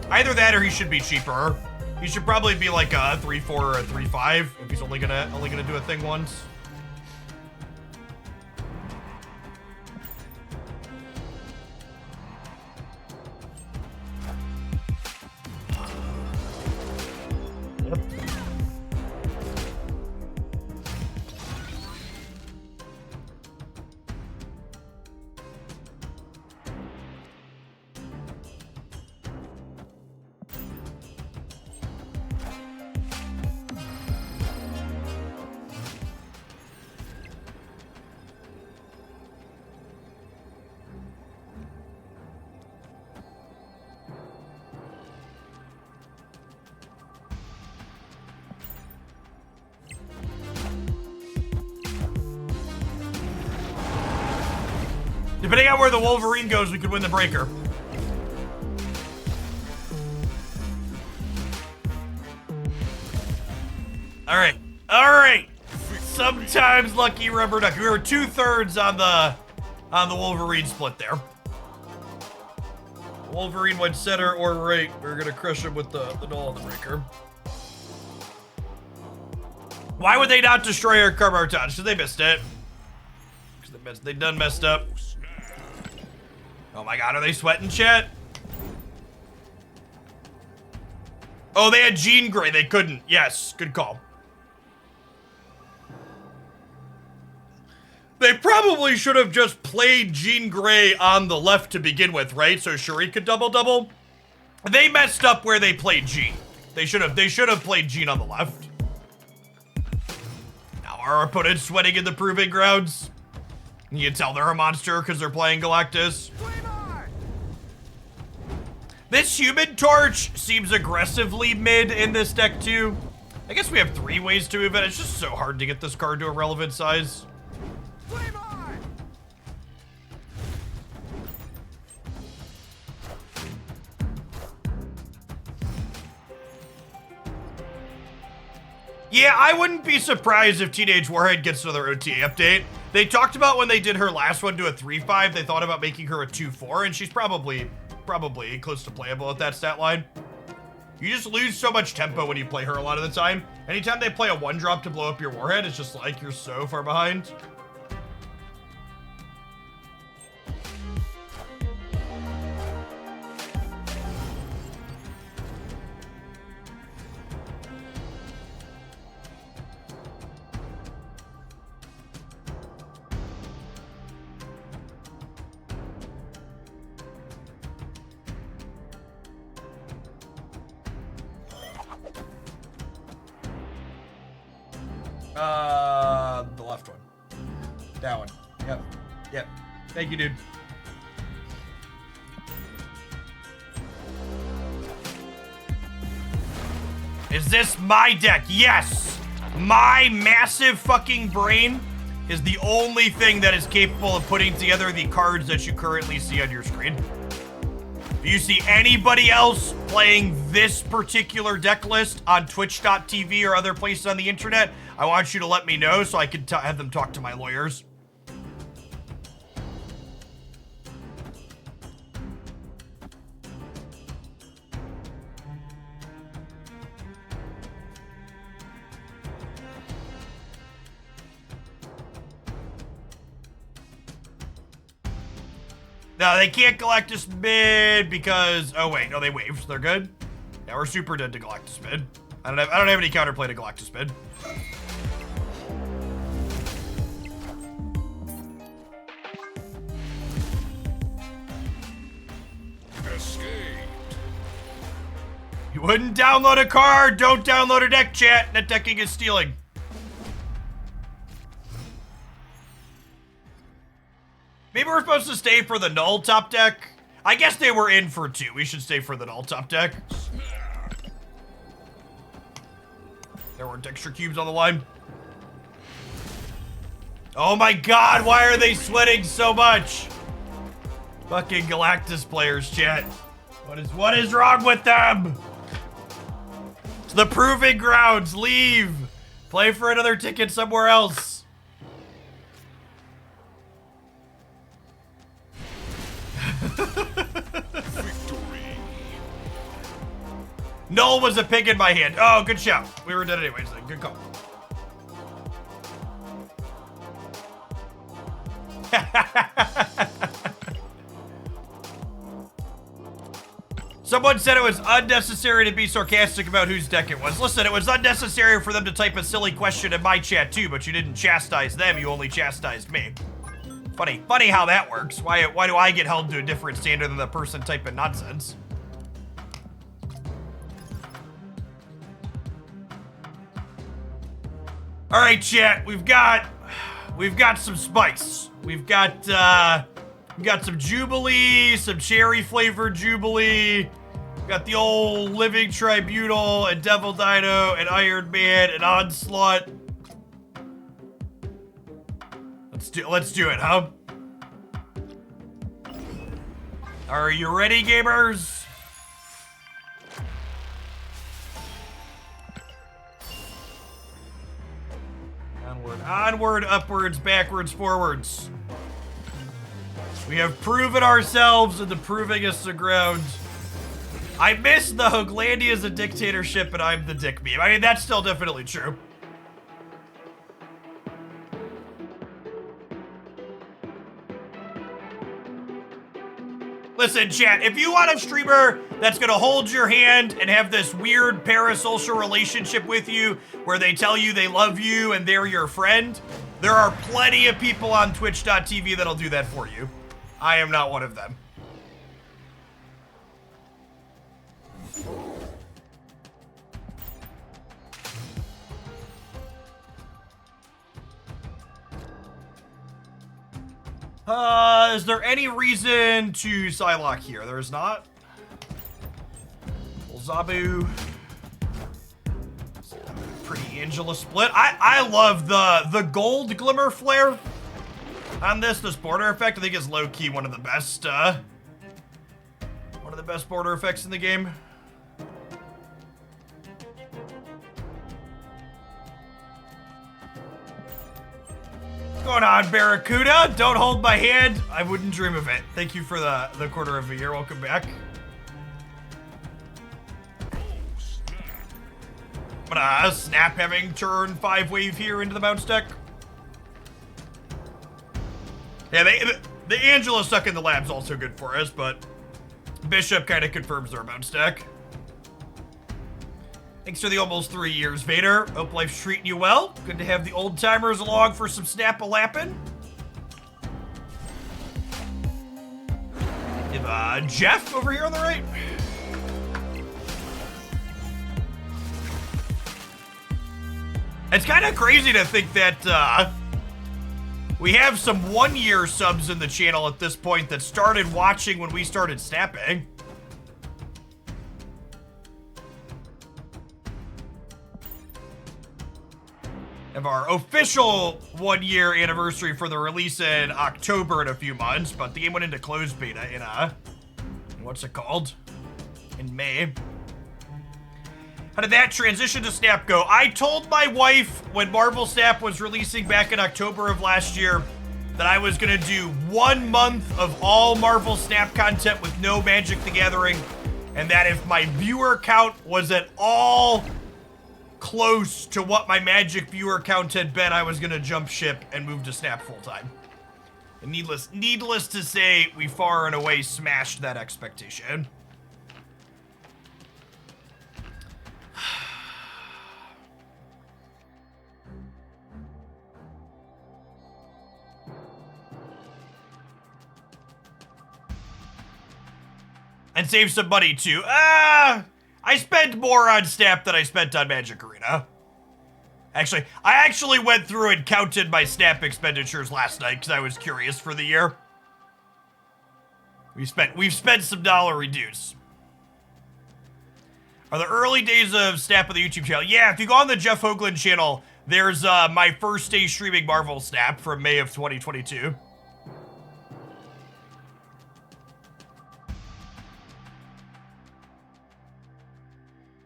Either that or he should be cheaper. He should probably be like a 3/4 or a 3/5 if he's only gonna do a thing once. Depending on where the Wolverine goes, we could win the breaker. All right. Sometimes lucky rubber duck. We were 2/3 on the Wolverine split there. Wolverine went center or right. We're gonna crush him with the null on the breaker. Why would they not destroy our Carmartage? Because they missed it. Because they done messed up. Oh my god, are they sweating, chat? Oh, they had Jean Grey. They couldn't. Yes, good call. They probably should have just played Jean Grey on the left to begin with, right? So Shuri could double. They messed up where they played Jean. They should have played Jean on the left. Now our opponent's sweating in the proving grounds. You can tell they're a monster because they're playing Galactus. This Human Torch seems aggressively mid in this deck too. I guess we have 3 ways to move it. It's just so hard to get this card to a relevant size. Yeah, I wouldn't be surprised if Teenage Warhead gets another OTA update. They talked about when they did her last one to a 3-5, they thought about making her a 2-4, and she's probably close to playable at that stat line. You just lose so much tempo when you play her a lot of the time. Anytime they play a 1-drop to blow up your Warhead, it's just like you're so far behind. The left one. That one. Yep. Thank you, dude. Is this my deck? Yes! My massive fucking brain is the only thing that is capable of putting together the cards that you currently see on your screen. If you see anybody else playing this particular deck list on twitch.tv or other places on the internet, I want you to let me know so I can have them talk to my lawyers. No, they can't Galactus mid because... Oh, wait. No, they waived. They're good. Yeah, we're super dead to Galactus mid. I don't have any counterplay to Galactus mid. Escaped. You wouldn't download a card. Don't download a deck, chat. Net decking is stealing. Maybe we're supposed to stay for the null top deck. I guess they were in for 2. We should stay for the null top deck. There weren't extra cubes on the line. Oh my god, why are they sweating so much? Fucking Galactus players, chat. What is wrong with them? It's the proving grounds. Leave. Play for another ticket somewhere else. Victory. Null was a pig in my hand. Oh, good shout. We were dead anyways then. Good call. Someone said it was unnecessary to be sarcastic about whose deck it was. Listen, it was unnecessary for them to type a silly question in my chat too, but you didn't chastise them, you only chastised me. Funny how that works. Why do I get held to a different standard than the person typing nonsense? All right, chat. We've got some spice. We've got some Jubilee, some cherry flavored Jubilee. We've got the old Living Tribunal and Devil Dino and Iron Man and Onslaught. Let's do it, huh? Are you ready, gamers? Onward, onward, upwards, backwards, forwards. We have proven ourselves and the proving us the ground. I miss the Hoaglandia as a dictatorship and I'm the dick meme. I mean, that's still definitely true. Listen, chat, if you want a streamer that's gonna hold your hand and have this weird parasocial relationship with you where they tell you they love you and they're your friend, there are plenty of people on twitch.tv that'll do that for you. I am not one of them. Is there any reason to Psylocke here? There's not. Zabu. Pretty Angela split. I love the gold glimmer flare on this border effect. I think is low-key one of the best border effects in the game. What's going on, Barracuda? Don't hold my hand. I wouldn't dream of it. Thank you for the quarter of a year. Welcome back. I'm gonna snap having turn 5 wave here into the bounce deck. Yeah, the Angela stuck in the lab's also good for us, but Bishop kind of confirms their bounce deck. Thanks for the almost 3 years, Vader. Hope life's treating you well. Good to have the old timers along for some snap-a-lappin'. We have Jeff over here on the right. It's kind of crazy to think that we have some 1-year subs in the channel at this point that started watching when we started snapping. Have our official 1-year anniversary for the release in October in a few months, but the game went into closed beta in what's it called? In May. How did that transition to Snap go? I told my wife when Marvel Snap was releasing back in October of last year that I was gonna do 1 month of all Marvel Snap content with no Magic the Gathering, and that if my viewer count was at all close to what my Magic viewer count had been, I was gonna jump ship and move to Snap full time. And needless to say, we far and away smashed that expectation. And save some money too. I spent more on Snap than I spent on Magic Arena. Actually, I actually went through and counted my Snap expenditures last night because I was curious for the year. We've spent some dollary dues. Are the early days of Snap on the YouTube channel? Yeah, if you go on the Jeff Hoagland channel, there's my first day streaming Marvel Snap from May of 2022.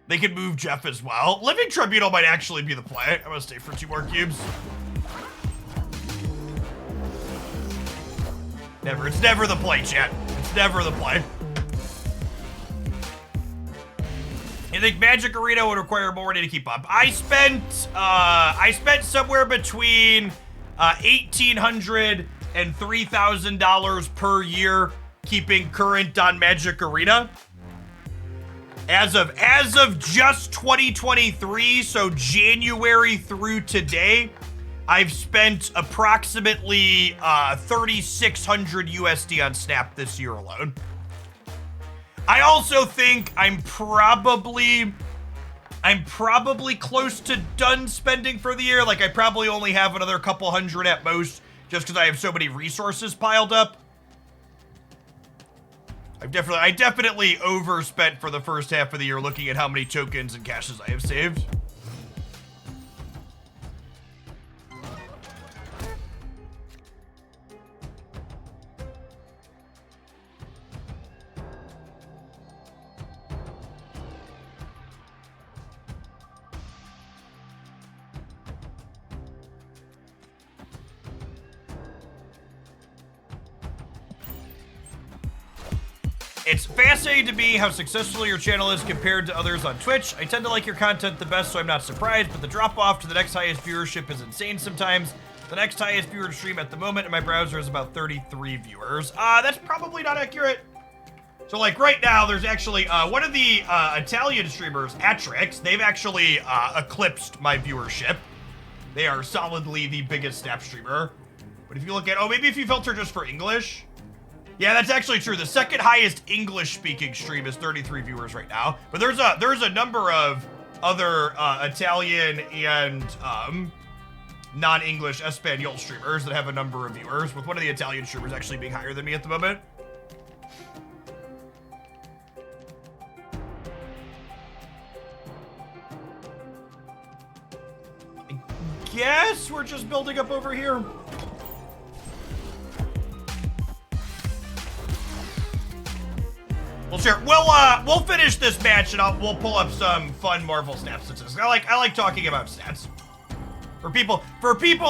They could move Jeff as well. Living Tribunal might actually be the play. I'm gonna stay for 2 more cubes. It's never the play, chat. It's never the play. I think Magic Arena would require more money to keep up. I spent somewhere between $1,800 and $3,000 per year keeping current on Magic Arena. As of just 2023, so January through today, I've spent approximately 3,600 USD on Snap this year alone. I also think I'm probably close to done spending for the year. Like, I probably only have another couple hundred at most, just because I have so many resources piled up. I definitely overspent for the first half of the year looking at how many tokens and caches I have saved. It's fascinating to me how successful your channel is compared to others on Twitch. I tend to like your content the best, so I'm not surprised, but the drop off to the next highest viewership is insane sometimes. The next highest viewer stream at the moment in my browser is about 33 viewers. That's probably not accurate. So like right now, there's actually one of the Italian streamers, Atrix, they've actually eclipsed my viewership. They are solidly the biggest Snap streamer. But if you look at, oh, maybe if you filter just for English. Yeah, that's actually true. The second highest English-speaking stream is 33 viewers right now. But there's a number of other Italian and non-English Espanol streamers that have a number of viewers, with one of the Italian streamers actually being higher than me at the moment. I guess we're just building up over here. Well, sure. We'll finish this match and we'll pull up some fun Marvel Snap statistics. I like talking about stats. For people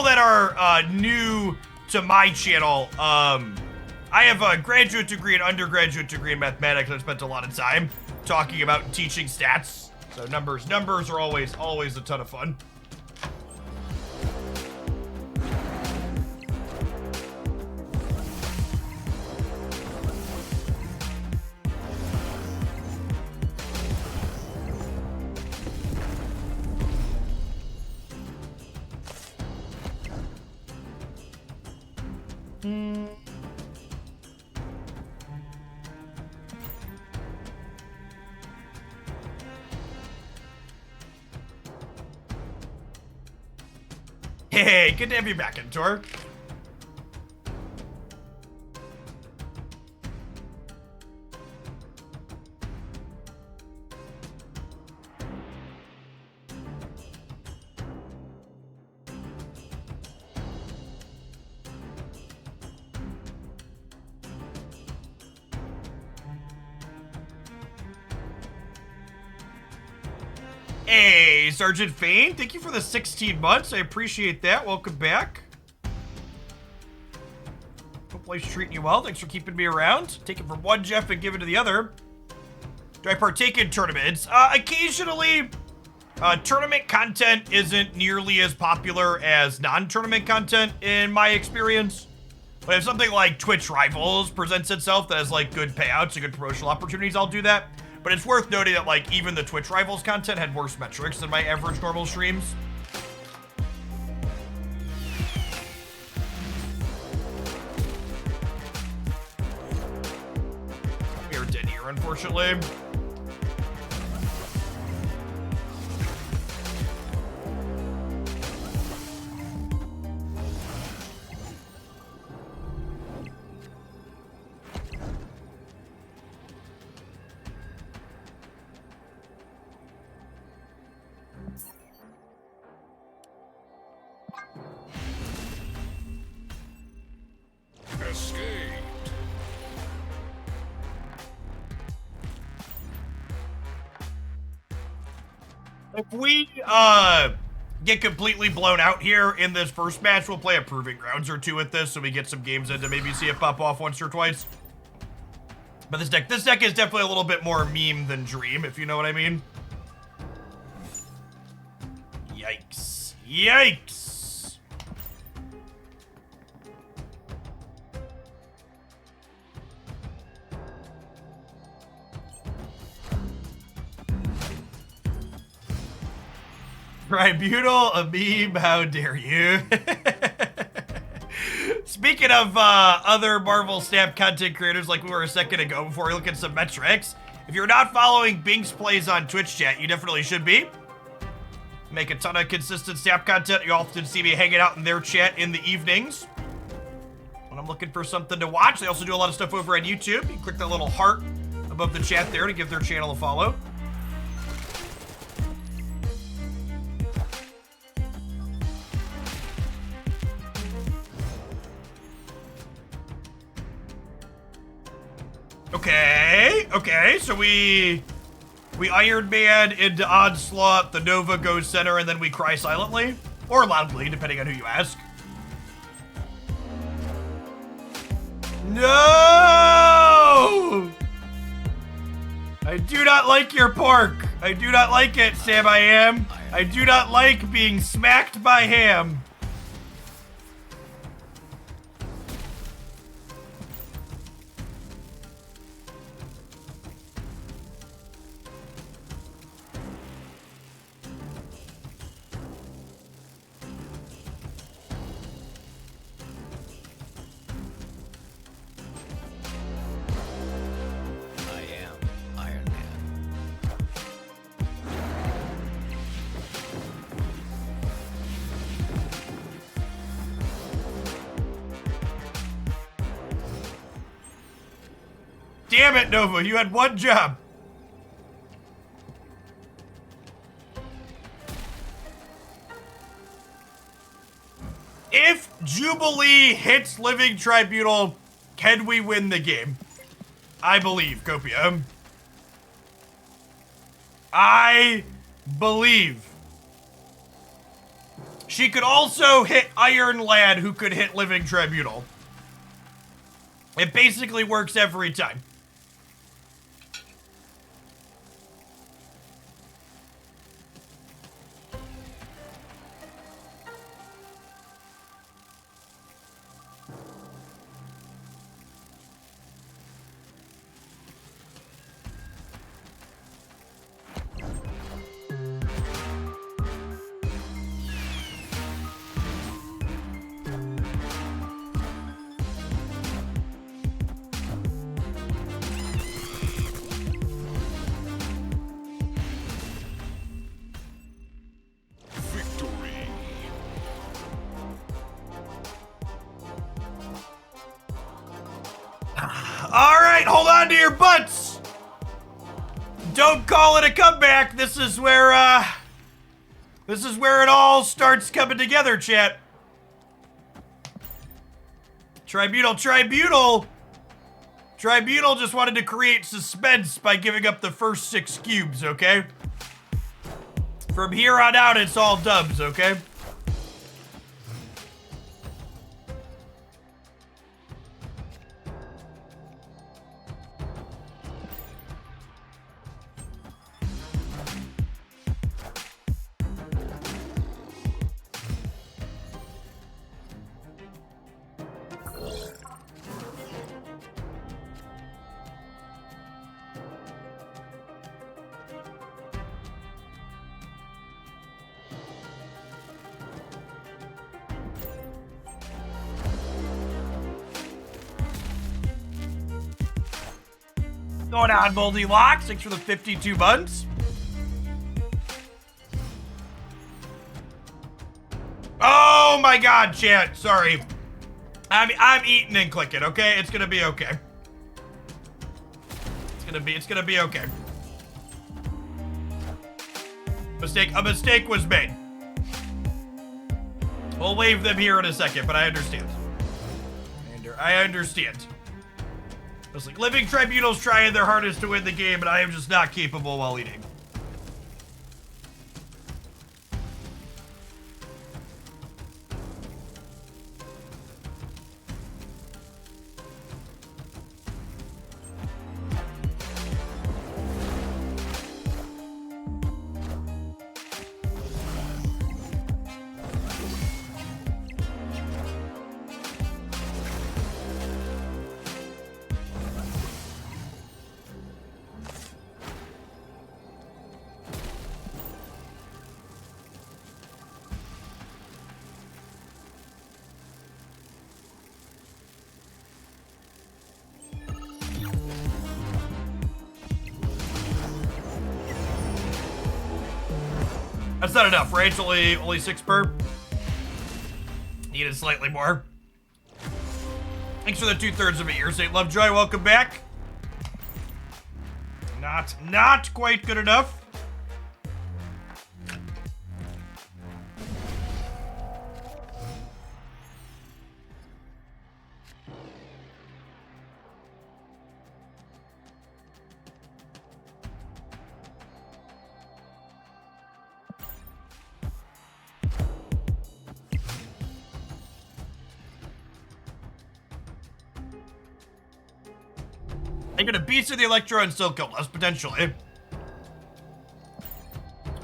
that are new to my channel, I have a graduate degree and undergraduate degree in mathematics. I've spent a lot of time talking about and teaching stats. So numbers are always a ton of fun. Hey, good to have you back, Entor. Hey, Sergeant Fane, thank you for the 16 months. I appreciate that. Welcome back. Hope life's treating you well. Thanks for keeping me around. Take it from one Jeff and give it to the other. Do I partake in tournaments? Occasionally. Tournament content isn't nearly as popular as non-tournament content in my experience. But if something like Twitch Rivals presents itself that has like good payouts and good promotional opportunities, I'll do that. But it's worth noting that like even the Twitch Rivals content had worse metrics than my average normal streams. We are dead here, unfortunately. Escaped. If we get completely blown out here in this first match, we'll play a proving grounds or two with this so we get some games in to maybe see it pop off once or twice. But this deck is definitely a little bit more meme than dream, if you know what I mean. Yikes. Yikes. Tribunal, a meme, how dare you? Speaking of other Marvel Snap content creators like we were a second ago before we look at some metrics, if you're not following Binks Plays on Twitch chat, you definitely should be. Make a ton of consistent Snap content. You often see me hanging out in their chat in the evenings when I'm looking for something to watch. They also do a lot of stuff over on YouTube. You can click that little heart above the chat there to give their channel a follow. Okay, so we Iron Man into Onslaught, the Nova goes center, and then we cry silently. Or loudly, depending on who you ask. No! I do not like your pork. I do not like it, Sam I am. I do not like being smacked by ham. I am Iron Man. Damn it, Nova, you had one job. If Jubilee hits Living Tribunal, can we win the game? I believe, Copia. I believe. She could also hit Iron Lad, who could hit Living Tribunal. It basically works every time. Victory. All right, hold on to your butts. Don't call it a comeback. This is where it all starts coming together, chat. Tribunal just wanted to create suspense by giving up the first 6 cubes, okay? From here on out, it's all dubs, okay? Going on, Moldy Locks. Thanks for the 52 months. Oh my god, chat. Sorry. I'm eating and clicking, okay? It's gonna be okay. It's gonna be okay. A mistake was made. We'll wave them here in a second, but I understand. I understand. It's like Living Tribunal's trying their hardest to win the game, and I am just not capable while eating. That's not enough, right? It's only 6 per. Needed slightly more. Thanks for the 2/3 of a year, St. Lovejoy. Welcome back. Not quite good enough. They could have beasted the Electro and still killed us, potentially.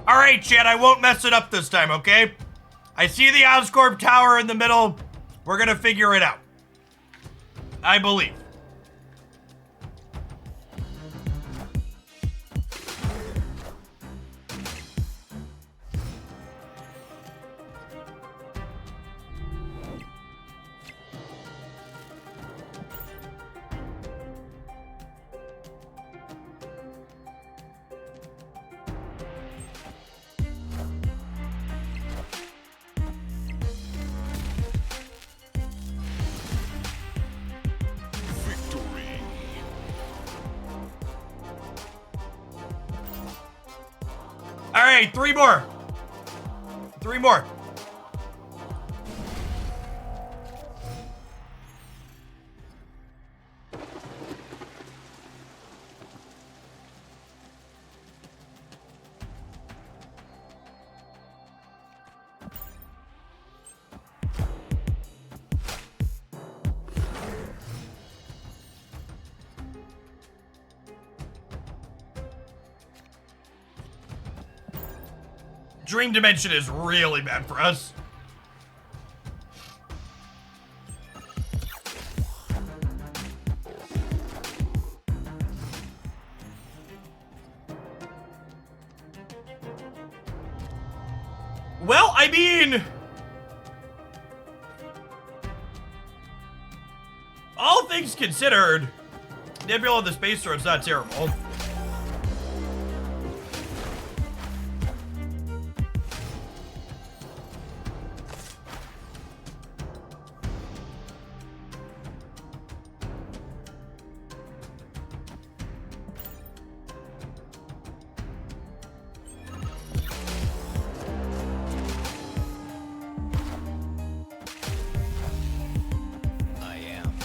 Alright, chat, I won't mess it up this time, okay? I see the Oscorp tower in the middle. We're gonna figure it out. I believe. Victory. All right, 3 more. 3 more. Dream Dimension is really bad for us. Well, I mean, all things considered, Nebula of the Space Sword's not terrible.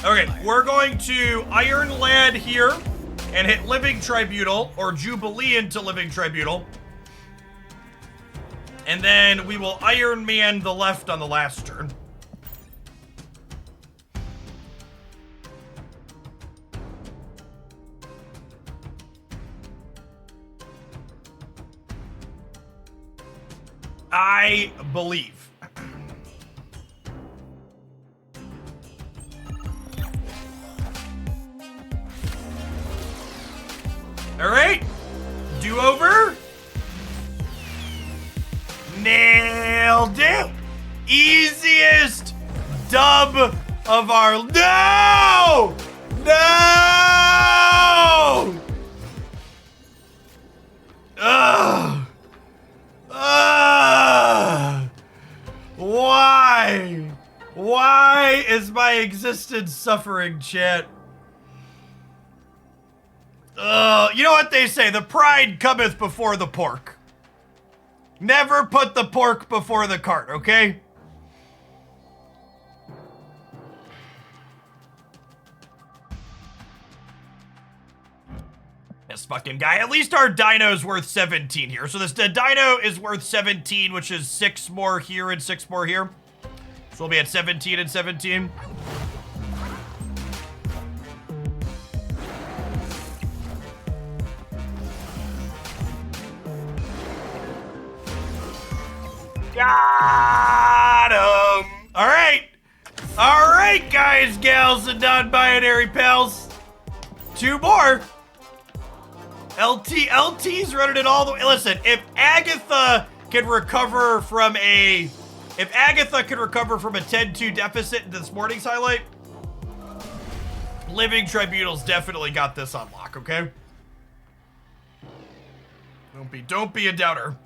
Okay, we're going to Iron Lad here and hit Living Tribunal, or Jubilee into Living Tribunal. And then we will Iron Man the left on the last turn. I believe. All right, do-over. Nailed it. Easiest dub of our, no! No! Ugh. Ugh. Why? Why is my existence suffering, chat? You know what they say, the pride cometh before the pork. Never put the pork before the cart, okay? This fucking guy. At least our dino's worth 17 here. So this dino is worth 17, which is 6 more here and 6 more here. So we'll be at 17 and 17. Got him! Alright! Alright, guys, gals, and non-binary pals. 2 more. LT's running it all the way. Listen, if Agatha can recover from a 10-2 deficit in this morning's highlight, Living Tribunal's definitely got this on lock, okay? Don't be a doubter.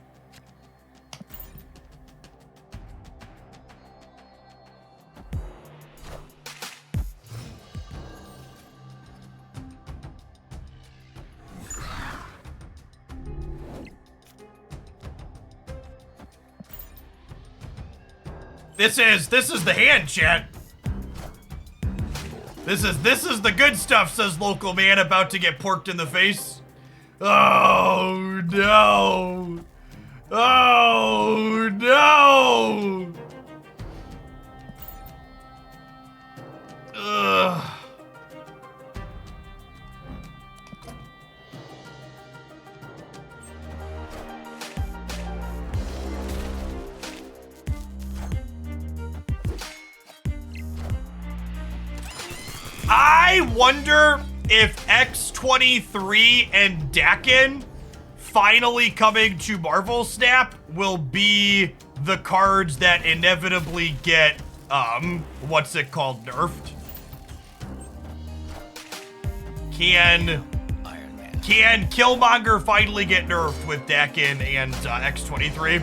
This is the hand, chat. This is the good stuff, says local man about to get porked in the face. Oh no. Oh no. Ugh. I wonder if X23 and Dakin finally coming to Marvel Snap will be the cards that inevitably get, what's it called, nerfed? Can Killmonger finally get nerfed with Dakin and X23?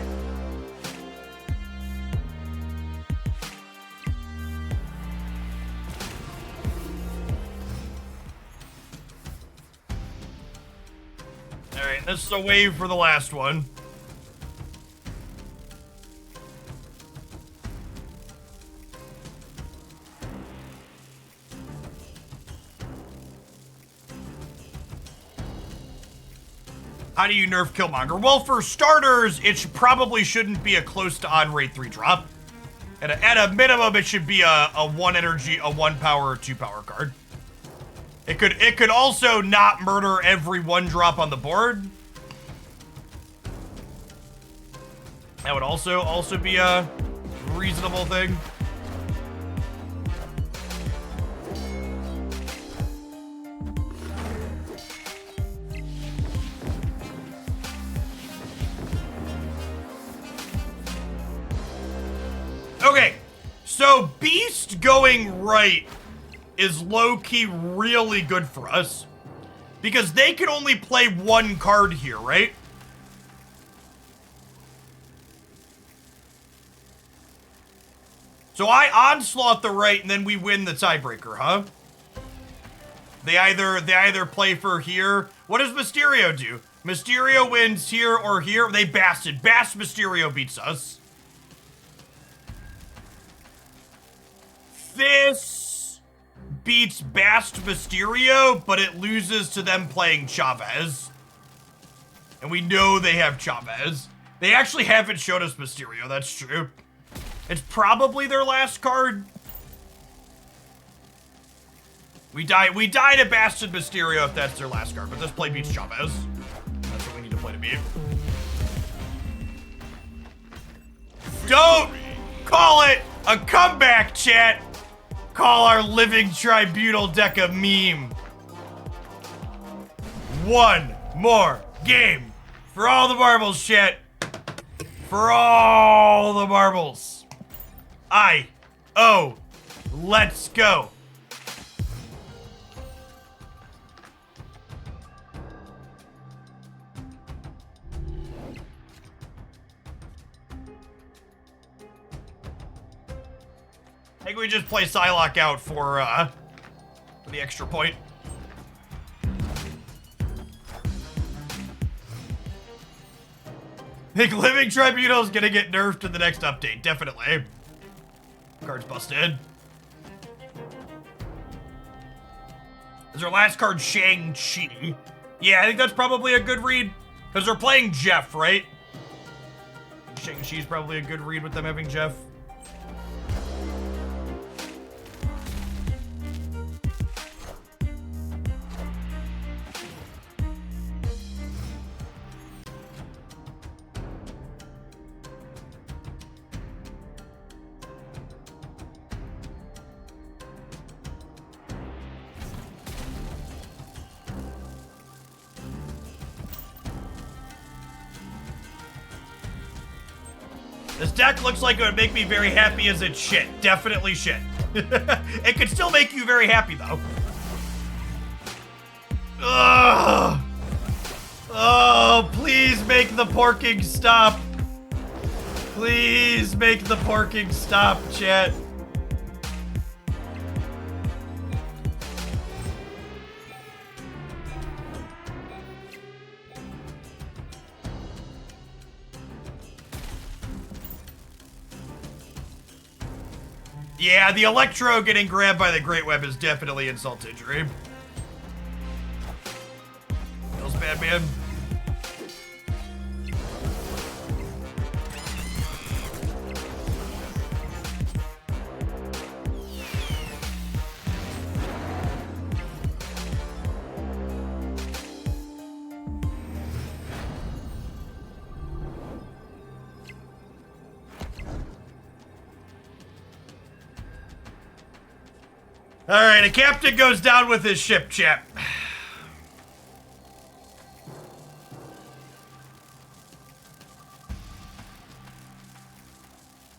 Alright, this is a wave for the last one. How do you nerf Killmonger? Well, for starters, it probably shouldn't be a close to on rate 3 drop. At a minimum, it should be a 1 energy, a 1 power, or 2 power card. It could also not murder every 1 drop on the board. That would also be a reasonable thing. Okay, so Beast going right is low-key really good for us because they can only play 1 card here, right? So I onslaught the right and then we win the tiebreaker, huh? They either play for here. What does Mysterio do? Mysterio wins here or here. They basted. Bast Mysterio beats us. This beats Bast Mysterio, but it loses to them playing Chavez. And we know they have Chavez. They actually haven't showed us Mysterio, that's true. It's probably their last card. We die to Bastard Mysterio if that's their last card, but this play beats Chavez. That's what we need to play to beat. Don't call it a comeback, chat. Call our Living Tribunal deck a meme. 1 more game for all the marbles, chat. For all the marbles. Let's go. I think we just play Psylocke out for the extra point. I think Living Tribunal is gonna get nerfed in the next update, definitely. Card's busted. Is our last card Shang-Chi? Yeah, I think that's probably a good read. Because they're playing Jeff, right? Shang-Chi's probably a good read with them having Jeff. This deck looks like it would make me very happy as it's shit. Definitely shit. It could still make you very happy, though. Ugh. Oh, please make the porking stop. Please make the porking stop, chat. Yeah, the Electro getting grabbed by the Great Web is definitely insult to injury. Feels bad, man. All right, a captain goes down with his ship, chap.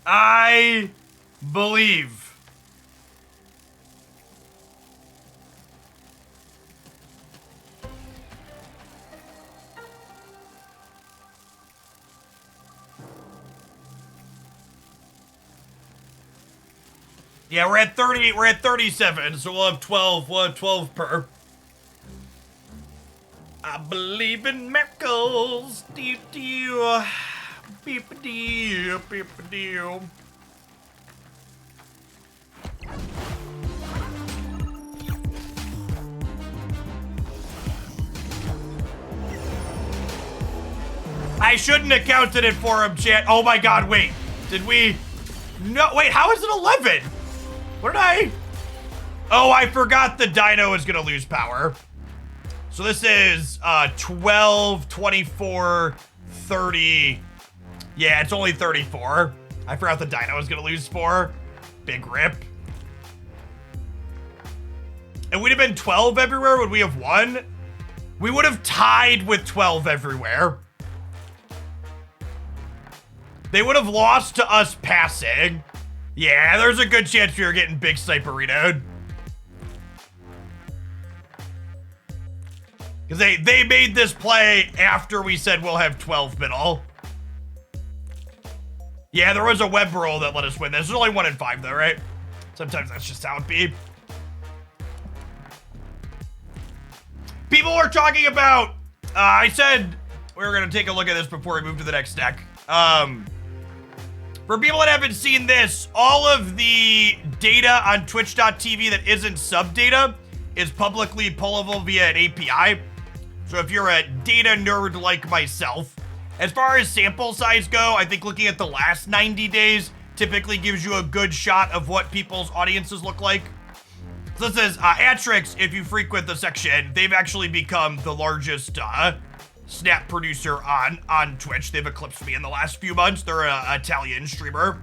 I believe. Yeah, we're at 30, we're at 37, so we'll have 12, we'll have 12 per. I believe in miracles. Doo-doo. Beep-a-doo, beep-a-doo. I shouldn't have counted it for him, chat. Oh my god, wait. Did we? No, wait, how is it 11? What did I? Oh, I forgot the dino is gonna lose power. So this is 12, 24, 30. Yeah, it's only 34. I forgot the dino was gonna lose 4. Big rip. It would have been 12 everywhere. Would we have won? We would have tied with 12 everywhere. They would have lost to us passing. Yeah, there's a good chance we were getting big sniperitoed. Because they made this play after we said we'll have 12 middle. Yeah, there was a web roll that let us win this. There's only 1 in 5 though, right? Sometimes that's just how it be. People were talking about, I said we were gonna take a look at this before we move to the next deck. For people that haven't seen this, all of the data on twitch.tv that isn't sub data is publicly pullable via an API. So if you're a data nerd like myself, as far as sample size go, I think looking at the last 90 days typically gives you a good shot of what people's audiences look like. So this is Atrix, if you frequent the section, they've actually become the largest snap producer on Twitch. They've eclipsed me in the last few months. They're an Italian streamer.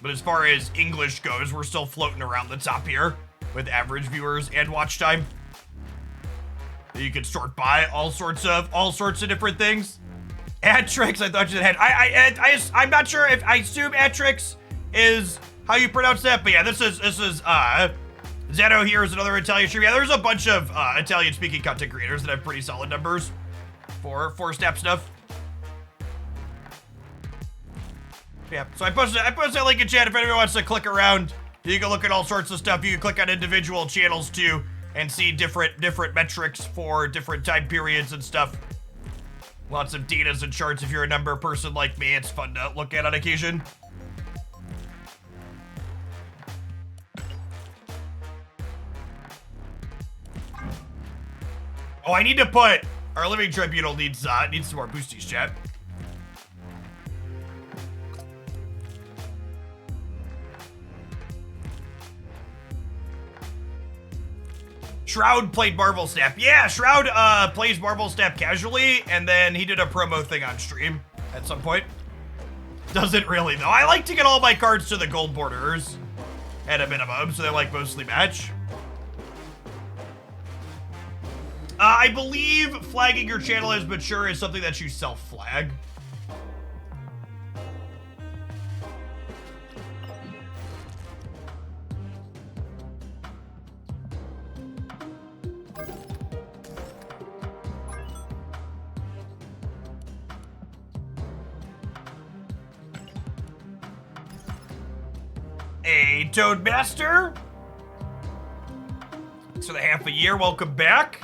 But as far as English goes, we're still floating around the top here with average viewers and watch time. You can sort by all sorts of different things. Atrix, I thought you had. I'm not sure if I assume Atrix is how you pronounce that, but yeah, this is Zeno here is another Italian streamer. Yeah, there's a bunch of Italian-speaking content creators that have pretty solid numbers for snap stuff. Yeah, so I posted that link in chat if anyone wants to click around. You can look at all sorts of stuff. You can click on individual channels too and see different metrics for different time periods and stuff. Lots of datas and charts. If you're a number person like me, it's fun to look at on occasion. Oh, I need to put our living tribunal needs some more boosties, chat. Shroud played Marvel Snap. Yeah, Shroud plays Marvel Snap casually, and then he did a promo thing on stream at some point. Doesn't really though. I like to get all my cards to the gold borders at a minimum, so they like mostly match. I believe flagging your channel as mature is something that you self-flag. A Toadmaster. So the half a year, welcome back.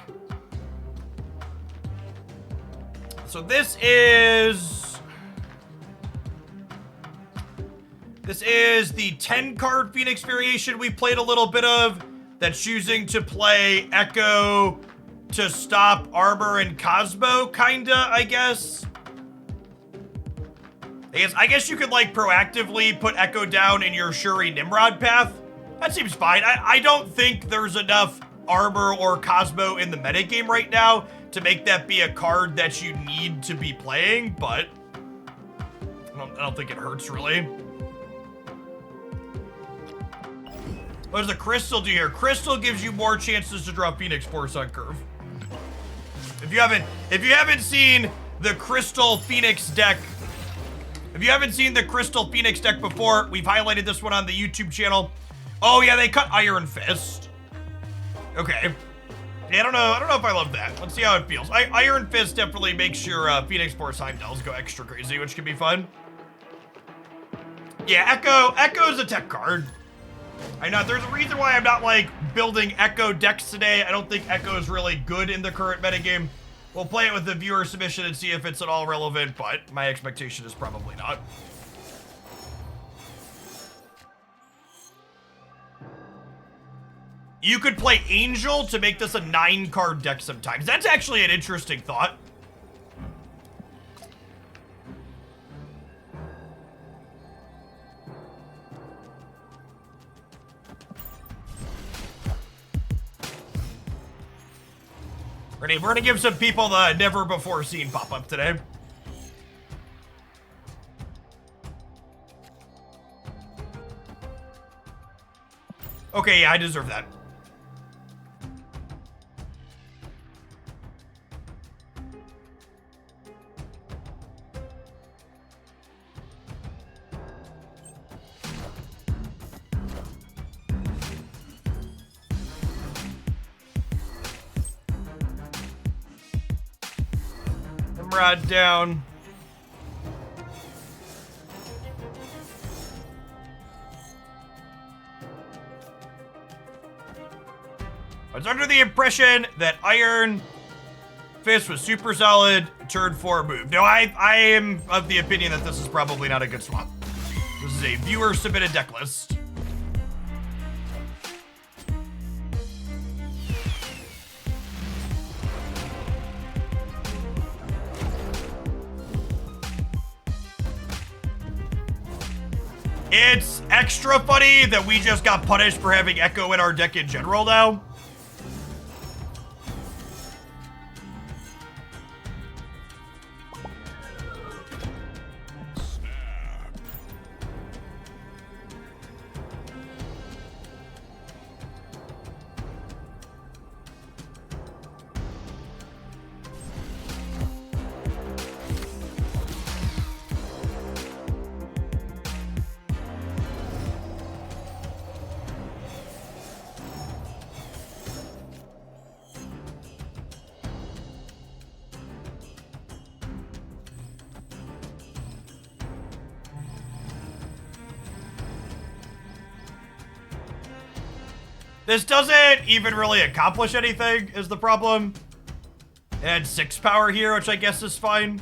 So this is the 10 card Phoenix variation we played a little bit of, that's choosing to play Echo to stop Armor and Cosmo, kinda, I guess. I guess you could like proactively put Echo down in your Shuri Nimrod path. That seems fine. I don't think there's enough Armor or Cosmo in the metagame right now to make that be a card that you need to be playing, but I don't think it hurts really. What does the Crystal do here? Crystal gives you more chances to draw Phoenix Force on curve. If you haven't seen the Crystal Phoenix deck, before, we've highlighted this one on the YouTube channel. Oh yeah, they cut Iron Fist. Okay. Yeah, I don't know if I love that. Let's see how it feels. Iron Fist definitely makes your Phoenix Force Heimdalls go extra crazy, which can be fun. Yeah, Echo's a tech card. I know, there's a reason why I'm not, like, building Echo decks today. I don't think Echo is really good in the current metagame. We'll play it with the viewer submission and see if it's at all relevant, but my expectation is probably not. You could play Angel to make this a 9-card deck sometimes. That's actually an interesting thought. We're gonna give some people the never before seen pop up today. Okay, yeah, I deserve that. Rod down. I was under the impression that Iron Fist was super solid, turn 4 move. No, I am of the opinion that this is probably not a good swap. This is a viewer submitted deck list. It's extra funny that we just got punished for having Echo in our deck in general now. This doesn't even really accomplish anything, is the problem. It had 6 power here, which I guess is fine.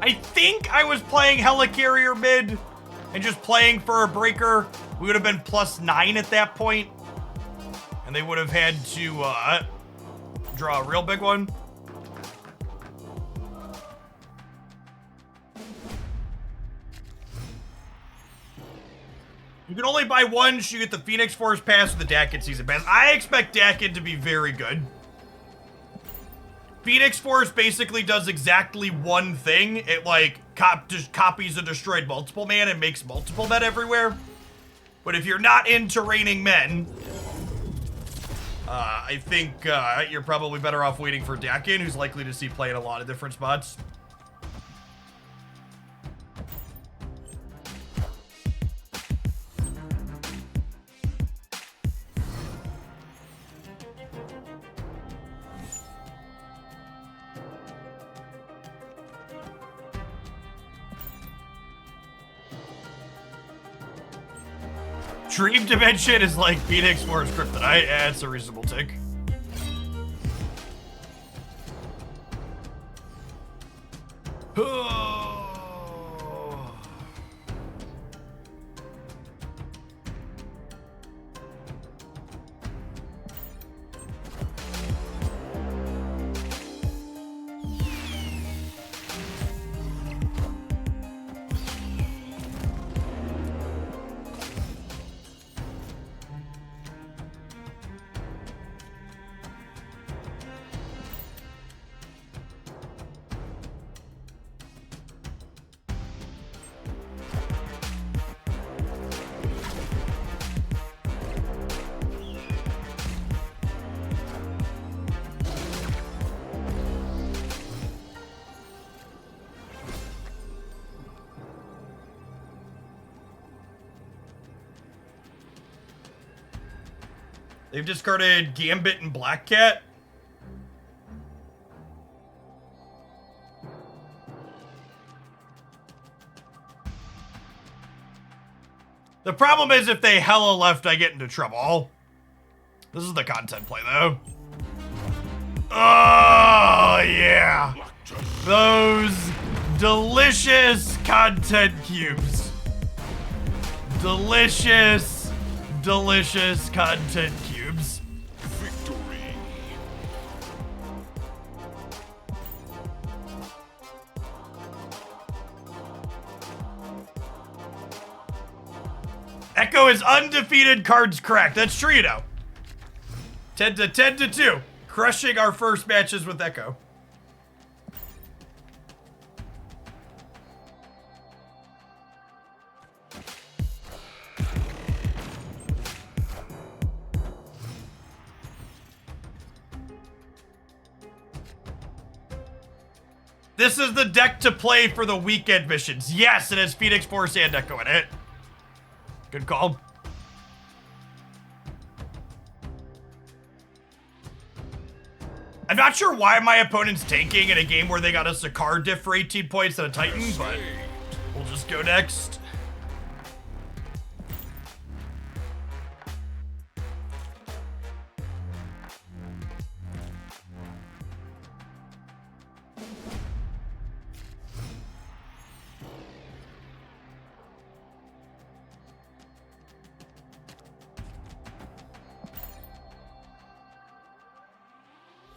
I think I was playing Helicarrier mid and just playing for a breaker. We would have been +9 at that point, and they would have had to draw a real big one. You can only buy one, so you get the Phoenix Force pass with the Dakin Season Pass. I expect Dakin to be very good. Phoenix Force basically does exactly one thing. It, like, just copies a destroyed multiple man and makes multiple men everywhere. But if you're not into raining men, I think you're probably better off waiting for Dakin, who's likely to see play in a lot of different spots. Dream Dimension is like Phoenix Force Kryptonite. Yeah, it's a reasonable take. They've discarded Gambit and Black Cat. The problem is if they hella left, I get into trouble. This is the content play, though. Oh, yeah. Those delicious content cubes. Delicious, delicious content cubes. Victory. Echo is undefeated, cards cracked. That's true, you know. 10 to 2. Crushing our first matches with Echo. This is the deck to play for the weekend missions. Yes, it has Phoenix Force and Echo in it. Good call. I'm not sure why my opponent's tanking in a game where they got us a card diff for 18 points and a Titan, but we'll just go next.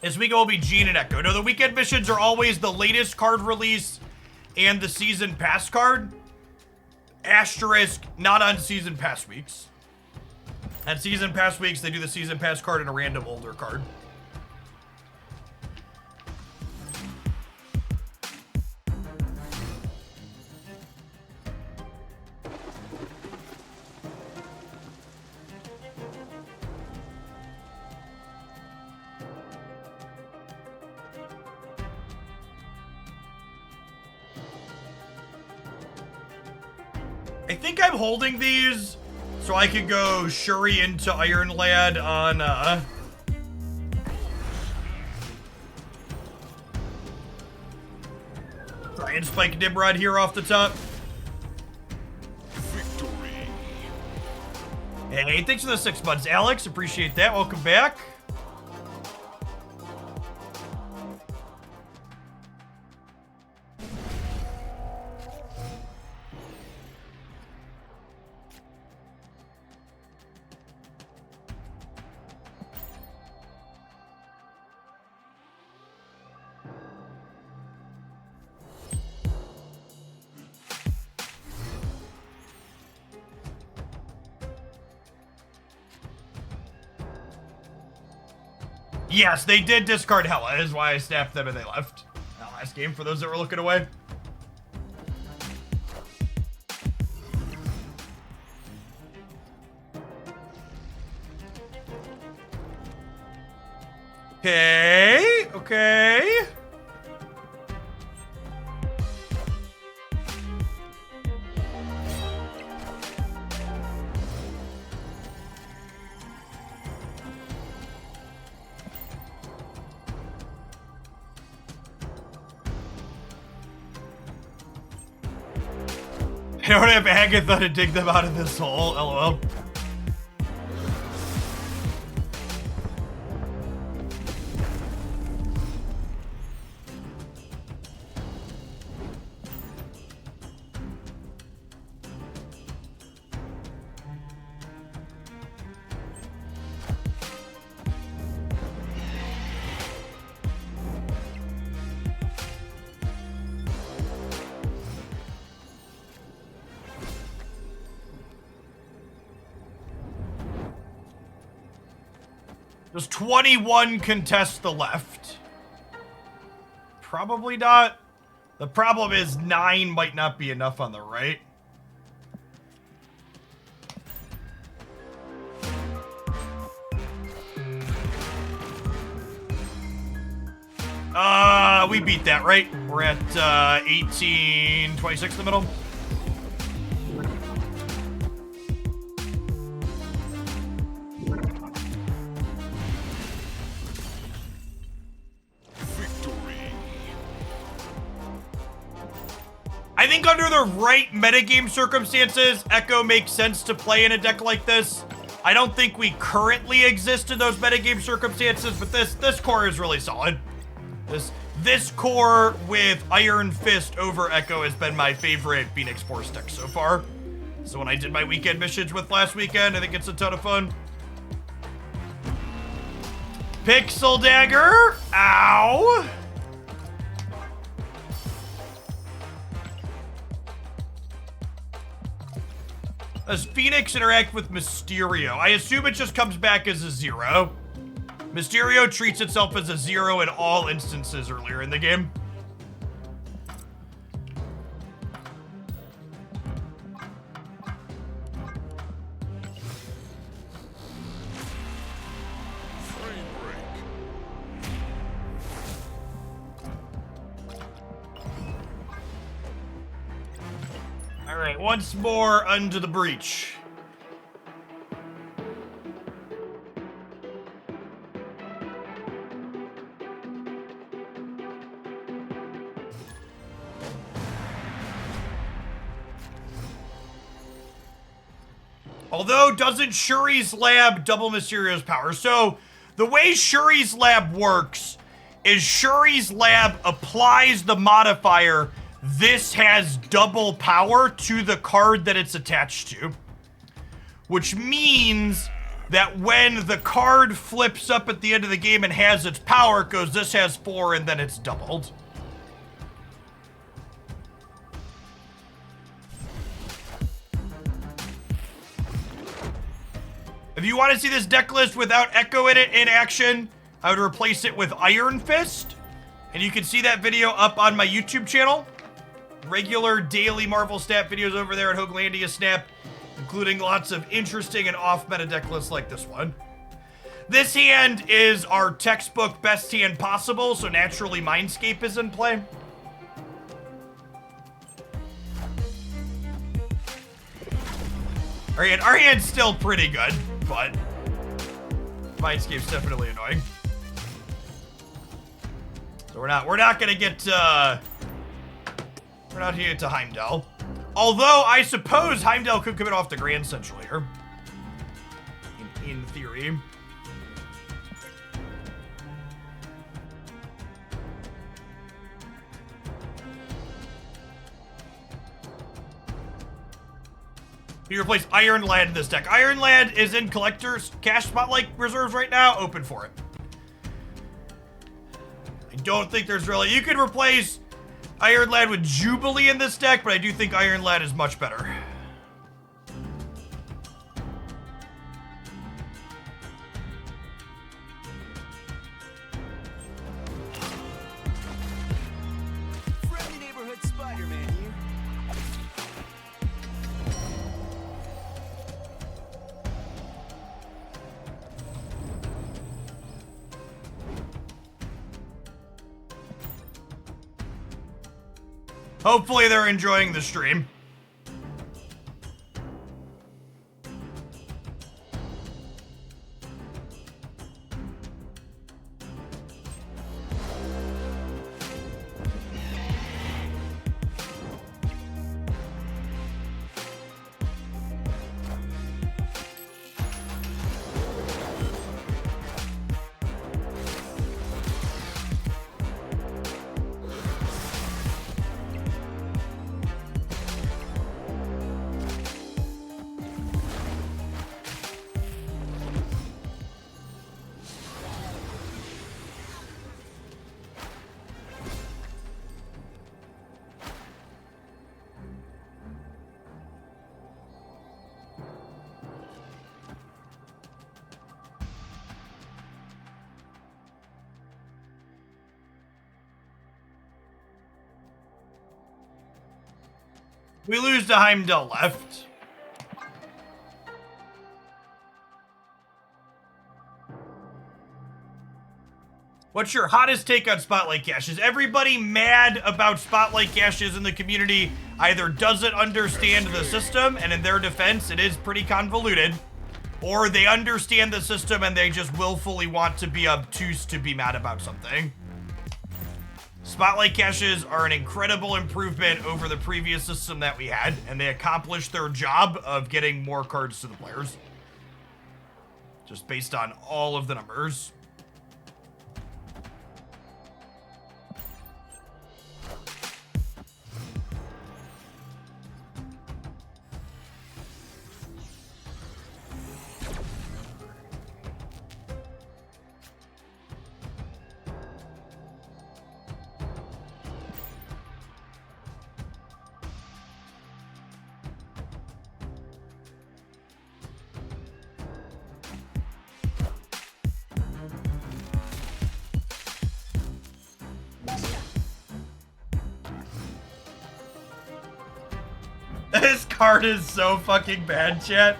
This week it will be Gene and Echo. No, the weekend missions are always the latest card release and the season pass card. Asterisk, not on season pass weeks. On season pass weeks, they do the season pass card and a random older card. I think I'm holding these so I could go Shuri into Iron Lad on, try and spike Nimrod here off the top. Victory. Hey, thanks for the 6 months, Alex. Appreciate that. Welcome back. Yes, they did discard Hela, is why I snapped them and they left. That last game for those that were looking away. Okay, okay. I don't have Agatha to dig them out of this hole, lol. Does 21 contest the left? Probably not. The problem is 9 might not be enough on the right. We beat that, right? We're at 1826 in the middle. Victory. I think under the right metagame circumstances, Echo makes sense to play in a deck like this. I don't think we currently exist in those metagame circumstances, but this core is really solid. This core with Iron Fist over Echo has been my favorite Phoenix Force deck so far. So when I did my weekend missions with last weekend, I think it's a ton of fun. Pixel Dagger! Ow! Does Phoenix interact with Mysterio? I assume it just comes back as a 0. Mysterio treats itself as a 0 in all instances earlier in the game. Frame break. All right, once more unto the breach. Although, doesn't Shuri's Lab double Mysterio's power? So, the way Shuri's Lab works is Shuri's Lab applies the modifier, this has double power, to the card that it's attached to. Which means that when the card flips up at the end of the game and has its power, it goes, this has 4, and then it's doubled. If you want to see this deck list without Echo in it in action, I would replace it with Iron Fist. And you can see that video up on my YouTube channel. Regular daily Marvel stat videos over there at Hoaglandia Snap, including lots of interesting and off-meta deck lists like this one. This hand is our textbook best hand possible, so naturally Mindscape is in play. Our hand's still pretty good, but Mindscape's definitely annoying. So we're not gonna get we're not here to Heimdall. Although I suppose Heimdall could come in off the Grand Central here. In theory. You replace Iron Lad in this deck. Iron Lad is in Collector's Cash Spotlight reserves right now. Open for it. I don't think there's really... You could replace Iron Lad with Jubilee in this deck, but I do think Iron Lad is much better. Friendly neighborhood Spider-Man here. Hopefully they're enjoying the stream. We lose to Heimdall left. What's your hottest take on Spotlight caches? Everybody mad about Spotlight caches in the community either doesn't understand the system, and in their defense, it is pretty convoluted, or they understand the system and they just willfully want to be obtuse to be mad about something. Spotlight caches are an incredible improvement over the previous system that we had, and they accomplished their job of getting more cards to the players. Just based on all of the numbers. This card is so fucking bad, chat.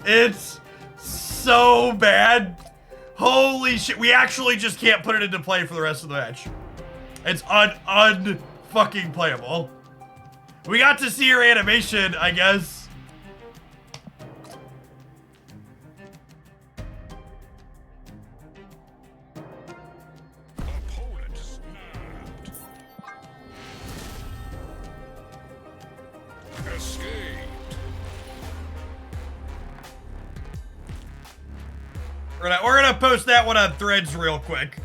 It's so bad. Holy shit. We actually just can't put it into play for the rest of the match. It's un-fucking playable. We got to see your animation, I guess. Opponent snapped. Escaped. We're gonna post that one on Threads real quick.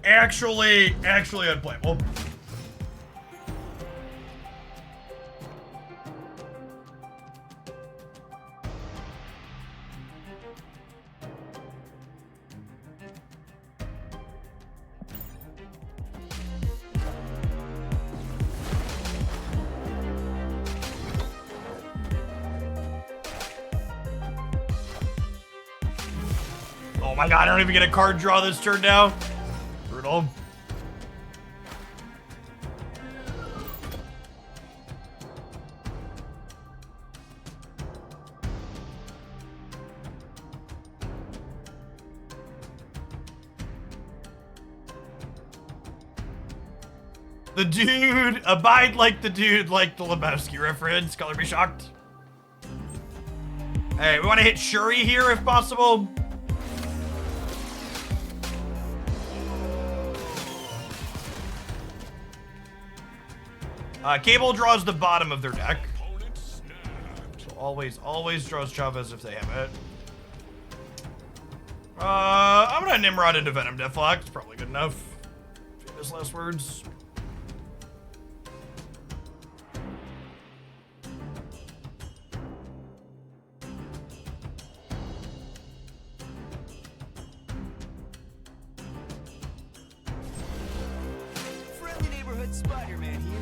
Actually unplayable. Oh my god, I don't even get a card draw this turn now. Brutal. The dude, abide like the dude, like the Lebowski reference. Color be shocked. Hey, we want to hit Shuri here if possible. Cable draws the bottom of their deck. So always draws Chavez if they have it. I'm gonna Nimrod into Venom Deathlock. It's probably good enough. Famous last words. Friendly neighborhood Spider-Man here.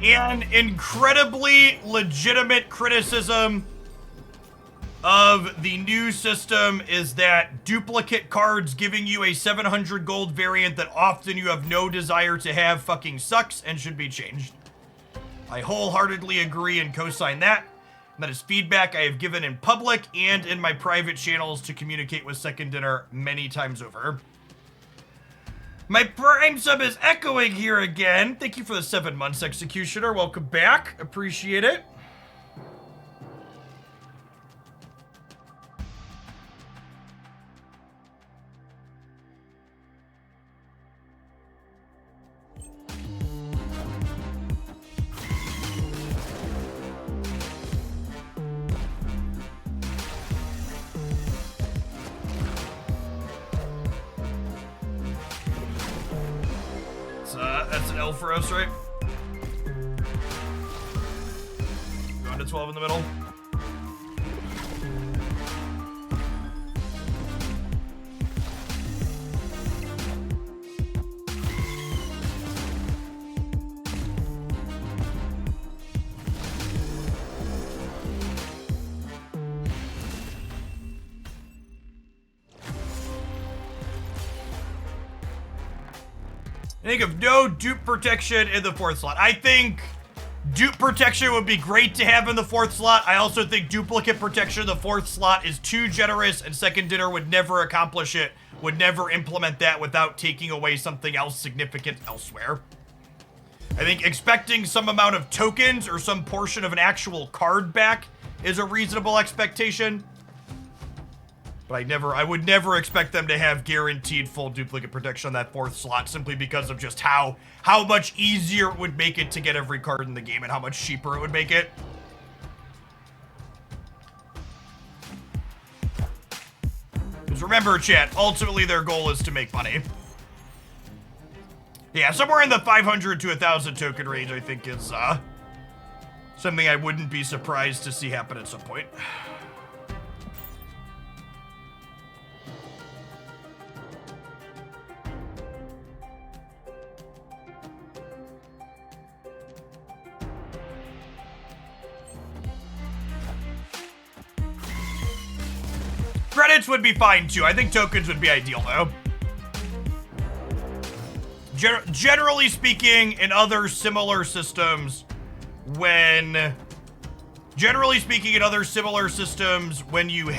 An incredibly legitimate criticism of the new system is that duplicate cards giving you a 700 gold variant that often you have no desire to have fucking sucks and should be changed. I wholeheartedly agree and co-sign that. That is feedback I have given in public and in my private channels to communicate with Second Dinner many times over. My Prime sub is echoing here again. Thank you for the 7 months, Executioner. Welcome back. Appreciate it. That's an L for us, right? Going to 12 in the middle. I think of no dupe protection in the 4th slot. I think dupe protection would be great to have in the 4th slot. I also think duplicate protection in the 4th slot is too generous, and Second Dinner would never accomplish it, would never implement that without taking away something else significant elsewhere. I think expecting some amount of tokens or some portion of an actual card back is a reasonable expectation. But I would never expect them to have guaranteed full duplicate protection on that 4th slot simply because of just how much easier it would make it to get every card in the game and how much cheaper it would make it. Because remember, chat, ultimately their goal is to make money. Yeah, somewhere in the 500 to 1,000 token range, I think, is something I wouldn't be surprised to see happen at some point. Credits would be fine too. I think tokens would be ideal though. Generally speaking, in other similar systems, when you have a generally speaking, in other similar systems, when you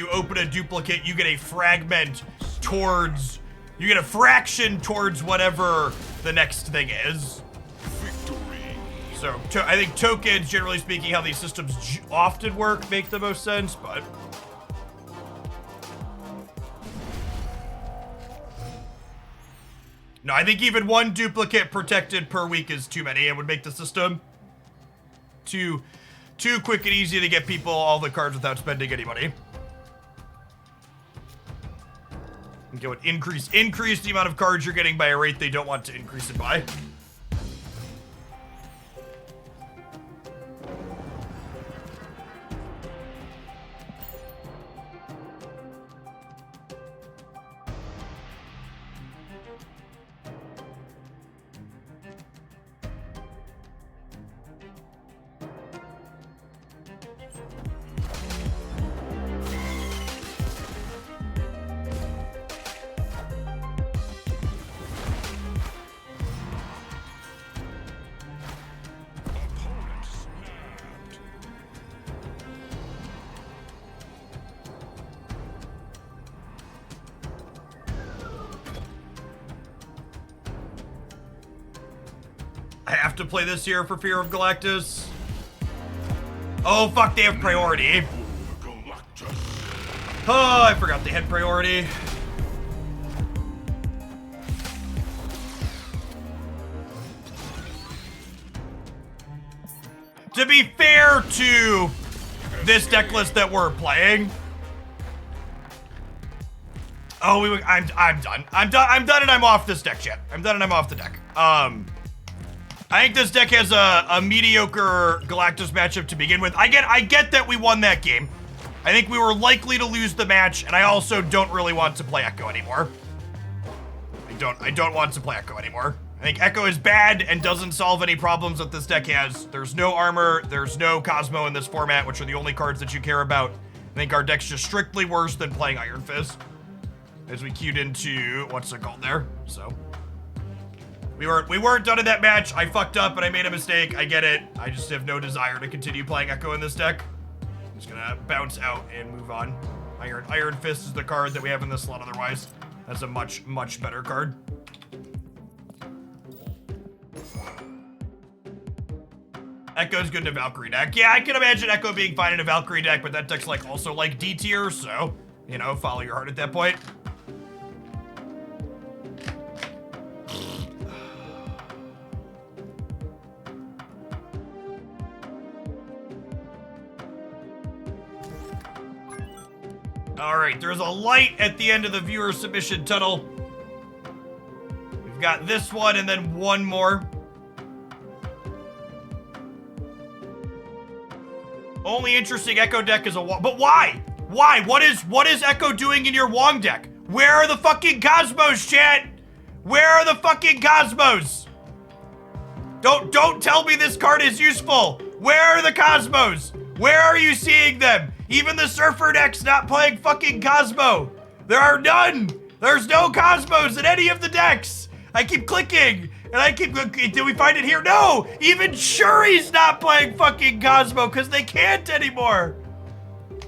open a duplicate, you get a fragment towards, you get a fraction towards whatever the next thing is. So, I think tokens, generally speaking, how these systems often work, make the most sense, but... No, I think even one duplicate protected per week is too many. It would make the system too quick and easy to get people all the cards without spending any money. And go and increase the amount of cards you're getting by a rate they don't want to increase it by. I have to play this here for fear of Galactus. Oh, fuck, they have priority. Oh, I forgot they had priority. To be fair to this deck list that we're playing. Oh, I'm done. I'm done and I'm off this deck, chat. I'm done and I'm off the deck. I think this deck has a mediocre Galactus matchup to begin with. I get that we won that game. I think we were likely to lose the match, and I also don't really want to play Echo anymore. I don't want to play Echo anymore. I think Echo is bad and doesn't solve any problems that this deck has. There's no armor, there's no Cosmo in this format, which are the only cards that you care about. I think our deck's just strictly worse than playing Iron Fist. As we queued into, what's it called there? So, we weren't done in that match. I fucked up and I made a mistake. I get it. I just have no desire to continue playing Echo in this deck. I'm just gonna bounce out and move on. Iron Fist is the card that we have in this slot otherwise. That's a much, much better card. Echo's good in a Valkyrie deck. Yeah, I can imagine Echo being fine in a Valkyrie deck, but that deck's like also like D tier, so, you know, follow your heart at that point. All right, there's a light at the end of the viewer submission tunnel. We've got this one and then one more. Only interesting Echo deck is a Wong. But why? Why? What is Echo doing in your Wong deck? Where are the fucking Cosmos, chat? Where are the fucking Cosmos? Don't tell me this card is useful. Where are the Cosmos? Where are you seeing them? Even the Surfer deck's not playing fucking Cosmo. There are none. There's no Cosmos in any of the decks. I keep clicking. And I keep, did we find it here? No! Even Shuri's not playing fucking Cosmo because they can't anymore.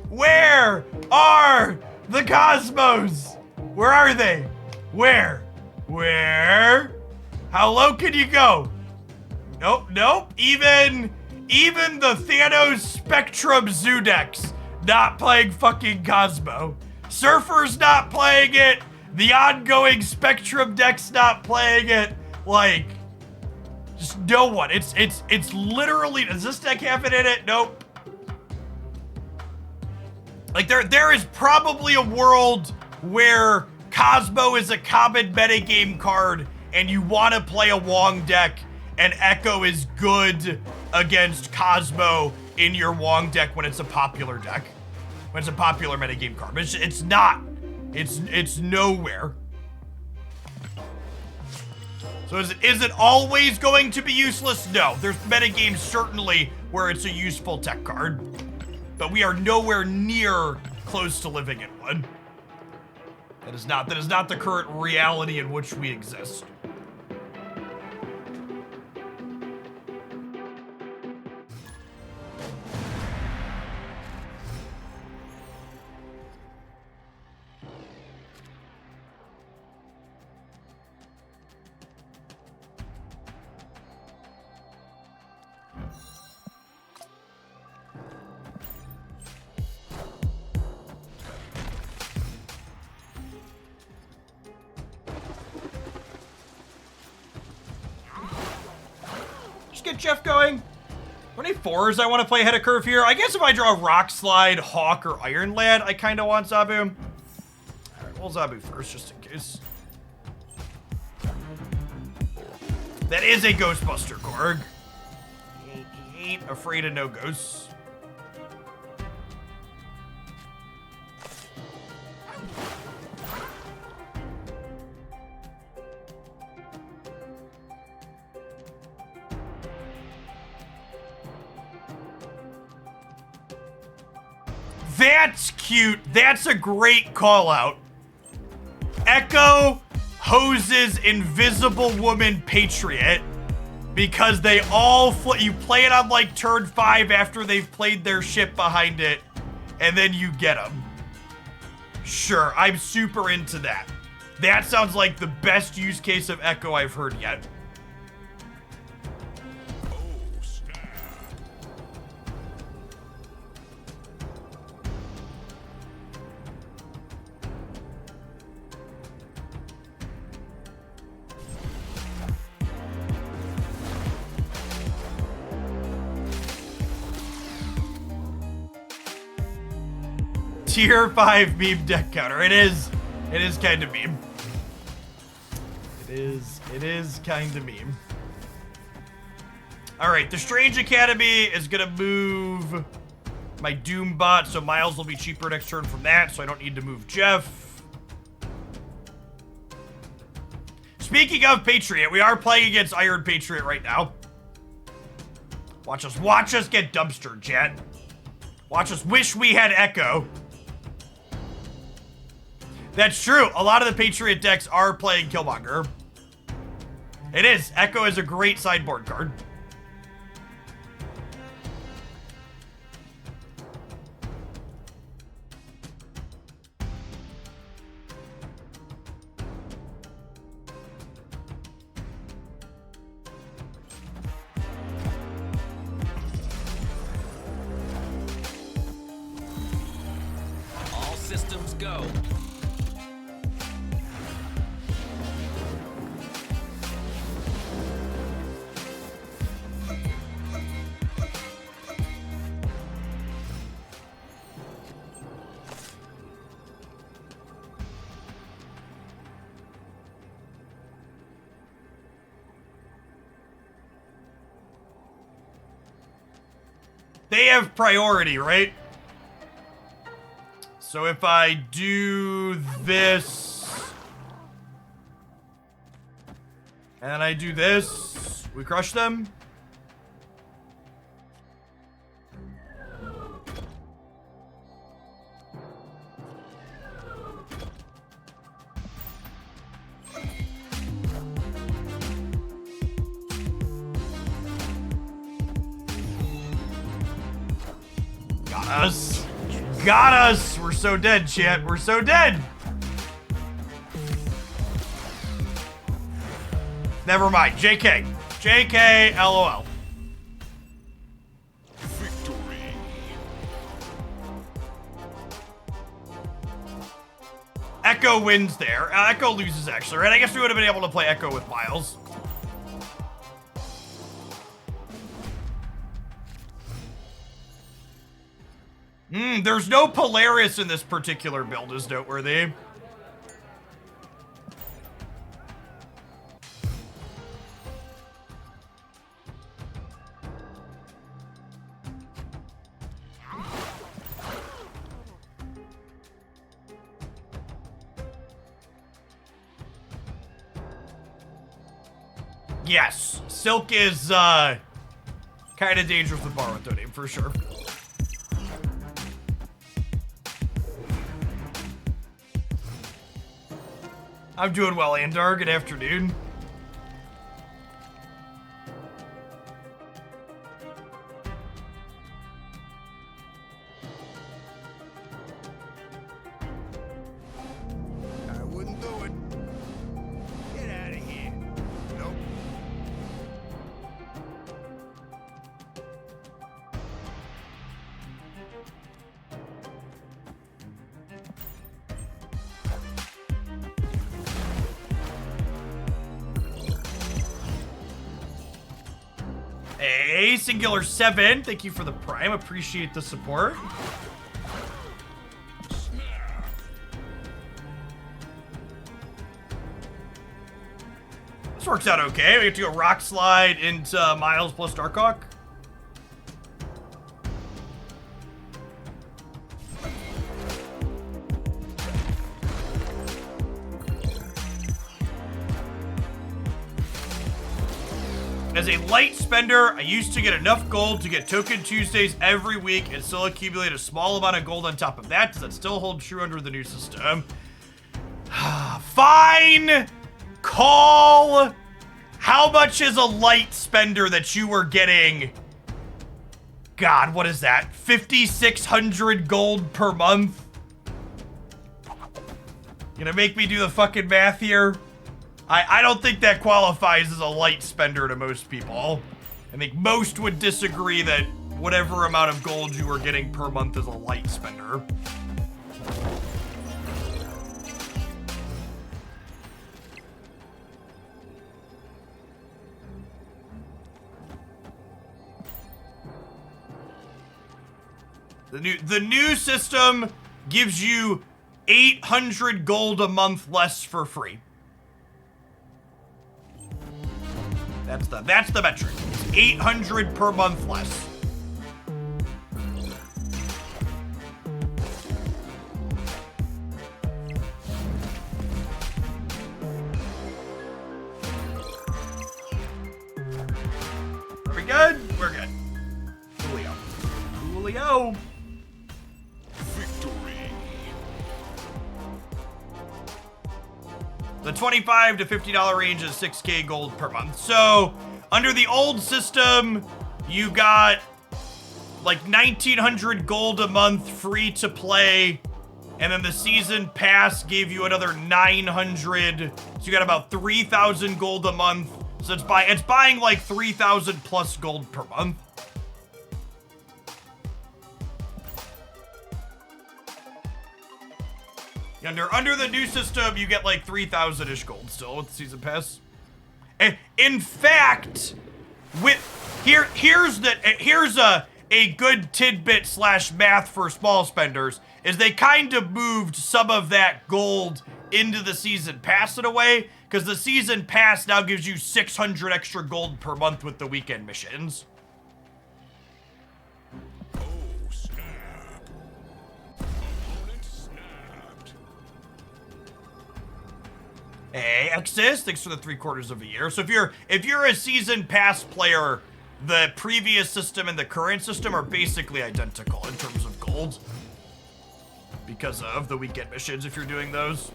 Where are the Cosmos? Where are they? Where? Where? How low can you go? Nope, nope. Even the Thanos Spectrum Zoo decks not playing fucking Cosmo. Surfer's not playing it. The ongoing Spectrum deck's not playing it. Like, just no one. It's literally, does this deck have it in it? Nope. Like, there is probably a world where Cosmo is a common metagame card and you want to play a Wong deck and Echo is good against Cosmo in your Wong deck when it's a popular deck. When it's a popular metagame card. But it's not. It's nowhere. So is it always going to be useless? No. There's metagames certainly where it's a useful tech card. But we are nowhere near close to living in one. That is not the current reality in which we exist. Get Jeff going. Are there any fours I want to play ahead of curve here? I guess if I draw Rock Slide, Hawk, or Iron Lad, I kind of want Zabu. Alright, we'll Zabu first, just in case. That is a Ghostbuster Korg. He ain't afraid of no ghosts. That's cute. That's a great call out. Echo hoses Invisible Woman Patriot because they all you play it on like turn 5 after they've played their shit behind it, and then you get them. Sure, I'm super into that. That sounds like the best use case of Echo I've heard yet. Tier 5 meme deck counter. It is kind of meme. It is kind of meme. All right, the Strange Academy is gonna move my Doom bot, so Miles will be cheaper next turn from that, so I don't need to move Jeff. Speaking of Patriot, we are playing against Iron Patriot right now. Watch us get dumpstered, chat. Watch us wish we had Echo. That's true. A lot of the Patriot decks are playing Killmonger. It is. Echo is a great sideboard card. All systems go. They have priority, right? So if I do this, and I do this, we crush them. Got us. Got us. We're so dead, chat. We're so dead. Never mind. JK. JK, LOL. Victory. Echo wins there. Echo loses, actually, right? I guess we would have been able to play Echo with Miles. There's no Polaris in this particular build is noteworthy. Yes, Silk is kind of dangerous with Borrowed Totem, for sure. I'm doing well, Andar. Good afternoon. I wouldn't do it. Get out of here. Nope. Hey, Singular 7. Thank you for the Prime. Appreciate the support. This works out okay. We get to go Rock Slide into Miles plus Darkhawk. As a light spender, I used to get enough gold to get Token Tuesdays every week and still accumulate a small amount of gold on top of that. Does that still hold true under the new system? Fine! Call! How much is a light spender that you were getting? God, what is that? 5,600 gold per month? Gonna make me do the fucking math here? I don't think that qualifies as a light spender to most people. I think most would disagree that whatever amount of gold you were getting per month is a light spender. The new system gives you 800 gold a month less for free. That's the metric. It's 800 per month less. Are we good? We're good. Julio. Julio. Victory. The $25 to $50 range is 6K gold per month. So, under the old system, you got like 1,900 gold a month free to play, and then the season pass gave you another 900. So you got about 3,000 gold a month. So it's buying like 3,000 plus gold per month. Under the new system, you get like 3,000-ish gold still with the season pass. And in fact, here's a good tidbit / math for small spenders, is they kind of moved some of that gold into the season pass in a way, because the season pass now gives you 600 extra gold per month with the weekend missions. Oh, snap. Opponent snapped. Hey, Exis, thanks for the 3/4 of a year. So if you're a season pass player, the previous system and the current system are basically identical in terms of gold, because of the weekend missions if you're doing those.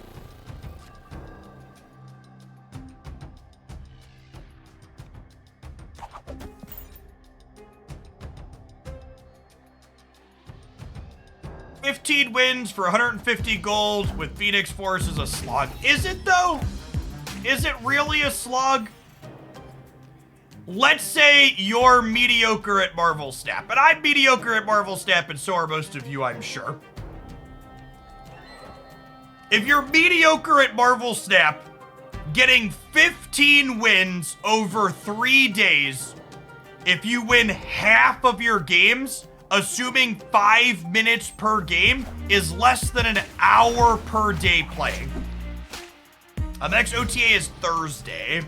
$15 wins for 150 gold with Phoenix Force is a slog. Is it though? Is it really a slog? Let's say you're mediocre at Marvel Snap, and I'm mediocre at Marvel Snap, and so are most of you, I'm sure. If you're mediocre at Marvel Snap, getting 15 wins over 3 days, if you win half of your games, assuming 5 minutes per game, is less than an hour per day playing. The next OTA is Thursday.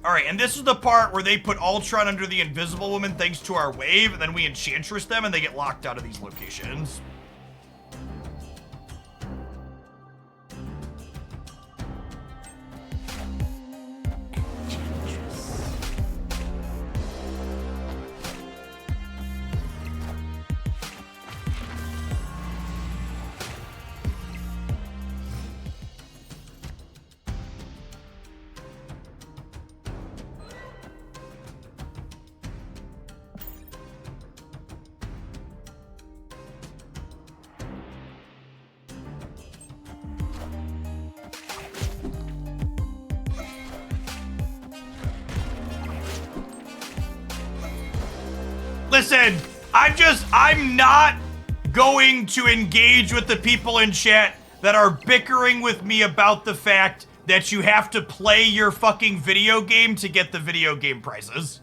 All right, and this is the part where they put Ultron under the Invisible Woman thanks to our wave, and then we Enchantress them, and they get locked out of these locations. Listen, I'm not going to engage with the people in chat that are bickering with me about the fact that you have to play your fucking video game to get the video game prizes.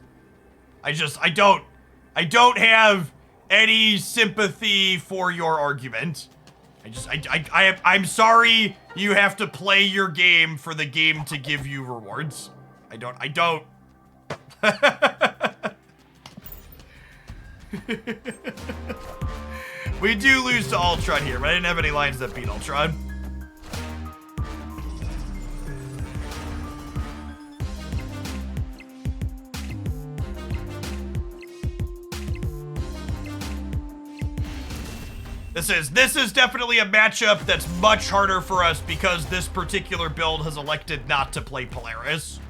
I don't have any sympathy for your argument. I'm sorry you have to play your game for the game to give you rewards. I don't. We do lose to Ultron here, but I didn't have any lines that beat Ultron. This is definitely a matchup that's much harder for us because this particular build has elected not to play Polaris.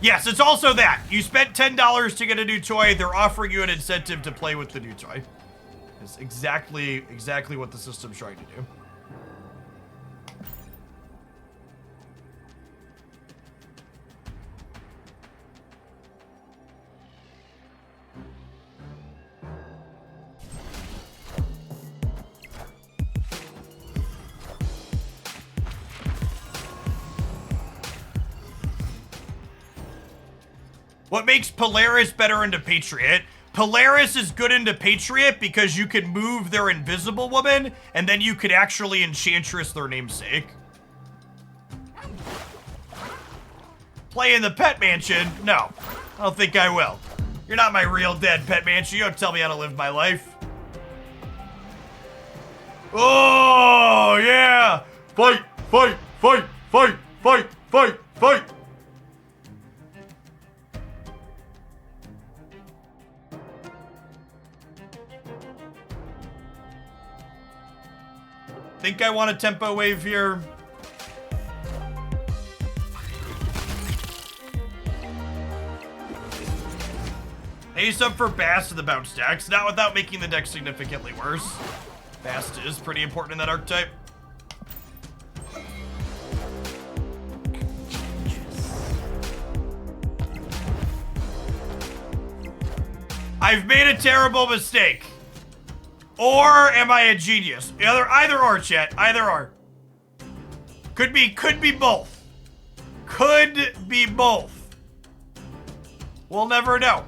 Yes, it's also that. You spent $10 to get a new toy. They're offering you an incentive to play with the new toy. It's exactly what the system's trying to do. What makes Polaris better into Patriot? Polaris is good into Patriot because you can move their Invisible Woman, and then you could actually Enchantress their namesake. Play in the Pet Mansion? No, I don't think I will. You're not my real dead Pet Mansion. You don't tell me how to live my life. Oh, yeah. Fight, fight, fight, fight, fight, fight, fight. Think I want a tempo wave here. Ace up for Bast to the bounce stacks, not without making the deck significantly worse. Bast is pretty important in that archetype. I've made a terrible mistake. Or am I a genius? Either or, chat. Either or. Could be both. Could be both. We'll never know.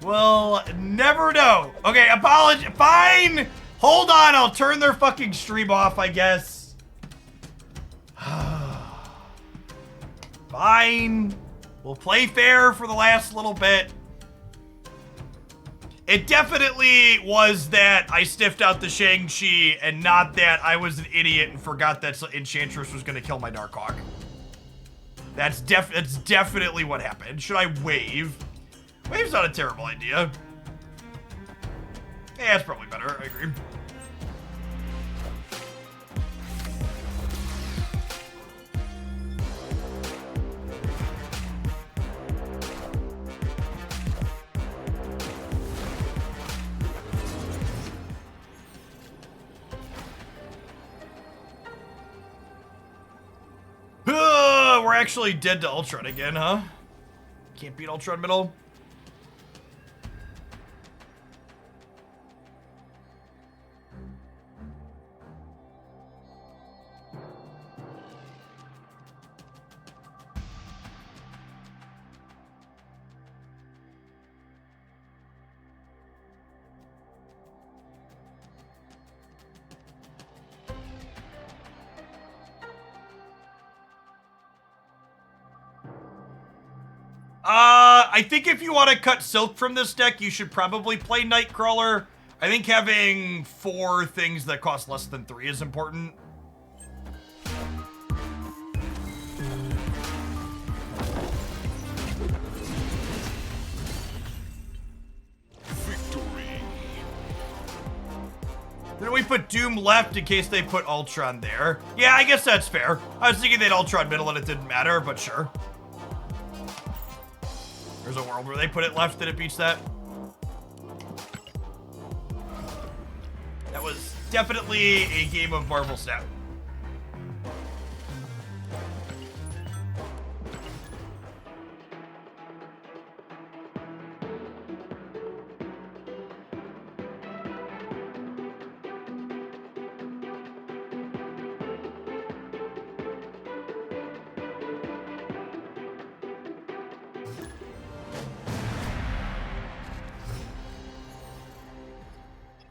We'll never know. Okay, apology. Fine. Hold on. I'll turn their fucking stream off, I guess. Fine. We'll play fair for the last little bit. It definitely was that I stiffed out the Shang-Chi and not that I was an idiot and forgot that Enchantress was going to kill my Darkhawk. That's definitely what happened. Should I wave? Wave's not a terrible idea. Yeah, it's probably better. I agree. We're actually dead to Ultron again, huh? Can't beat Ultron middle. I think if you want to cut Silk from this deck, you should probably play Nightcrawler. I think having 4 things that cost less than 3 is important. Victory. Then we put Doom left in case they put Ultron there. Yeah, I guess that's fair. I was thinking they'd Ultron middle and it didn't matter, but sure. There's a world where they put it left and it beats that. That was definitely a game of Marvel Snap.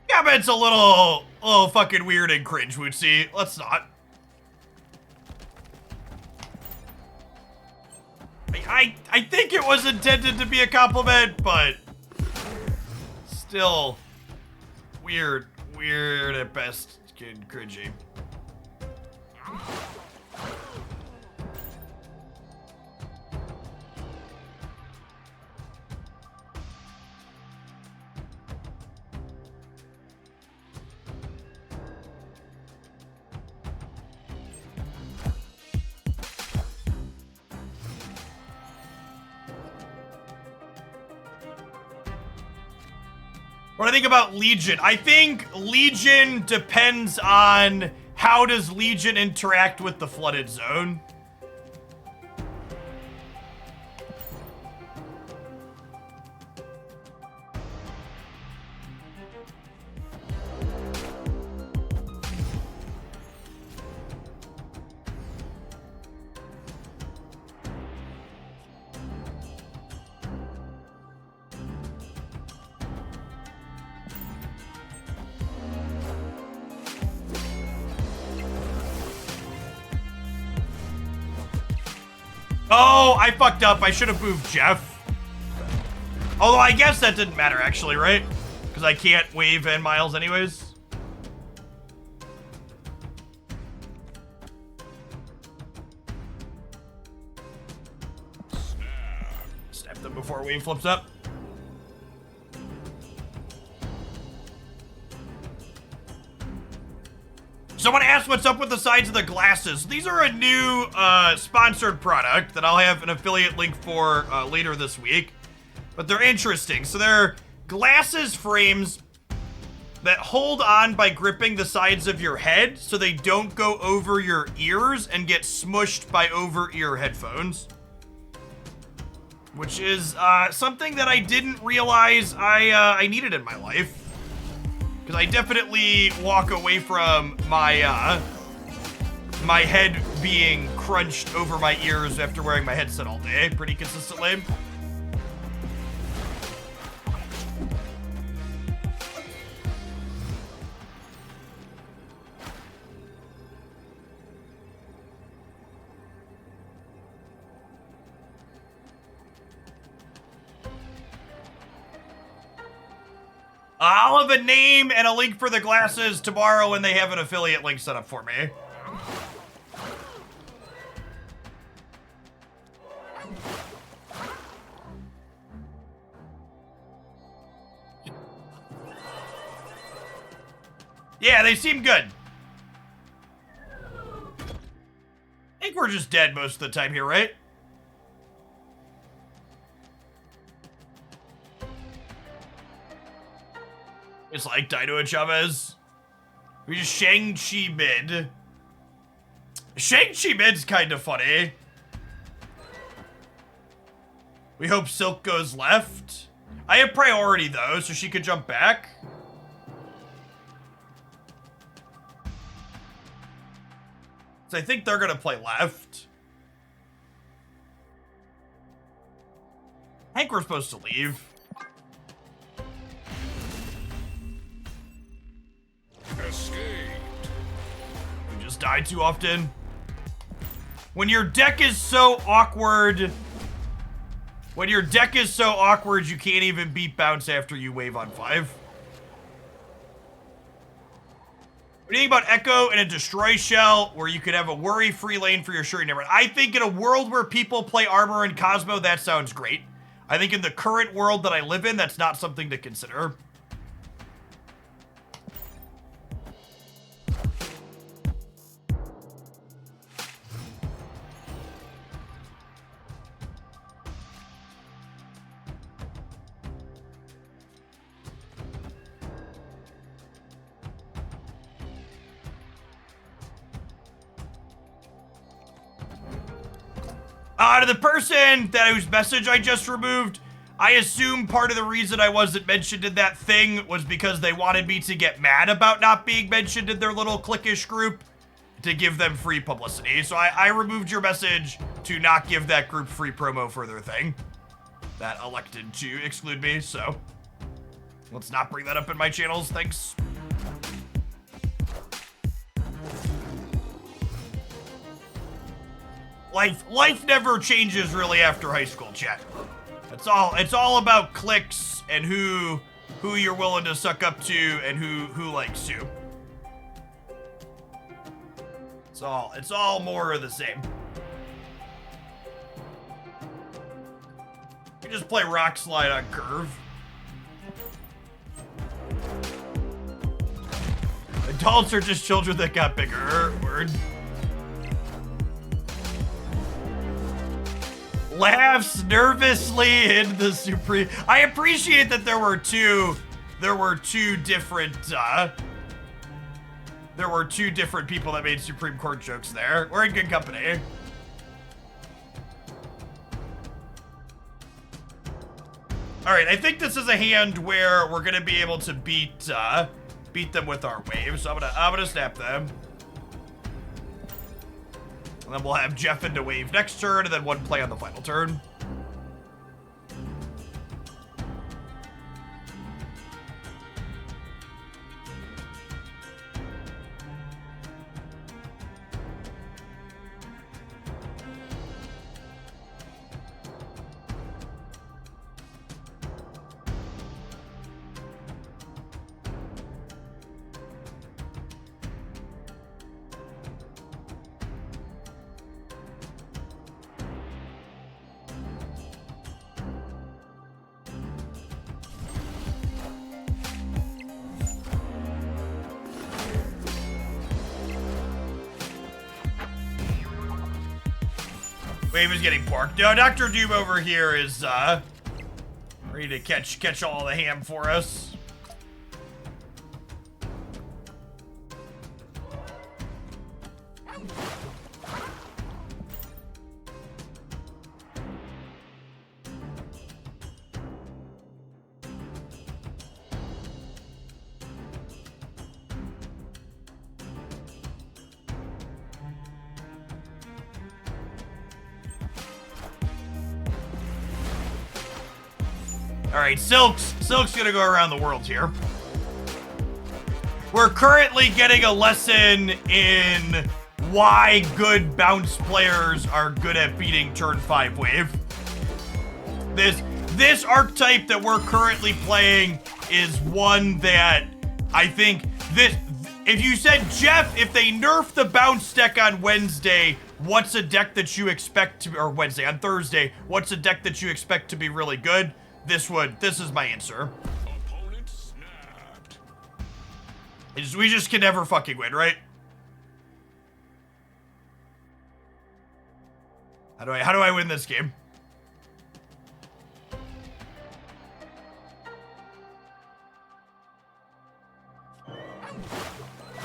Yeah, but it's a little fucking weird and cringe, Wootsy. Let's not. I think it was intended to be a compliment, but still weird at best, cringy. What do I think about Legion? I think Legion depends on how does Legion interact with the flooded zone. Oh, I fucked up. I should have moved Jeff. Although I guess that didn't matter actually, right? Because I can't wave and Miles anyways. Grab them before Wayne flips up. Someone asked what's up with the sides of the glasses. These are a new sponsored product that I'll have an affiliate link for later this week. But they're interesting. So they're glasses frames that hold on by gripping the sides of your head so they don't go over your ears and get smushed by over-ear headphones. Which is something that I didn't realize I needed in my life. Because I definitely walk away from my my head being crunched over my ears after wearing my headset all day pretty consistently. I'll have a name and a link for the glasses tomorrow when they have an affiliate link set up for me. Yeah, they seem good. I think we're just dead most of the time here, right? It's like Dino and Chavez. We just Shang-Chi mid. Shang-Chi mid's kind of funny. We hope Silk goes left. I have priority though, so she could jump back. So I think they're gonna play left. I think we're supposed to leave. Escaped. We just die too often. When your deck is so awkward, you can't even beat bounce after you wave on 5. What do you think about Echo and a Destroy Shell where you could have a worry-free lane for your Shuri Never? I think in a world where people play Armor and Cosmo, that sounds great. I think in the current world that I live in, that's not something to consider. To the person whose message I just removed, I assume part of the reason I wasn't mentioned in that thing was because they wanted me to get mad about not being mentioned in their little cliquish group to give them free publicity. So I removed your message to not give that group free promo for their thing that elected to exclude me. So let's not bring that up in my channels. Thanks. Life never changes really after high school, chat. It's all about clicks and who you're willing to suck up to and who likes you. It's all more of the same. You just play Rock Slide on Curve. Adults are just children that got bigger. Word. Laughs nervously in the Supreme. I appreciate that there were two different people that made Supreme Court jokes there. We're in good company. All right, I think this is a hand where we're gonna be able to beat them with our waves. So I'm gonna snap them. And then we'll have Jeff into wave next turn, and then one play on the final turn. Wave is getting porked. No, Dr. Doom over here is ready to catch all the ham for us. All right, Silk's gonna go around the world here. We're currently getting a lesson in why good bounce players are good at beating turn 5 wave. This archetype that we're currently playing is one that I think if you said, Jeff, if they nerf the bounce deck on Wednesday, what's a deck that you expect to, or Wednesday, on Thursday, what's a deck that you expect to be really good? This is my answer. Opponent snapped. We just can never fucking win, right? How do I win this game?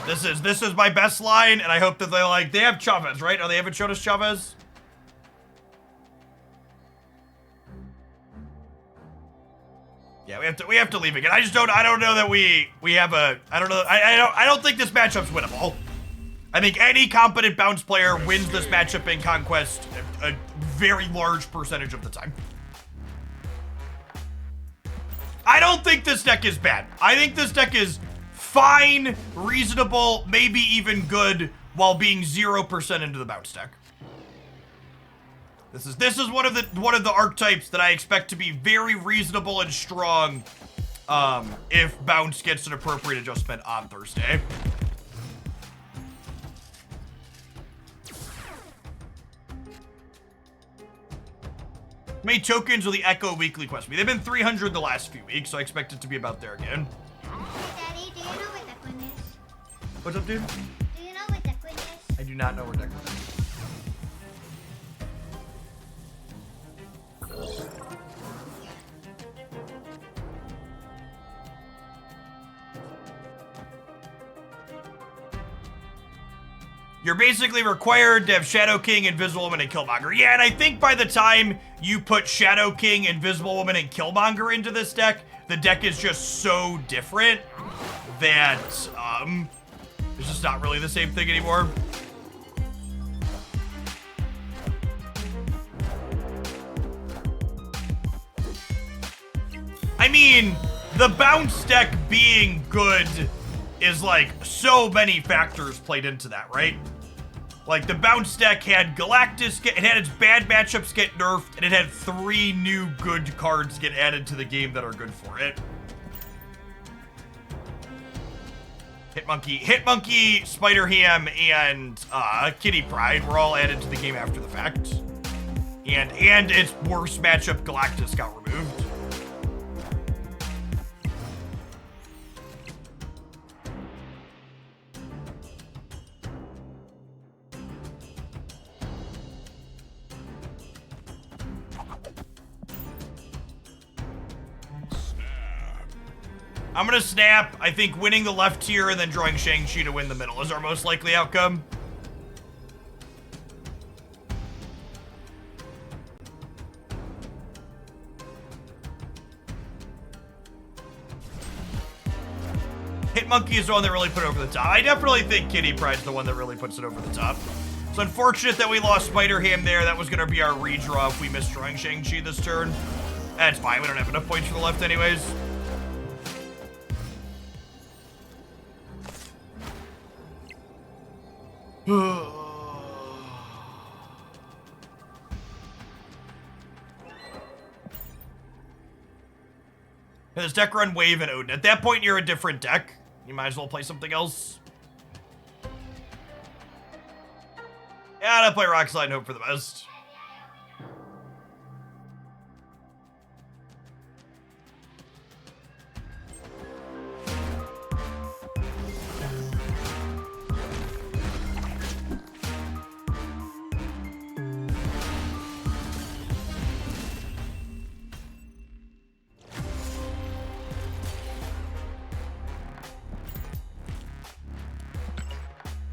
This is my best line, and I hope that they have Chavez, right? Oh, they haven't showed us Chavez? Yeah, we have to leave again. I don't know that we have a, I don't think this matchup's winnable. I think any competent bounce player wins this matchup in Conquest a very large percentage of the time. I don't think this deck is bad. I think this deck is fine, reasonable, maybe even good while being 0% into the bounce deck. This is one of the archetypes that I expect to be very reasonable and strong if bounce gets an appropriate adjustment on Thursday. How many tokens will the Echo Weekly quest be? They've been 300 the last few weeks, so I expect it to be about there again. Daddy, do you know where Declan is? What's up, dude? Do you know where Declan is? I do not know where Declan is. You're basically required to have Shadow King, Invisible Woman, and Killmonger. Yeah, and I think by the time you put Shadow King, Invisible Woman, and Killmonger into this deck, the deck is just so different that it's just not really the same thing anymore. I mean, the bounce deck being good is like so many factors played into that, right? Like the bounce deck had Galactus, it had its bad matchups get nerfed, and it had 3 new good cards get added to the game that are good for it. Hitmonkey, Spider Ham, and Kitty Pryde were all added to the game after the fact. And its worst matchup, Galactus, got removed. I'm gonna snap. I think winning the left tier and then drawing Shang-Chi to win the middle is our most likely outcome. Hitmonkey is the one that really put it over the top. I definitely think Kitty Pryde's the one that really puts it over the top. It's unfortunate that we lost Spider-Ham there. That was gonna be our redraw if we missed drawing Shang-Chi this turn. That's fine. We don't have enough points for the left anyways. This deck run Wave and Odin. At that point, you're a different deck. You might as well play something else. Yeah, I'll play Rock Slide and hope for the best.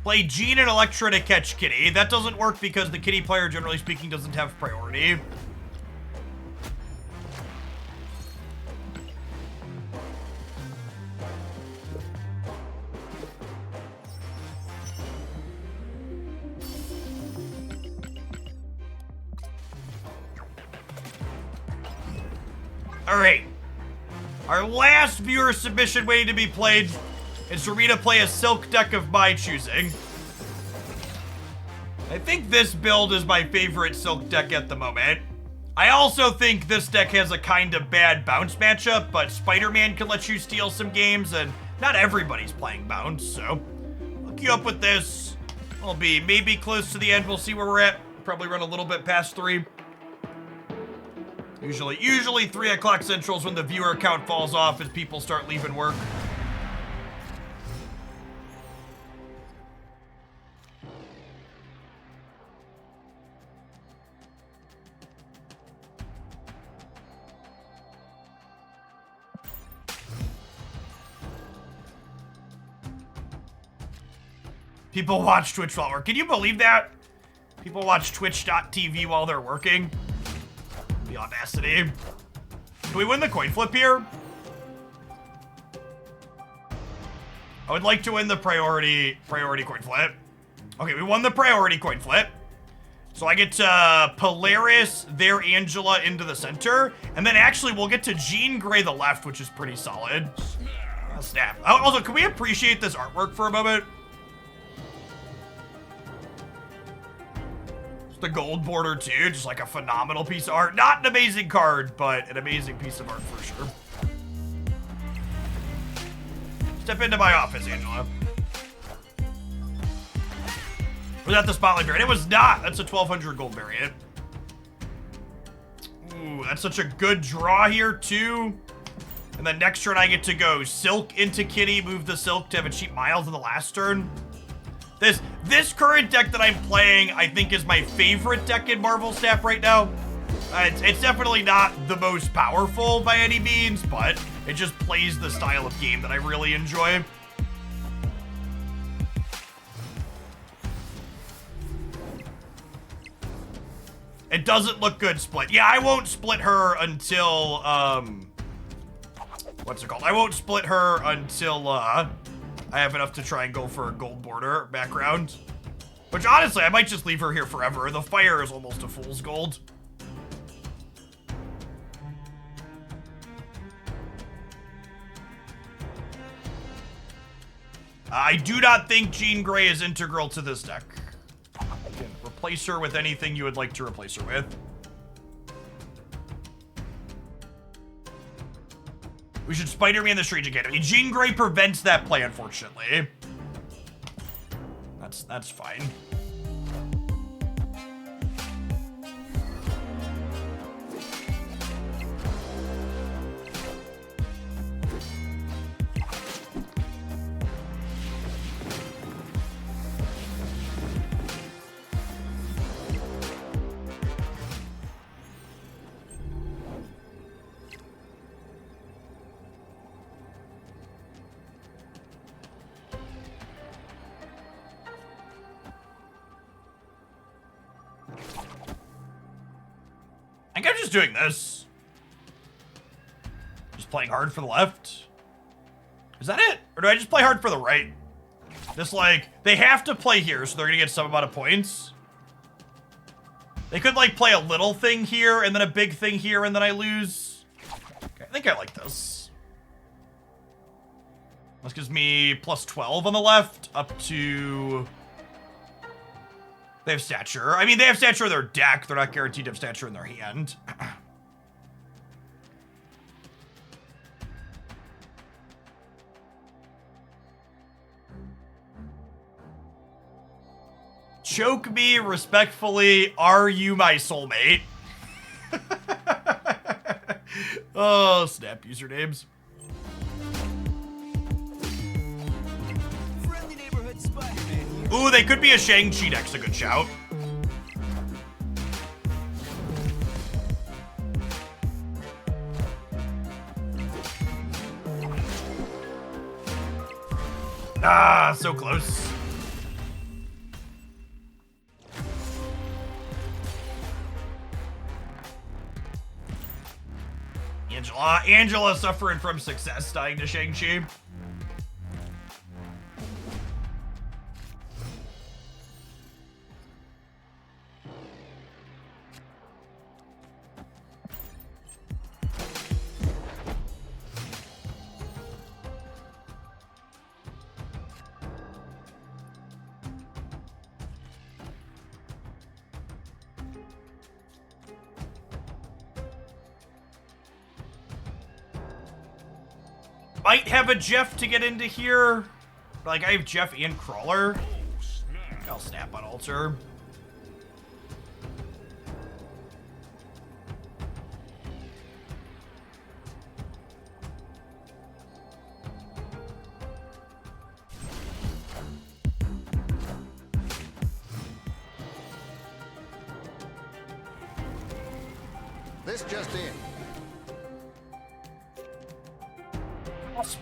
Play Jean and Electra to catch Kitty. That doesn't work because the Kitty player, generally speaking, doesn't have priority. All right. Our last viewer submission waiting to be played is for me to play a Silk deck of my choosing. I think this build is my favorite Silk deck at the moment. I also think this deck has a kind of bad bounce matchup, but Spider-Man can let you steal some games, and not everybody's playing bounce, so hook you up with this. I'll be maybe close to the end. We'll see where we're at. Probably run a little bit past 3. Usually 3 o'clock central's when the viewer count falls off as people start leaving work. People watch Twitch while working. Can you believe that? People watch twitch.tv while they're working. The audacity. Do we win the coin flip here? I would like to win the priority coin flip. Okay, we won the priority coin flip. So I get Polaris, there Angela into the center. And then actually we'll get to Jean Grey the left, which is pretty solid. Snap. Also, can we appreciate this artwork for a moment? The gold border too, just like a phenomenal piece of art. Not an amazing card, but an amazing piece of art for sure. Step into my office, Angela. Was that the spotlight variant? It was not. That's a 1200 gold variant. Ooh, that's such a good draw here too. And then next turn I get to go Silk into Kitty, move the Silk to have a cheap Miles in the last turn. This current deck that I'm playing, I think, is my favorite deck in Marvel Snap right now. It's definitely not the most powerful by any means, but it just plays the style of game that I really enjoy. It doesn't look good split. Yeah, I won't split her until, what's it called? I won't split her until, I have enough to try and go for a gold border background. Which, honestly, I might just leave her here forever. The fire is almost a fool's gold. I do not think Jean Grey is integral to this deck. You can replace her with anything you would like to replace her with. We should Spider-Man the Strange Academy. Jean Grey prevents that play, unfortunately. That's fine. I think I'm just doing this. Just playing hard for the left. Is that it? Or do I just play hard for the right? This, like, they have to play here, so they're gonna get some amount of points. They could, like, play a little thing here, and then a big thing here, and then I lose. Okay, I think I like this. This gives me plus 12 on the left, up to... They have stature. I mean, they have stature in their deck. They're not guaranteed to have stature in their hand. Choke me respectfully. Are you my soulmate? Oh, snap usernames. Friendly neighborhood Spider-Man here. Ooh, they could be a Shang-Chi deck's a good shout. Ah, so close. Angela suffering from success, dying to Shang-Chi. Might have a Jeff to get into here. Like, I have Jeff and Crawler. Oh, snap. I'll snap on altar. This just in.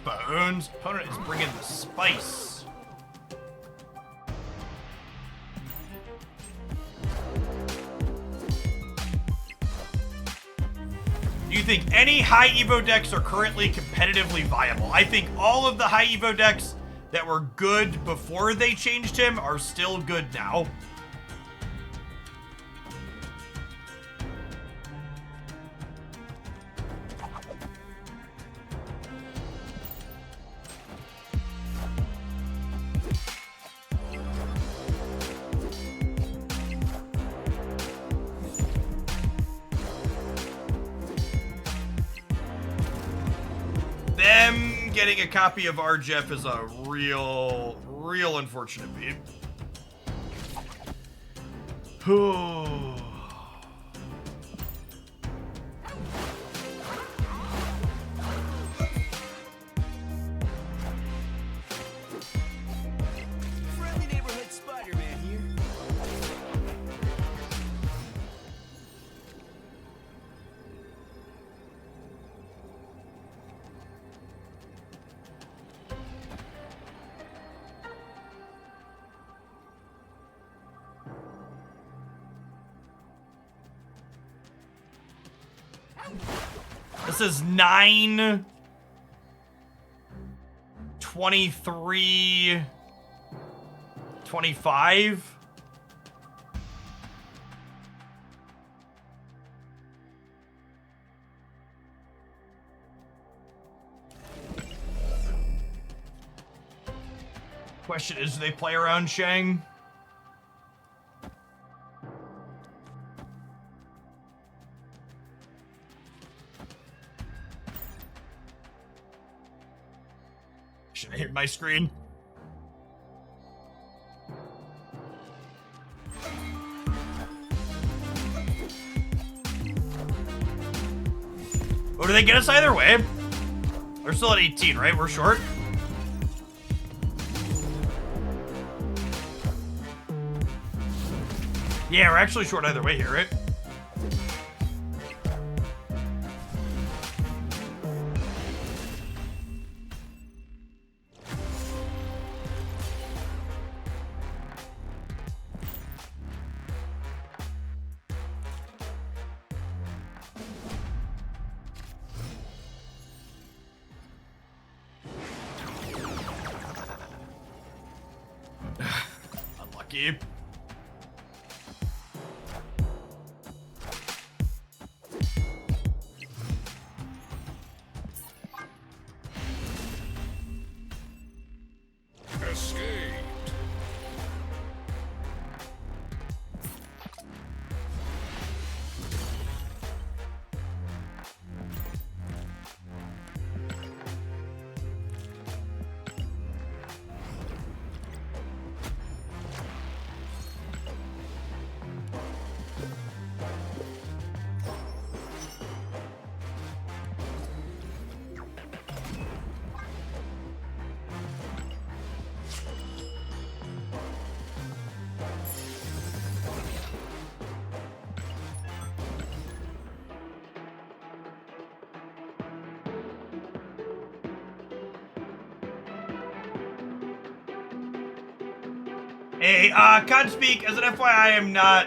Bones. Opponent is bringing the spice. Do you think any high Evo decks are currently competitively viable? I think all of the high Evo decks that were good before they changed him are still good now. Getting a copy of our Jeff is a real unfortunate beat. Friendly neighborhood Spider-Man here. This is 9, 23, 25. Question is, do they play around Shang? Should I hit my screen? Oh, do they get us either way? We're still at 18, right? We're short. Yeah, we're actually short either way here, right? Unlucky. Escaped. Hey, Codspeak, as an FYI, I am not,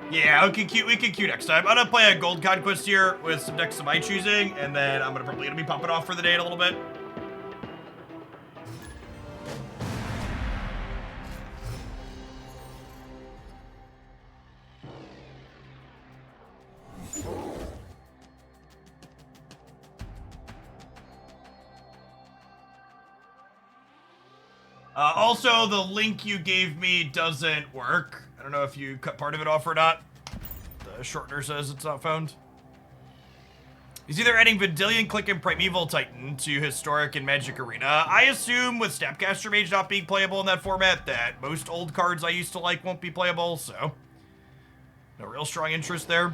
Yeah, we can queue next time. I'm gonna play a gold conquest here with some decks of my choosing, and then I'm probably gonna be popping off for the day in a little bit. Also, the link you gave me doesn't work. I don't know if you cut part of it off or not. The shortener says it's not found. He's either adding Vendilion, Click, and Primeval Titan to Historic and Magic Arena. I assume with Snapcaster Mage not being playable in that format that most old cards I used to like won't be playable, so no real strong interest there.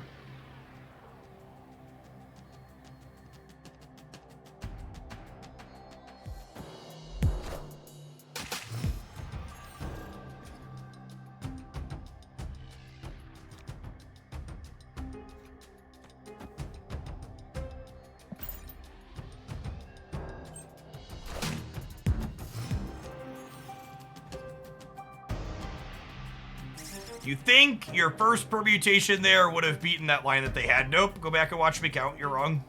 You think your first permutation there would have beaten that line that they had? Nope. Go back and watch me count. You're wrong.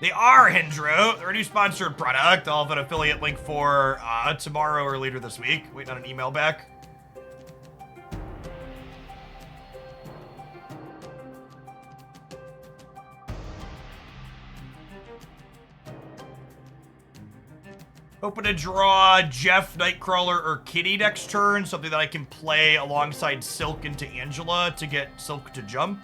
They are, Hendro. They're a new sponsored product. I'll have an affiliate link for tomorrow or later this week. Waiting on an email back. Hoping to draw Jeff, Nightcrawler, or Kitty next turn. Something that I can play alongside Silk into Angela to get Silk to jump.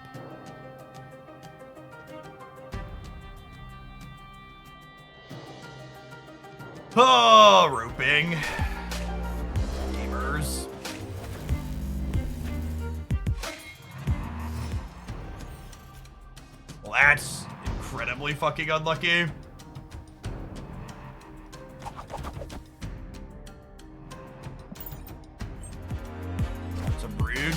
Oh, roping. Gamers. Well, that's incredibly fucking unlucky. Some brood.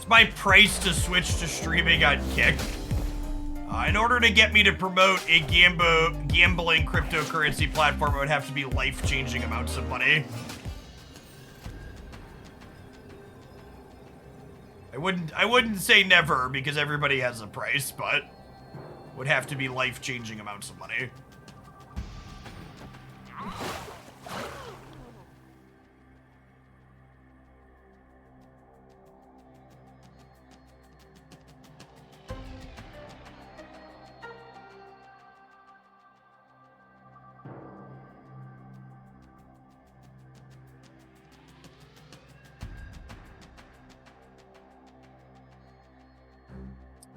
My price to switch to streaming on Kick. In order to get me to promote a gambling cryptocurrency platform, it would have to be life-changing amounts of money. I wouldn't say never because everybody has a price, but would have to be life-changing amounts of money.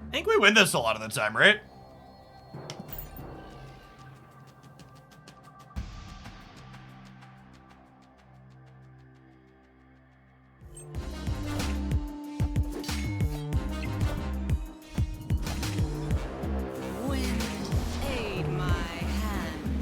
I think we win this a lot of the time, right? Wind, aid my hand.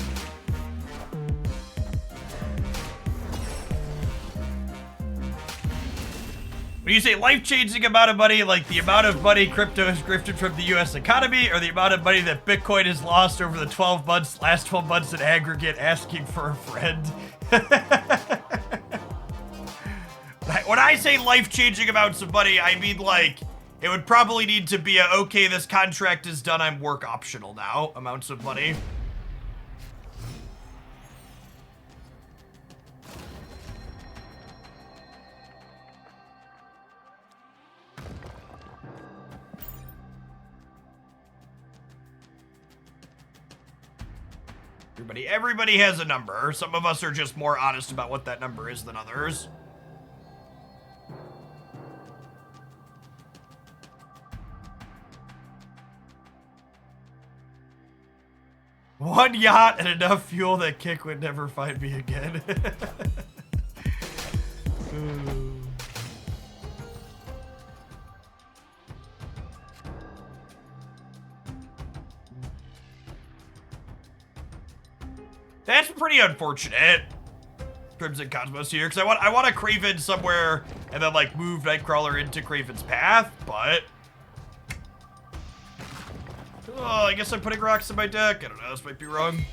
When you say life-changing amount of money, like the amount of money crypto has grifted from the U.S. economy, or the amount of money that Bitcoin has lost over the last 12 months in aggregate asking for a friend? When I say life-changing amounts of money, I mean like, it would probably need to be a, okay, this contract is done, I'm work optional now, amounts of money. Everybody has a number. Some of us are just more honest about what that number is than others. What? one yacht and enough fuel that Kick would never find me again. That's pretty unfortunate. Crimson Cosmos here, because I want a Craven somewhere and then like move Nightcrawler into Craven's path, but oh, I guess I'm putting rocks in my deck. I don't know, this might be wrong.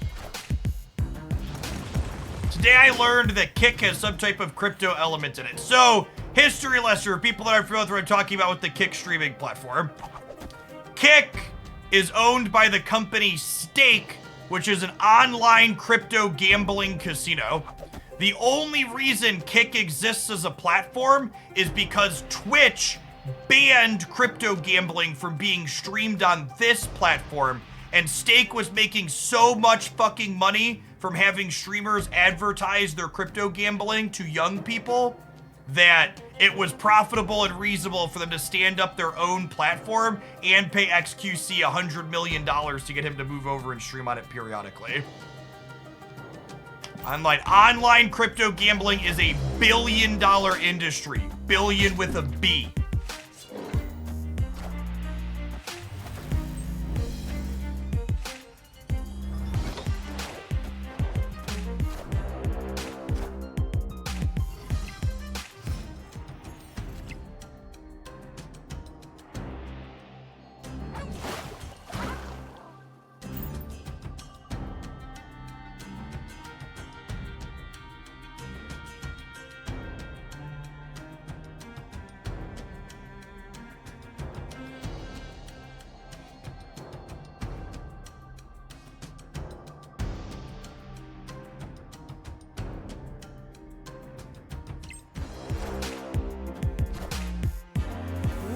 Today I learned that Kick has some type of crypto element in it. So, history lesson, people that are familiar with what I'm talking about with the Kick streaming platform. Kick is owned by the company Stake, which is an online crypto gambling casino. The only reason Kick exists as a platform is because Twitch banned crypto gambling from being streamed on this platform, and Stake was making so much fucking money from having streamers advertise their crypto gambling to young people that it was profitable and reasonable for them to stand up their own platform and pay XQC $100 million to get him to move over and stream on it periodically. Online crypto gambling is a billion-dollar industry. Billion with a B.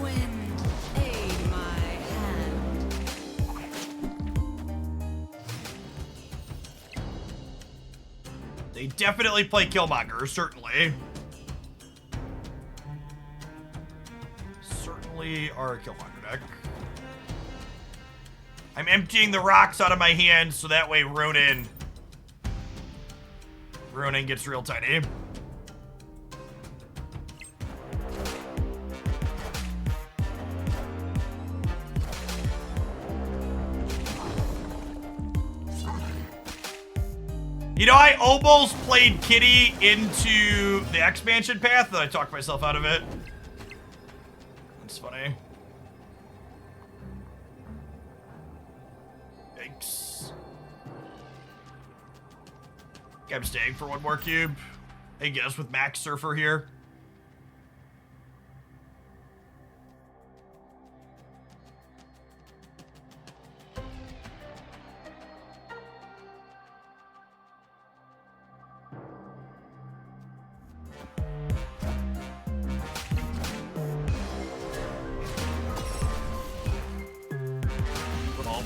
Wind, aid my hand. They definitely play Killmonger, certainly. Certainly are a Killmonger deck. I'm emptying the rocks out of my hand so that way Ronin gets real tiny. You know, I almost played Kitty into the expansion path, and I talked myself out of it. That's funny. Yikes. Okay, I'm staying for one more cube. I guess with Max Surfer here.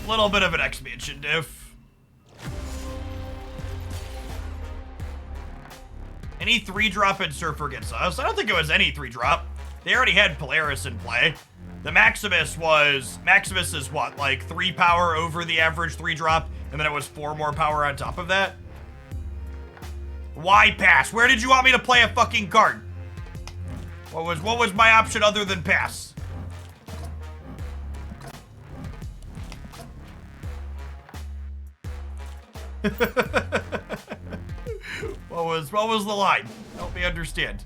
Little bit of an expansion diff. Any 3-drop in Surfer gets us. I don't think it was any 3-drop. They already had Polaris in play. The Maximus is what, like 3 power over the average 3-drop, and then it was 4 more power on top of that? Why pass? Where did you want me to play a fucking card? What was my option other than pass? What was the line? Help me understand.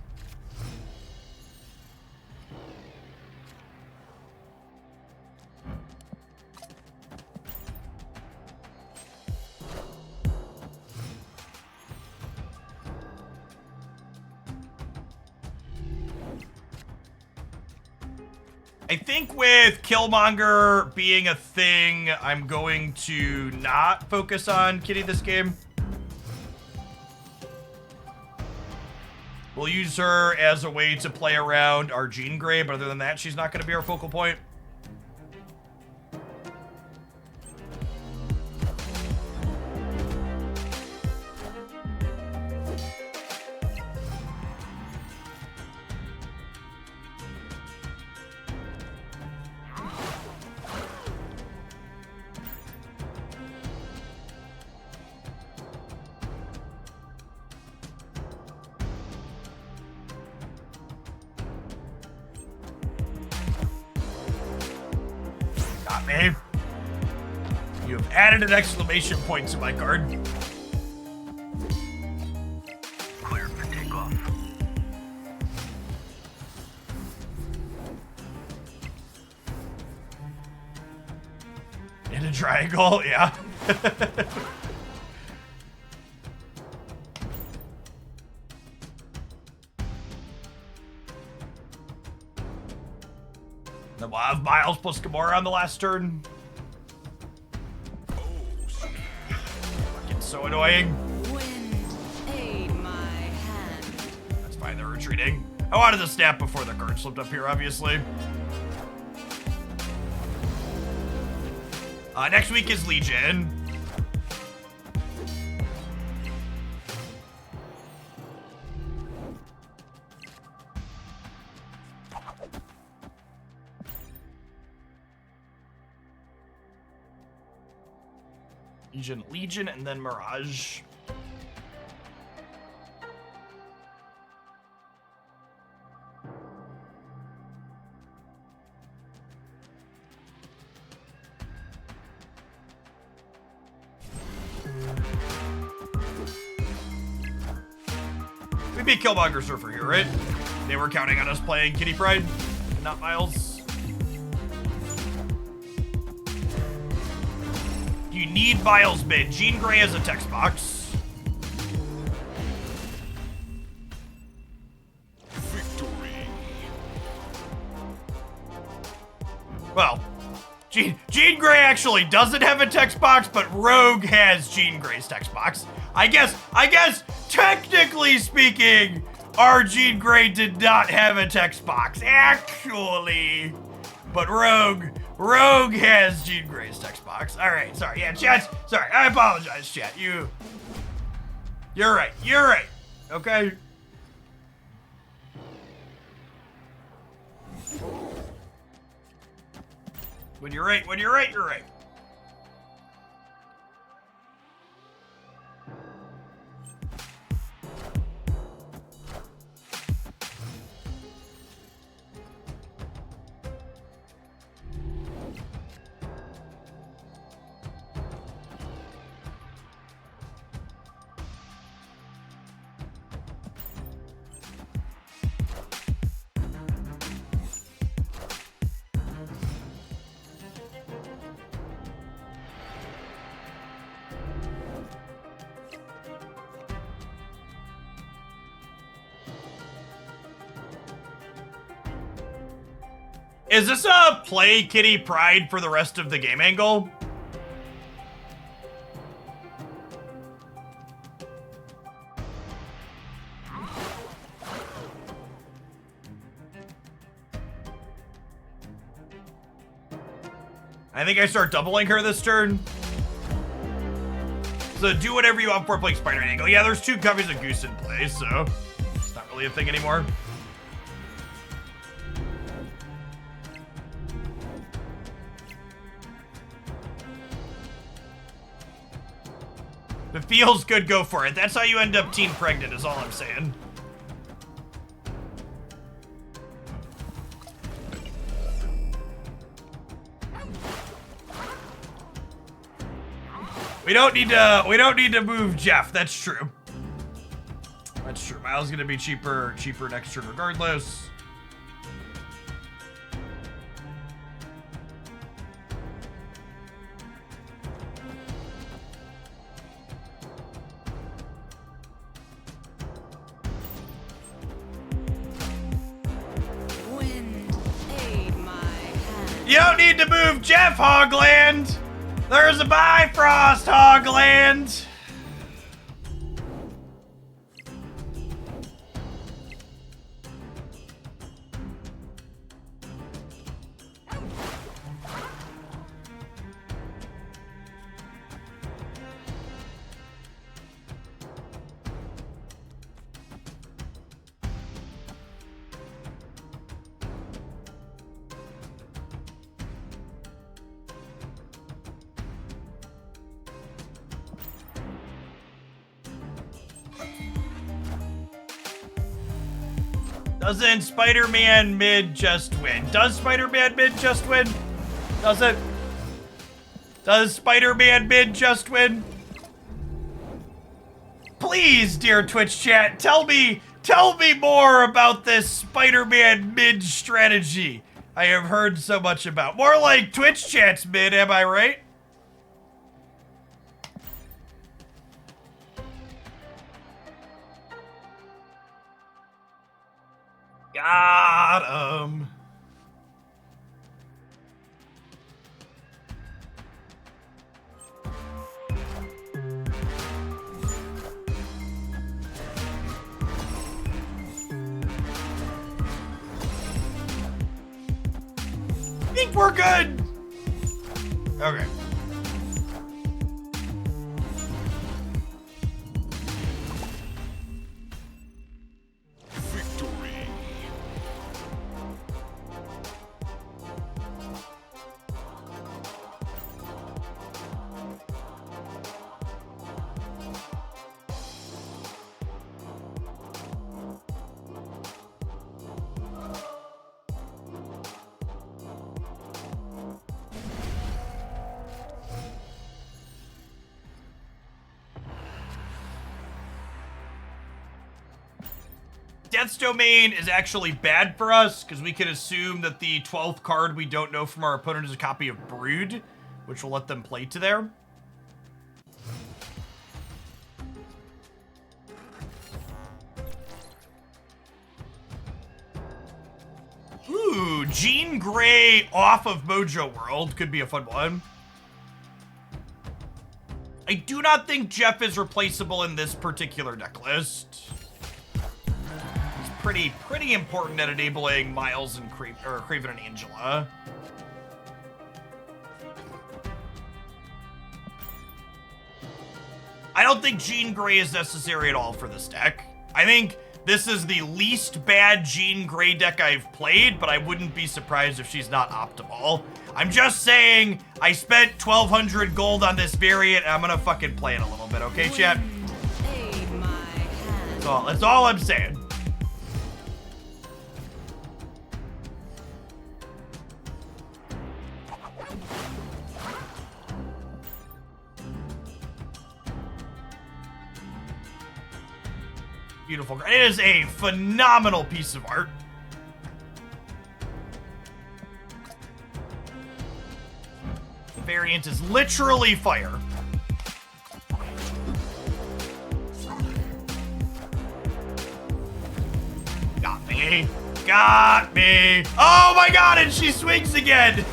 I think with Killmonger being a thing, I'm going to not focus on Kitty this game. We'll use her as a way to play around our Jean Grey, but other than that, she's not going to be our focal point. me. You have added an exclamation point to my card. Clear for takeoff. In a triangle, yeah. Then we'll have Miles plus Gamora on the last turn. Fucking so annoying. Wind, aid my hand. That's fine, they're retreating. I wanted to snap before the card slipped up here, obviously. Next week is Legion. Legion, and then Mirage. We beat Killmonger Surfer here, right? They were counting on us playing Kitty Pride, and not Miles. You need Miles mid. Jean Grey has a text box. Victory. Well, Jean Grey actually doesn't have a text box, but Rogue has Jean Grey's text box. I guess, technically speaking, our Jean Grey did not have a text box, actually. But Rogue has Jean Grey's text box. All right, sorry, yeah, chat. Sorry, I apologize, chat. You're right. Okay. When you're right, you're right. Is this a play Kitty Pride for the rest of the game angle? I think I start doubling her this turn. So do whatever you want for playing Spider-Man angle. Yeah, there's 2 copies of Goose in play, so it's not really a thing anymore. If it feels good, go for it. That's how you end up teen pregnant, is all I'm saying. We don't need to move Jeff. That's true. That's true. Miles gonna be cheaper next turn regardless. Wind, aid my hand. You don't need to move Jeff, Hogland. There's a Bifrost, Hogland. Doesn't Spider-Man mid just win? Does Spider-Man mid just win? Does it? Does Spider-Man mid just win? Please, dear Twitch chat, tell me more about this Spider-Man mid strategy I have heard so much about. More like Twitch chat's mid, am I right? Got him. I think we're good. Okay. Victory. Death's Domain is actually bad for us because we can assume that the 12th card we don't know from our opponent is a copy of Brood, which will let them play to there. Ooh, Jean Grey off of Mojo World could be a fun one. I do not think Jeff is replaceable in this particular deck list. He's pretty important at enabling Miles and Craven and Angela. I don't think Jean Grey is necessary at all for this deck. I think this is the least bad Jean Grey deck I've played, but I wouldn't be surprised if she's not optimal. I'm just saying, I spent 1,200 gold on this variant, and I'm gonna fucking play it a little bit, okay, chat? Aid my hand. That's all I'm saying. Beautiful. It is a phenomenal piece of art. The variant is literally fire. Got me. Got me. Oh my god, and she swings again.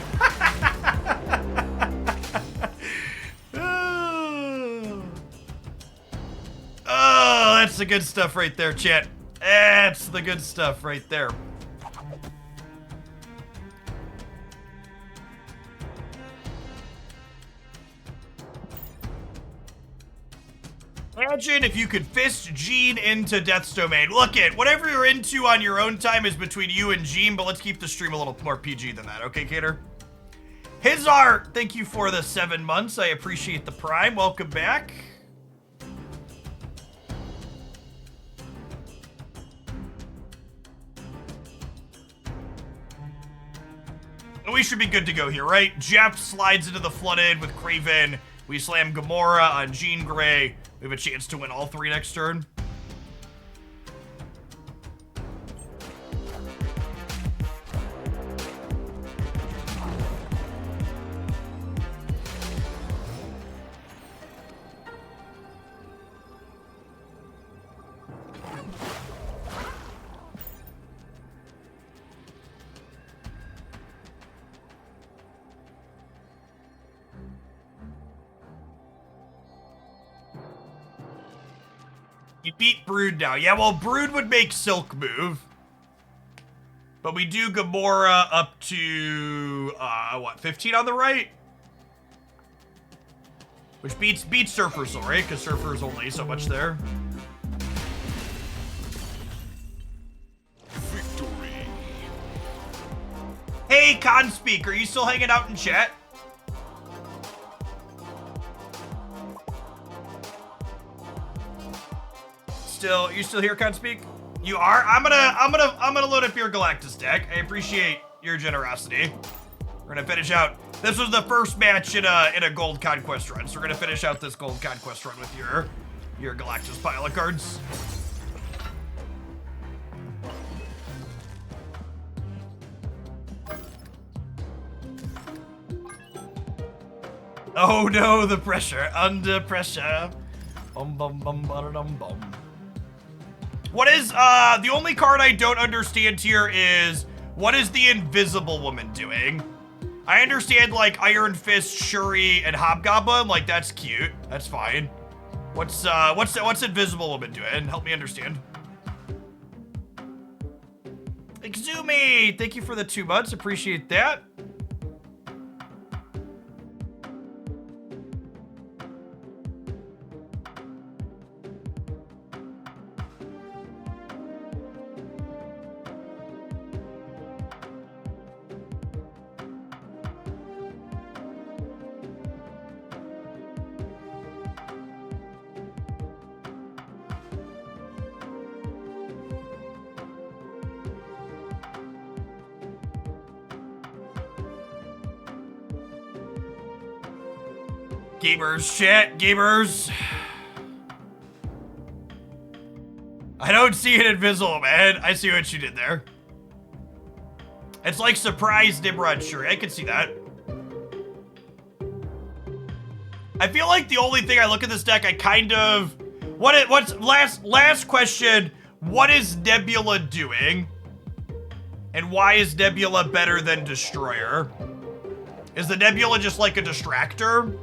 Oh, that's the good stuff right there, chat. That's the good stuff right there. Imagine if you could fist Jean into Death's Domain. Look it, whatever you're into on your own time is between you and Jean, but let's keep the stream a little more PG than that, okay, Cater? Hizar, thank you for the 7 months. I appreciate the prime. Welcome back. We should be good to go here, right? Jeff slides into the Flooded with Craven. We slam Gamora on Jean Grey. We have a chance to win all 3 next turn. You beat Brood now. Yeah, well, Brood would make Silk move. But we do Gamora up to, what, 15 on the right? Which beats Surfer's, right? Because Surfer's only so much there. Victory. Hey, Conspeak, are you still hanging out in chat? You still here, Conspeak? You are? I'm gonna load up your Galactus deck. I appreciate your generosity. We're gonna finish out This was the first match in a gold conquest run, so we're gonna finish out this gold conquest run with your Galactus pile of cards. Oh no, the pressure, under pressure. Bum bum bum bum bum. What is the only card I don't understand here is what is the Invisible Woman doing? I understand like Iron Fist, Shuri, and Hobgoblin, like that's cute. That's fine. What's Invisible Woman doing? Help me understand. Exumi, thank you for the 2 months. Appreciate that. Gamers, chat, gamers. I don't see an Invisible Man. I see what you did there. It's like surprise Nimrod Shuri. I can see that. I feel like the only thing I look at this deck, I kind of... What's last question. What is Nebula doing? And why is Nebula better than Destroyer? Is the Nebula just like a distractor?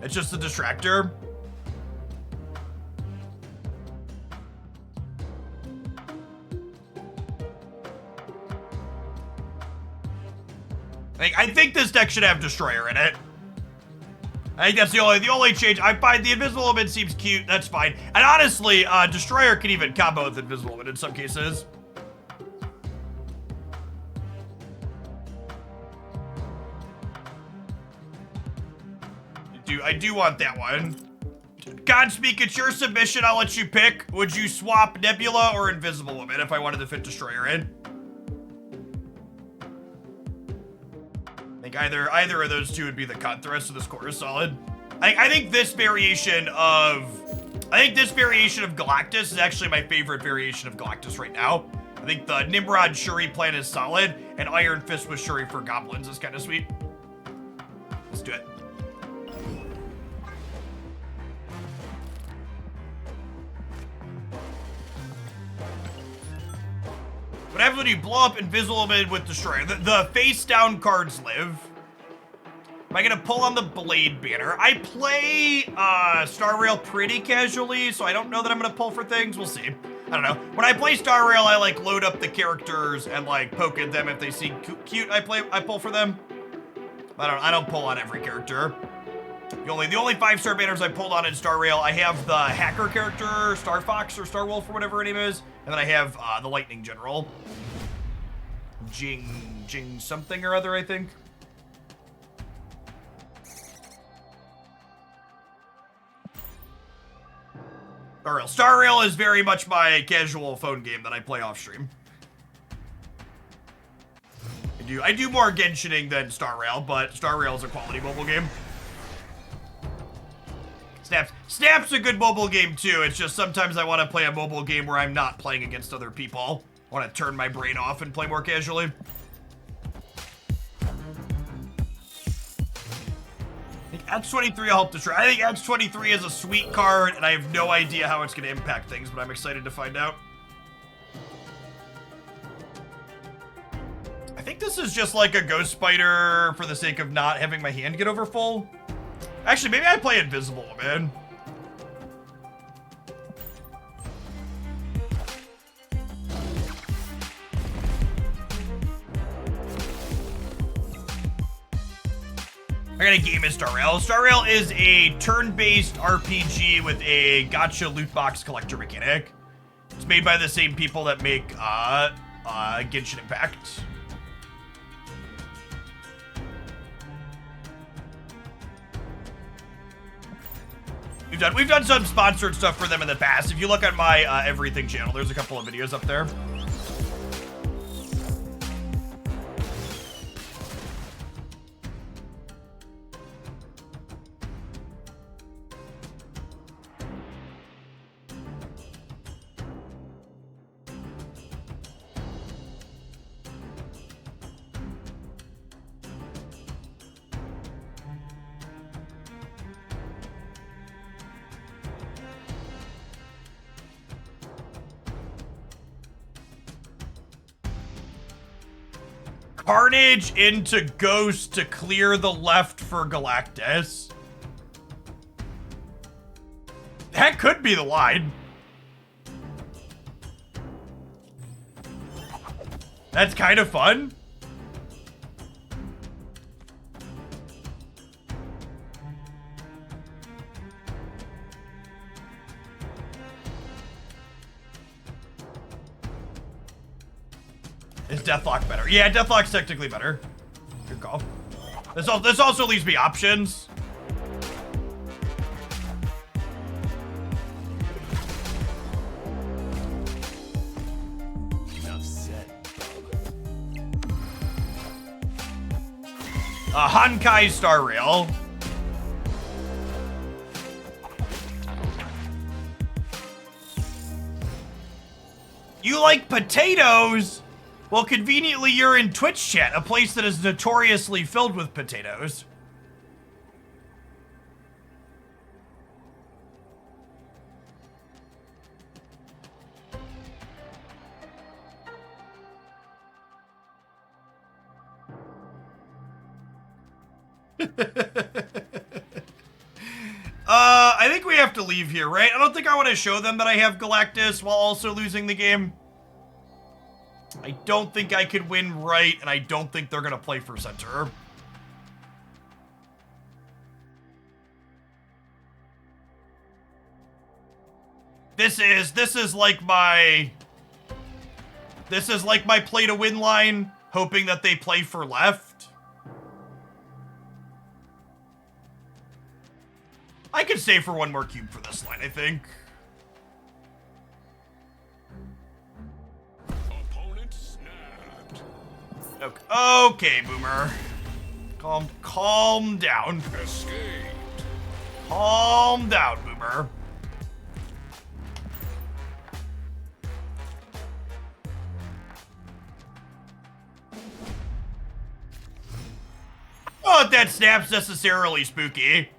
It's just a distractor. I think this deck should have Destroyer in it. I think that's the only change. I find the Invisible Woman seems cute. That's fine. And honestly, Destroyer can even combo with Invisible Woman in some cases. I do want that one. Godspeak, it's your submission. I'll let you pick. Would you swap Nebula or Invisible Woman if I wanted to fit Destroyer in? I think either of those two would be the cut. The rest of this core is solid. I think this variation of Galactus is actually my favorite variation of Galactus right now. I think the Nimrod Shuri plan is solid, and Iron Fist with Shuri for goblins is kind of sweet. Let's do it. What happens when you blow up Invisible Woman with Destroyer? The face down cards live. Am I gonna pull on the Blade banner? I play Star Rail pretty casually, so I don't know that I'm gonna pull for things. We'll see. I don't know. When I play Star Rail, I like load up the characters and like poke at them if they seem cute. I pull for them. I don't pull on every character. The only 5-star banners I pulled on in Star Rail, I have the hacker character, Star Fox or Star Wolf or whatever her name is, and then I have the Lightning General. Jing something or other, I think. Star Rail is very much my casual phone game that I play off stream. I do more Genshining than Star Rail, but Star Rail is a quality mobile game. Snap's a good mobile game too. It's just sometimes I want to play a mobile game where I'm not playing against other people. I want to turn my brain off and play more casually. I think X23 will help destroy. I think X23 is a sweet card, and I have no idea how it's going to impact things, but I'm excited to find out. I think this is just like a Ghost Spider for the sake of not having my hand get over full. Actually, maybe I play Invisible Woman. I got a game in Star Rail. Star Rail is a turn-based RPG with a gacha loot box collector mechanic. It's made by the same people that make Genshin Impact. We've done some sponsored stuff for them in the past. If you look at my everything channel, there's a couple of videos up there. Carnage into Ghost to clear the left for Galactus. That could be the line. That's kind of fun. Is Deathlock better? Yeah, Deathlock's technically better. Good call. This also leaves me options. Enough said. Honkai Star Rail. You like potatoes? Well, conveniently, you're in Twitch chat, a place that is notoriously filled with potatoes. I think we have to leave here, right? I don't think I want to show them that I have Galactus while also losing the game. I don't think I could win right, and I don't think they're going to play for center. This is like my play to win line, hoping that they play for left. I could stay for one more cube for this line, I think. Opponent snapped. Okay, Boomer. Calm down. Escaped. Calm down, Boomer. Oh, that snap's necessarily spooky.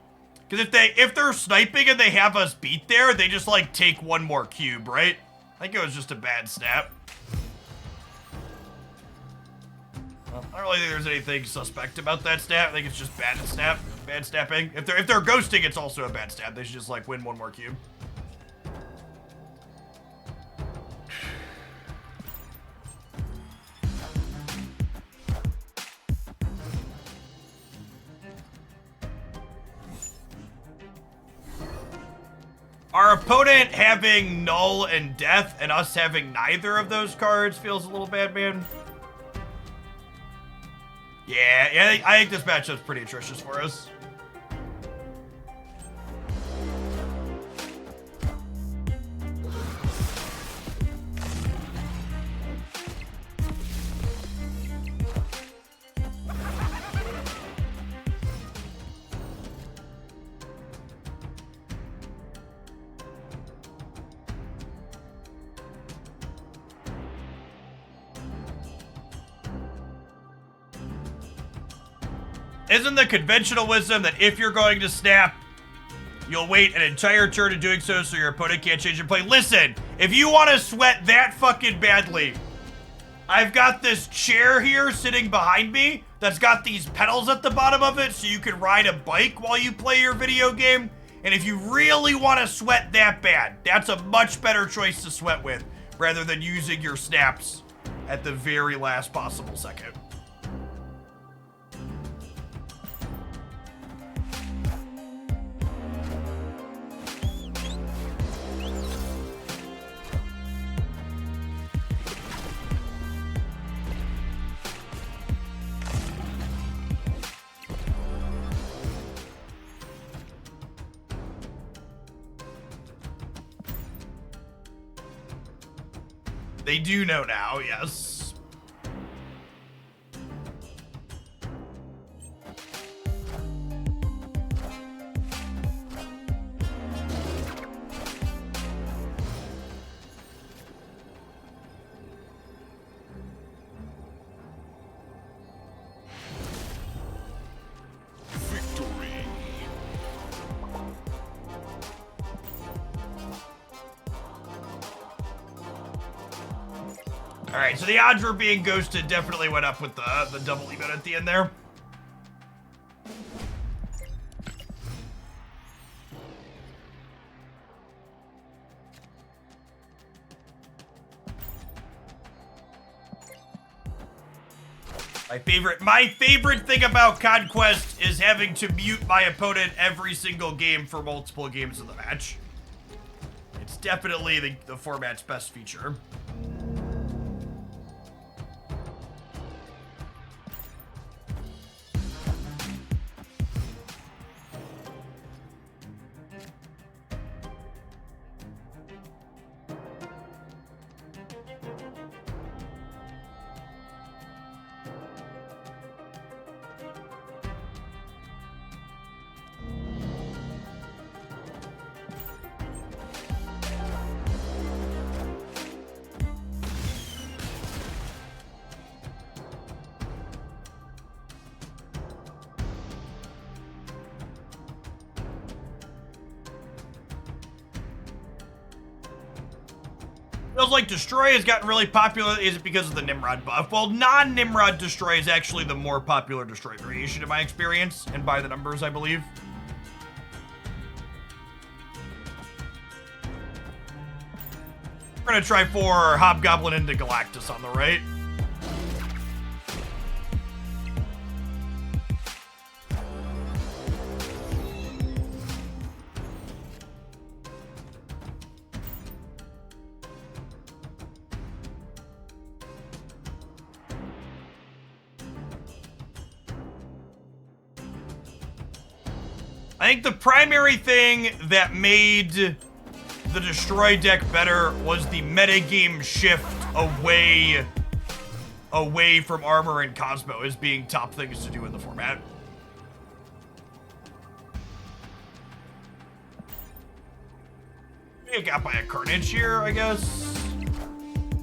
Because if they're sniping and they have us beat there, they just like take one more cube, right? I think it was just a bad snap. Well, I don't really think there's anything suspect about that snap. I think it's just bad snapping. If they're ghosting, it's also a bad snap. They should just like win one more cube. Our opponent having Null and Death and us having neither of those cards feels a little bad, man. Yeah, I think this matchup's pretty atrocious for us. Isn't the conventional wisdom that if you're going to snap, you'll wait an entire turn in doing so your opponent can't change your play? Listen, if you want to sweat that fucking badly, I've got this chair here sitting behind me that's got these pedals at the bottom of it so you can ride a bike while you play your video game. And if you really want to sweat that bad, that's a much better choice to sweat with rather than using your snaps at the very last possible second. They do know now, yes. Victory. All right, so the odds for being ghosted definitely went up with the double emote at the end there. My favorite thing about Conquest is having to mute my opponent every single game for multiple games of the match. It's definitely the format's best feature. Feels like Destroy has gotten really popular. Is it because of the Nimrod buff? Well, non-Nimrod Destroy is actually the more popular Destroy variation in my experience, and by the numbers, I believe. We're gonna try for Hobgoblin into Galactus on the right. I think the primary thing that made the Destroy deck better was the metagame shift away from Armor and Cosmo as being top things to do in the format. It got by a Carnage here, I guess.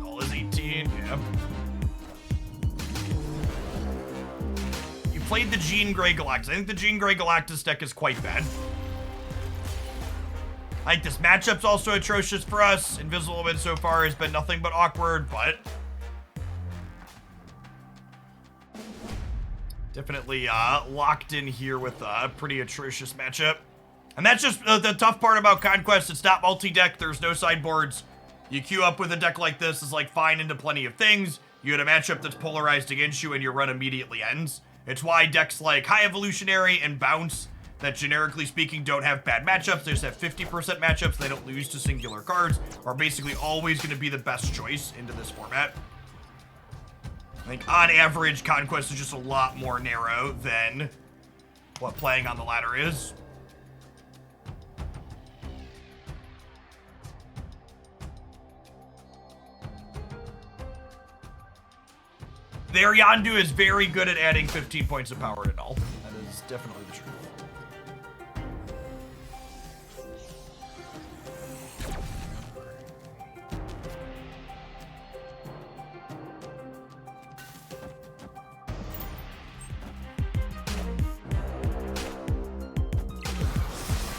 All is 18, yeah. Played the Jean Grey Galactus. I think the Jean Grey Galactus deck is quite bad. I think this matchup's also atrocious for us. Invisible Win so far has been nothing but awkward, but definitely locked in here with a pretty atrocious matchup. And that's just the tough part about Conquest. It's not multi-deck. There's no sideboards. You queue up with a deck like this is like fine into plenty of things. You had a matchup that's polarized against you and your run immediately ends. It's why decks like High Evolutionary and Bounce, that generically speaking don't have bad matchups, they just have 50% matchups, they don't lose to singular cards, are basically always going to be the best choice into this format. I think on average, Conquest is just a lot more narrow than what playing on the ladder is. Their Yondu is very good at adding 15 points of power to null. That is definitely the truth.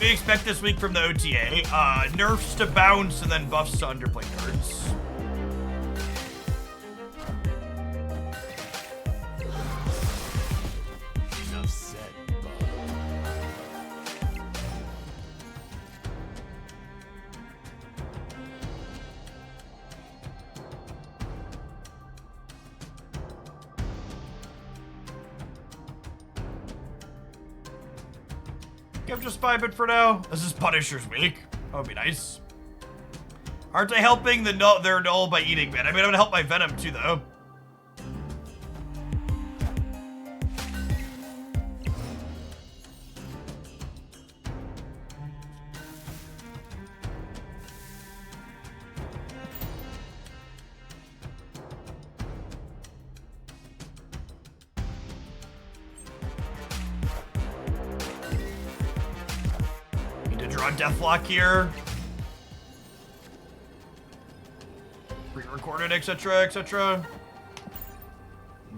We expect this week from the OTA, nerfs to bounce and then buffs to underplay cards. I'm just vibing for now. This is Punisher's week. That would be nice. Aren't I helping their null by eating Venom? I mean, I'm gonna help my Venom too, though. draw Deathlock here. Pre-recorded, etc., etc.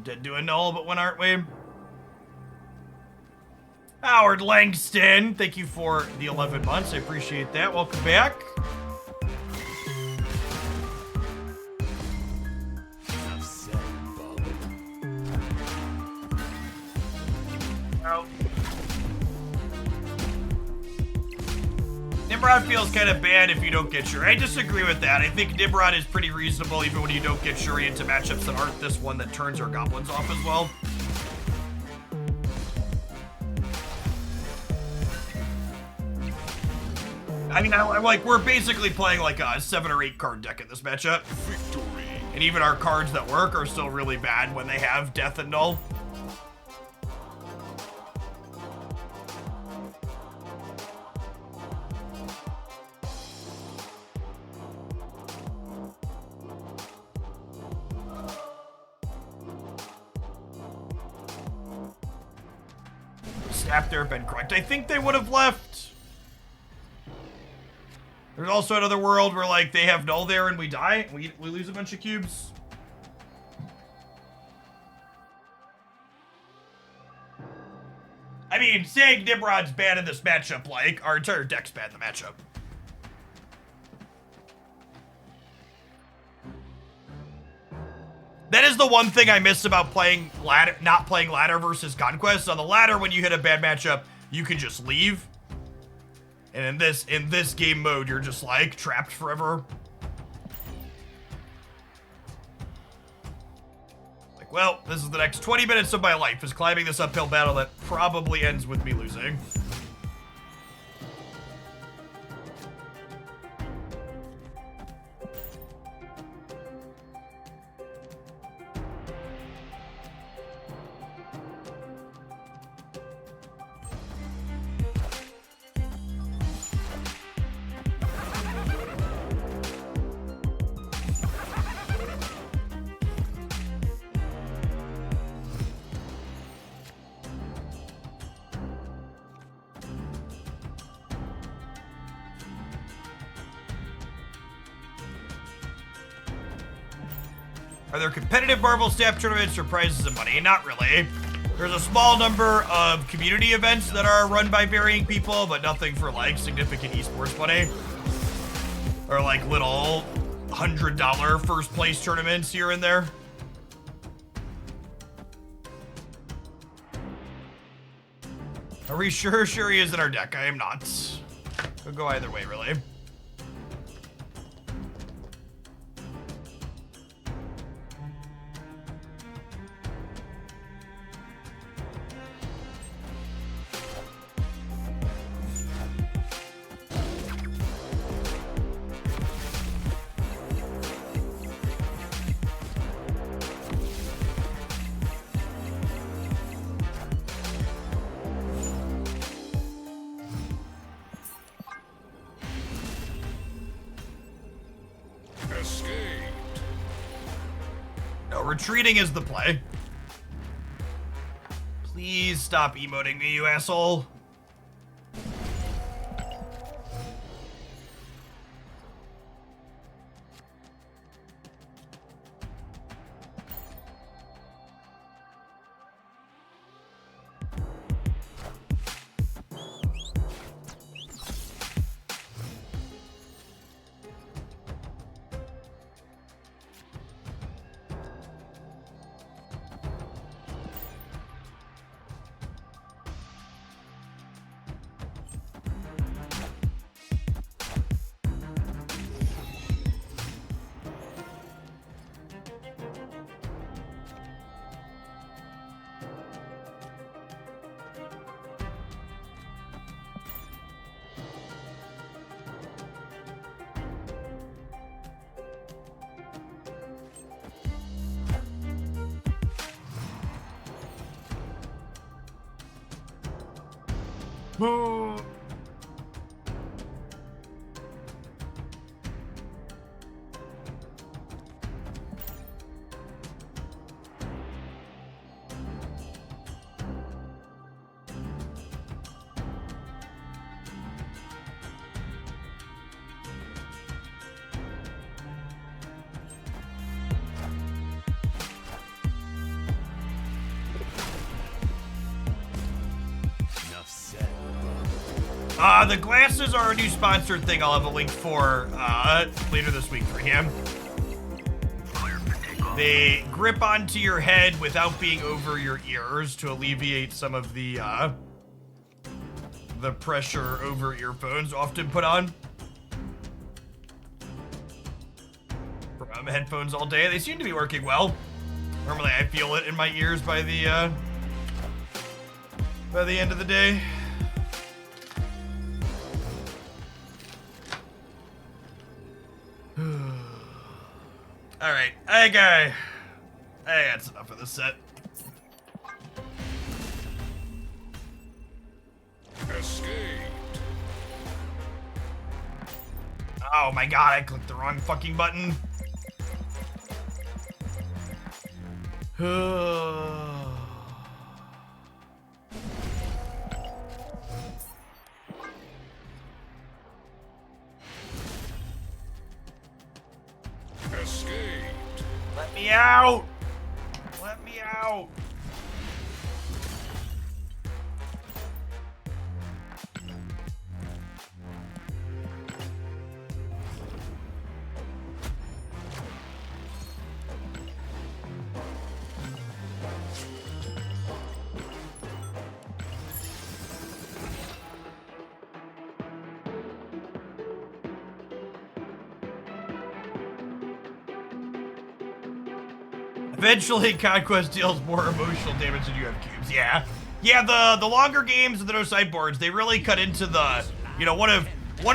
Dead to a null, but when aren't we? Howard Langston, thank you for the 11 months. I appreciate that. Welcome back. Oh. Nimrod feels kind of bad if you don't get Shuri. I disagree with that. I think Nimrod is pretty reasonable even when you don't get Shuri into matchups that aren't this one that turns our goblins off as well. I mean, like, we're basically playing like a 7 or 8 card deck in this matchup. Victory. And even our cards that work are still really bad when they have Death and Null. Snap there, been correct. I think they would have left. There's also another world where, like, they have Null there and we die. We lose a bunch of cubes. I mean, saying Nimrod's bad in this matchup, like, our entire deck's bad in the matchup. That is the one thing I miss about playing ladder, not playing ladder versus Conquest. On the ladder, when you hit a bad matchup, you can just leave. And in this game mode, you're just like trapped forever. Like, well, this is the next 20 minutes of my life, is climbing this uphill battle that probably ends with me losing. Are there competitive Marvel Staff tournaments for prizes and money? Not really. There's a small number of community events that are run by varying people, but nothing for, like, significant esports money. Or, like, little $100 first place tournaments here and there. Are we sure Shuri is in our deck? I am not. Could go either way, really. Retreating is the play. Please stop emoting me, you asshole. Boo. The glasses are a new sponsored thing. I'll have a link for later this week for him. They grip onto your head without being over your ears to alleviate some of the pressure over earphones often put on. From headphones all day. They seem to be working well. Normally I feel it in my ears by the end of the day. Alright, I got that's enough of this set. Escaped. Oh my god, I clicked the wrong fucking button. Escaped. Let me out! Let me out! Eventually, Conquest deals more emotional damage than you have cubes. Yeah. Yeah, the longer games and the no sideboards, they really cut into the, you know, one of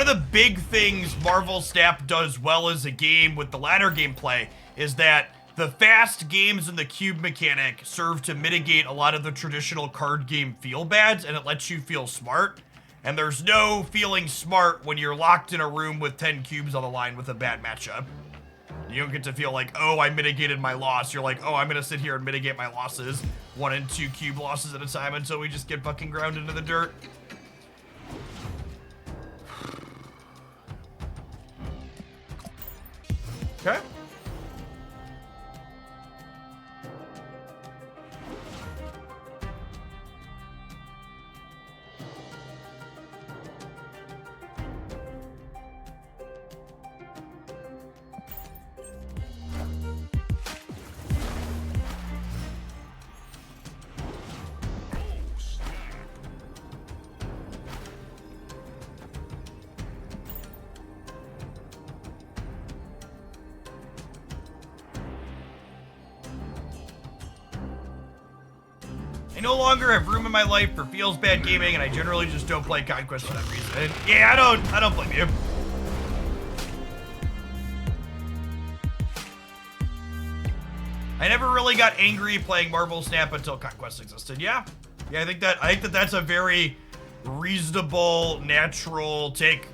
the big things Marvel Snap does well as a game with the ladder gameplay is that the fast games and the cube mechanic serve to mitigate a lot of the traditional card game feel bads, and it lets you feel smart. And there's no feeling smart when you're locked in a room with 10 cubes on the line with a bad matchup. You don't get to feel like, oh, I mitigated my loss. You're like, oh, I'm gonna sit here and mitigate my losses. 1 and 2 cube losses at a time until we just get fucking ground into the dirt. Okay. I no longer have room in my life for feels bad gaming, and I generally just don't play Conquest for that reason. And yeah, I don't blame you. I never really got angry playing Marvel Snap until Conquest existed. Yeah, I think that that's a very reasonable, natural take.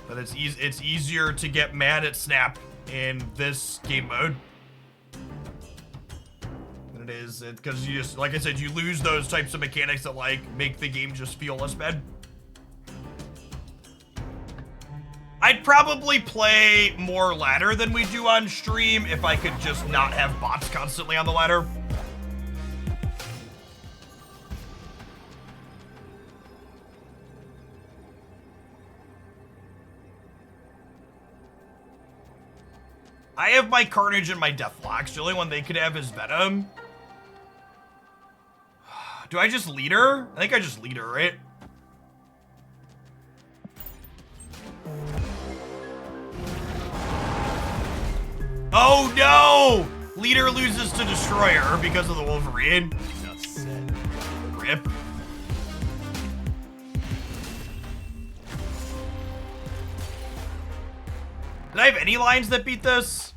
But it's easier to get mad at Snap in this game mode. It is because you just, like I said, you lose those types of mechanics that like make the game just feel less bad. I'd probably play more ladder than we do on stream if I could just not have bots constantly on the ladder. I have my Carnage and my Deathlocks. The only one they could have is Venom. Do I just lead her? I think I just lead her, right? Oh no! Leader loses to Destroyer because of the Wolverine. Rip. Did I have any lines that beat this?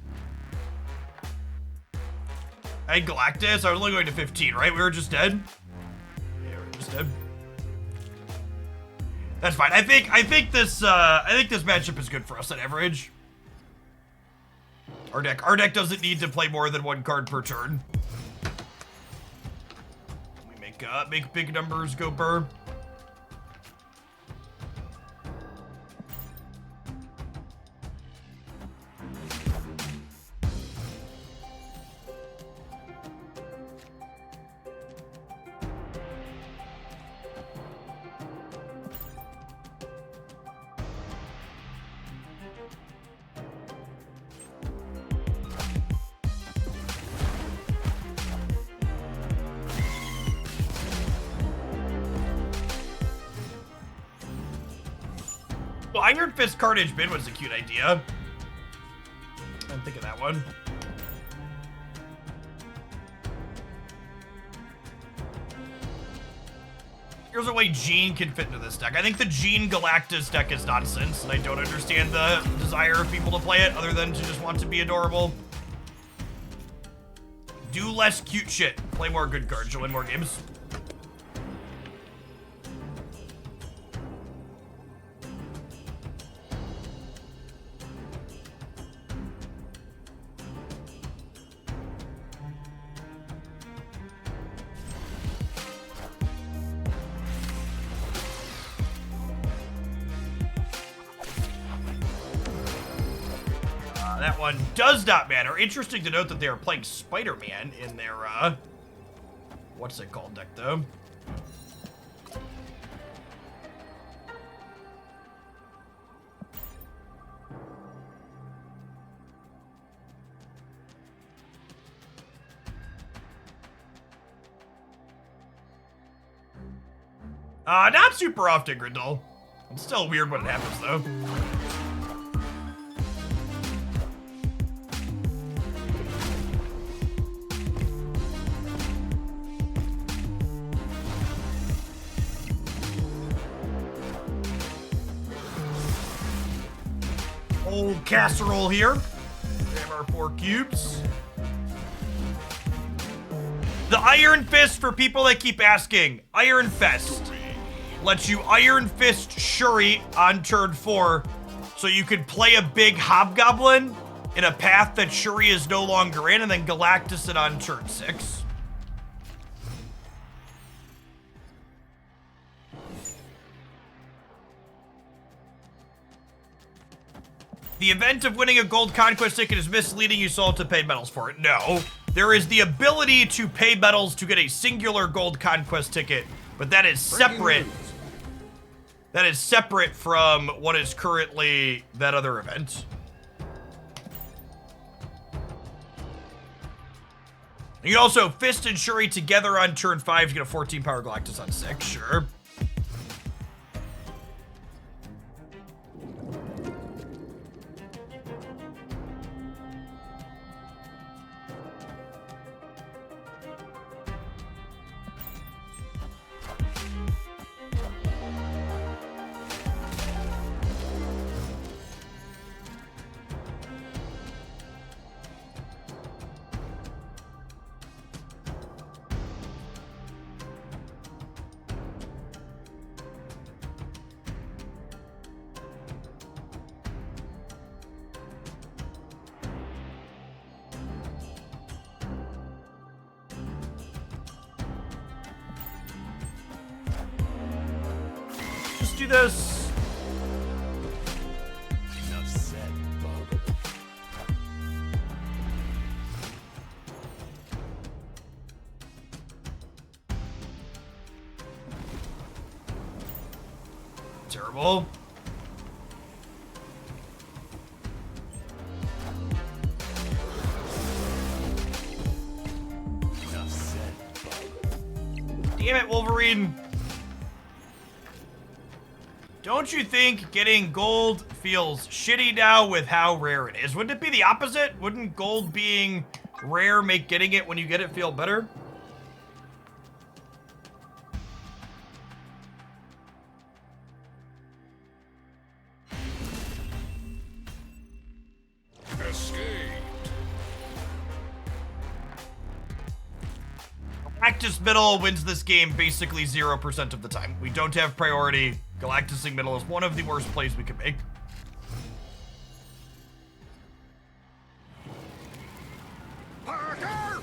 I had Galactus. I was only going to 15, right? We were just dead. Yeah, we were just dead. That's fine. I think this matchup is good for us at average. Our deck doesn't need to play more than 1 card per turn. We make big numbers go burr. Well, Iron Fist Carnage Bin was a cute idea. I didn't think of that one. Here's a way Gene can fit into this deck. I think the Gene Galactus deck is nonsense, and I don't understand the desire of people to play it other than to just want to be adorable. Do less cute shit. Play more good cards. You'll win more games. That one does not matter. Interesting to note that they are playing Spider-Man in their, what's it called deck, though? Not super often, Grindel. It's still weird when it happens, though. Old casserole here. We have our 4 cubes. The Iron Fist, for people that keep asking, Iron Fist lets you Iron Fist Shuri on turn 4, so you could play a big Hobgoblin in a path that Shuri is no longer in, and then Galactus it on turn 6. The event of winning a gold conquest ticket is misleading. You still have to pay medals for it. No. There is the ability to pay medals to get a singular gold conquest ticket, but that is separate. That is separate from what is currently that other event. You can also Fist and Shuri together on turn 5 to get a 14 power Galactus on 6, sure. Do this. Enough said, Bob. Terrible. Enough said, Bob. Damn it, Wolverine. Don't you think getting gold feels shitty now with how rare it is? Wouldn't it be the opposite? Wouldn't gold being rare make getting it when you get it feel better? Galactus Middle wins this game basically 0% of the time. We don't have priority. Galactusing Middle is one of the worst plays we can make. Parker!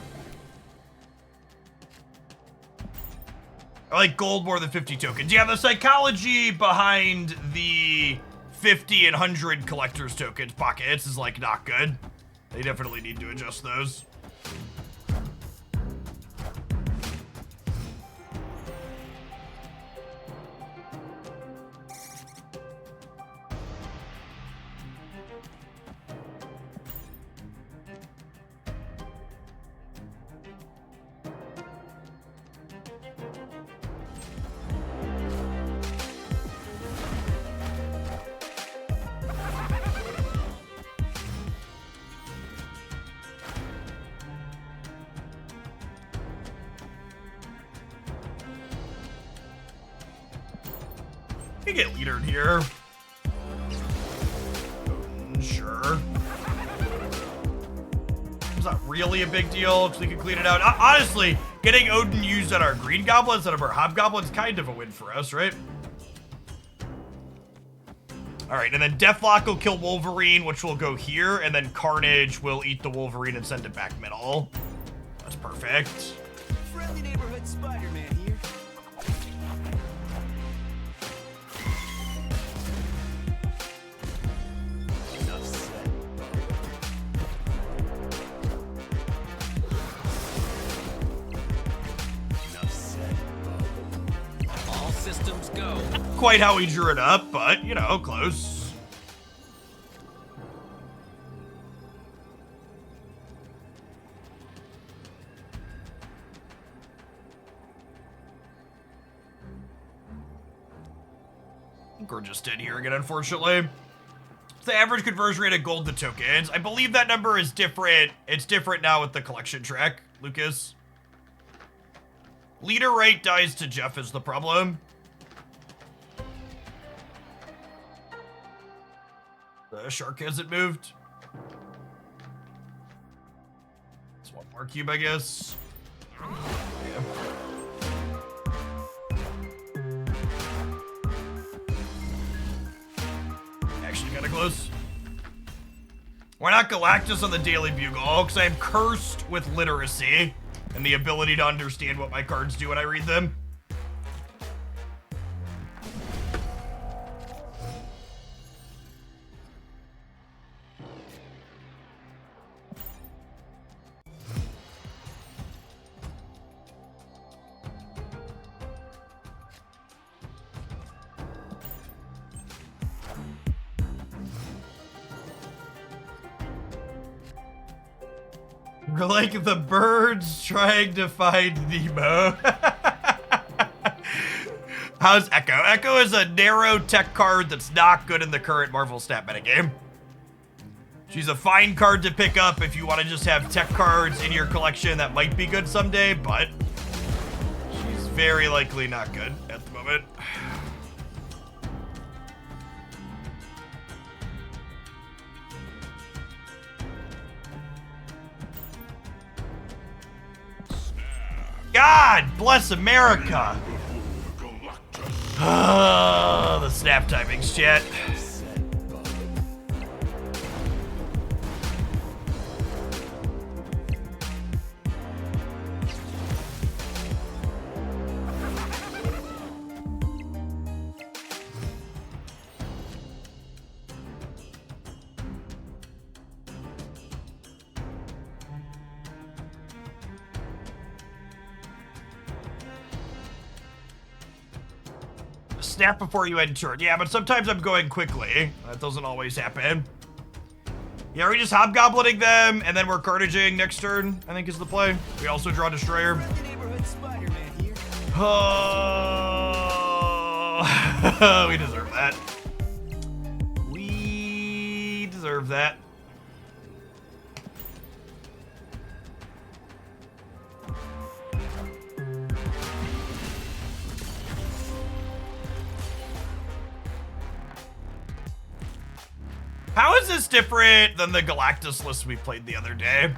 I like gold more than 50 tokens. Yeah, the psychology behind the 50 and 100 collector's tokens pockets is like not good. They definitely need to adjust those. We get leadered here. Sure. It's not really a big deal because we can clean it out. Honestly, getting Odin used on our green goblins instead of our hobgoblins kind of a win for us, right? All right, and then Deathlock will kill Wolverine, which will go here, and then Carnage will eat the Wolverine and send it back middle. That's perfect. Friendly neighborhood Spider-Man here. Enough said. Enough said. All systems go. Quite how he drew it up, but, you know, close. I think we're just dead here again, unfortunately. It's the average conversion rate of gold to tokens. I believe that number is different. It's different now with the collection track, Lucas. Leader rate dies to Jeff is the problem. The shark hasn't moved. It's one more cube, I guess. Yeah. Actually kind of close. Why not Galactus on the Daily Bugle? Because I am cursed with literacy and the ability to understand what my cards do when I read them. We're like the birds trying to find Nemo. How's Echo? Echo is a narrow tech card that's not good in the current Marvel stat metagame. She's a fine card to pick up if you want to just have tech cards in your collection that might be good someday, but she's very likely not good at the moment. God bless America. The snap timings, chat. Snap before you end turn. Yeah, but sometimes I'm going quickly. That doesn't always happen. Yeah, we're just hobgoblining them, and then we're carnaging next turn, I think is the play. We also draw Destroyer. Friendly neighborhood Spider-Man here. Oh, we deserve that. We deserve that. How is this different than the Galactus list we played the other day?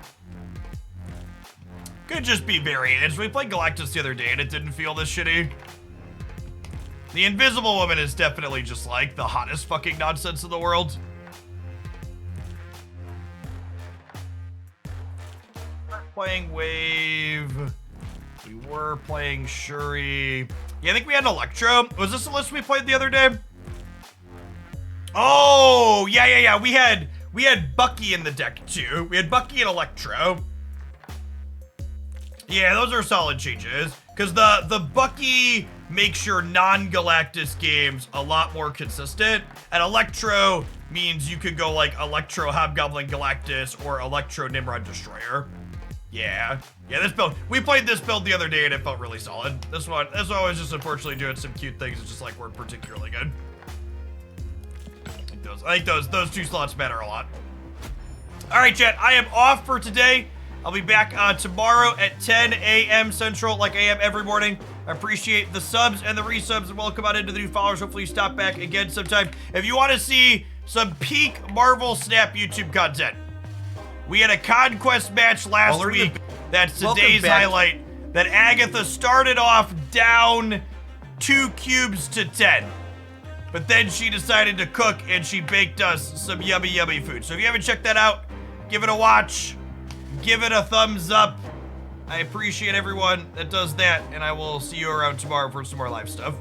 Could just be variants. We played Galactus the other day and it didn't feel this shitty. The Invisible Woman is definitely just like the hottest fucking nonsense in the world. We're playing Wave. We were playing Shuri. Yeah, I think we had Electro. Was this the list we played the other day? Oh, yeah. We had Bucky in the deck too. We had Bucky and Electro. Yeah, those are solid changes. Because the Bucky makes your non-Galactus games a lot more consistent. And Electro means you could go like Electro Hobgoblin Galactus or Electro Nimrod Destroyer. Yeah, this build. We played this build the other day and it felt really solid. This one was just unfortunately doing some cute things. It's just like weren't particularly good. I think those two slots matter a lot. All right, chat. I am off for today. I'll be back tomorrow at 10 a.m. Central, like I am every morning. I appreciate the subs and the resubs, and welcome out into the new followers. Hopefully you stop back again sometime. If you want to see some peak Marvel Snap YouTube content, we had a Conquest match last week. That's today's highlight. That Agatha started off down 2 cubes to 10. But then she decided to cook and she baked us some yummy, yummy food. So if you haven't checked that out, give it a watch. Give it a thumbs up. I appreciate everyone that does that, and I will see you around tomorrow for some more live stuff.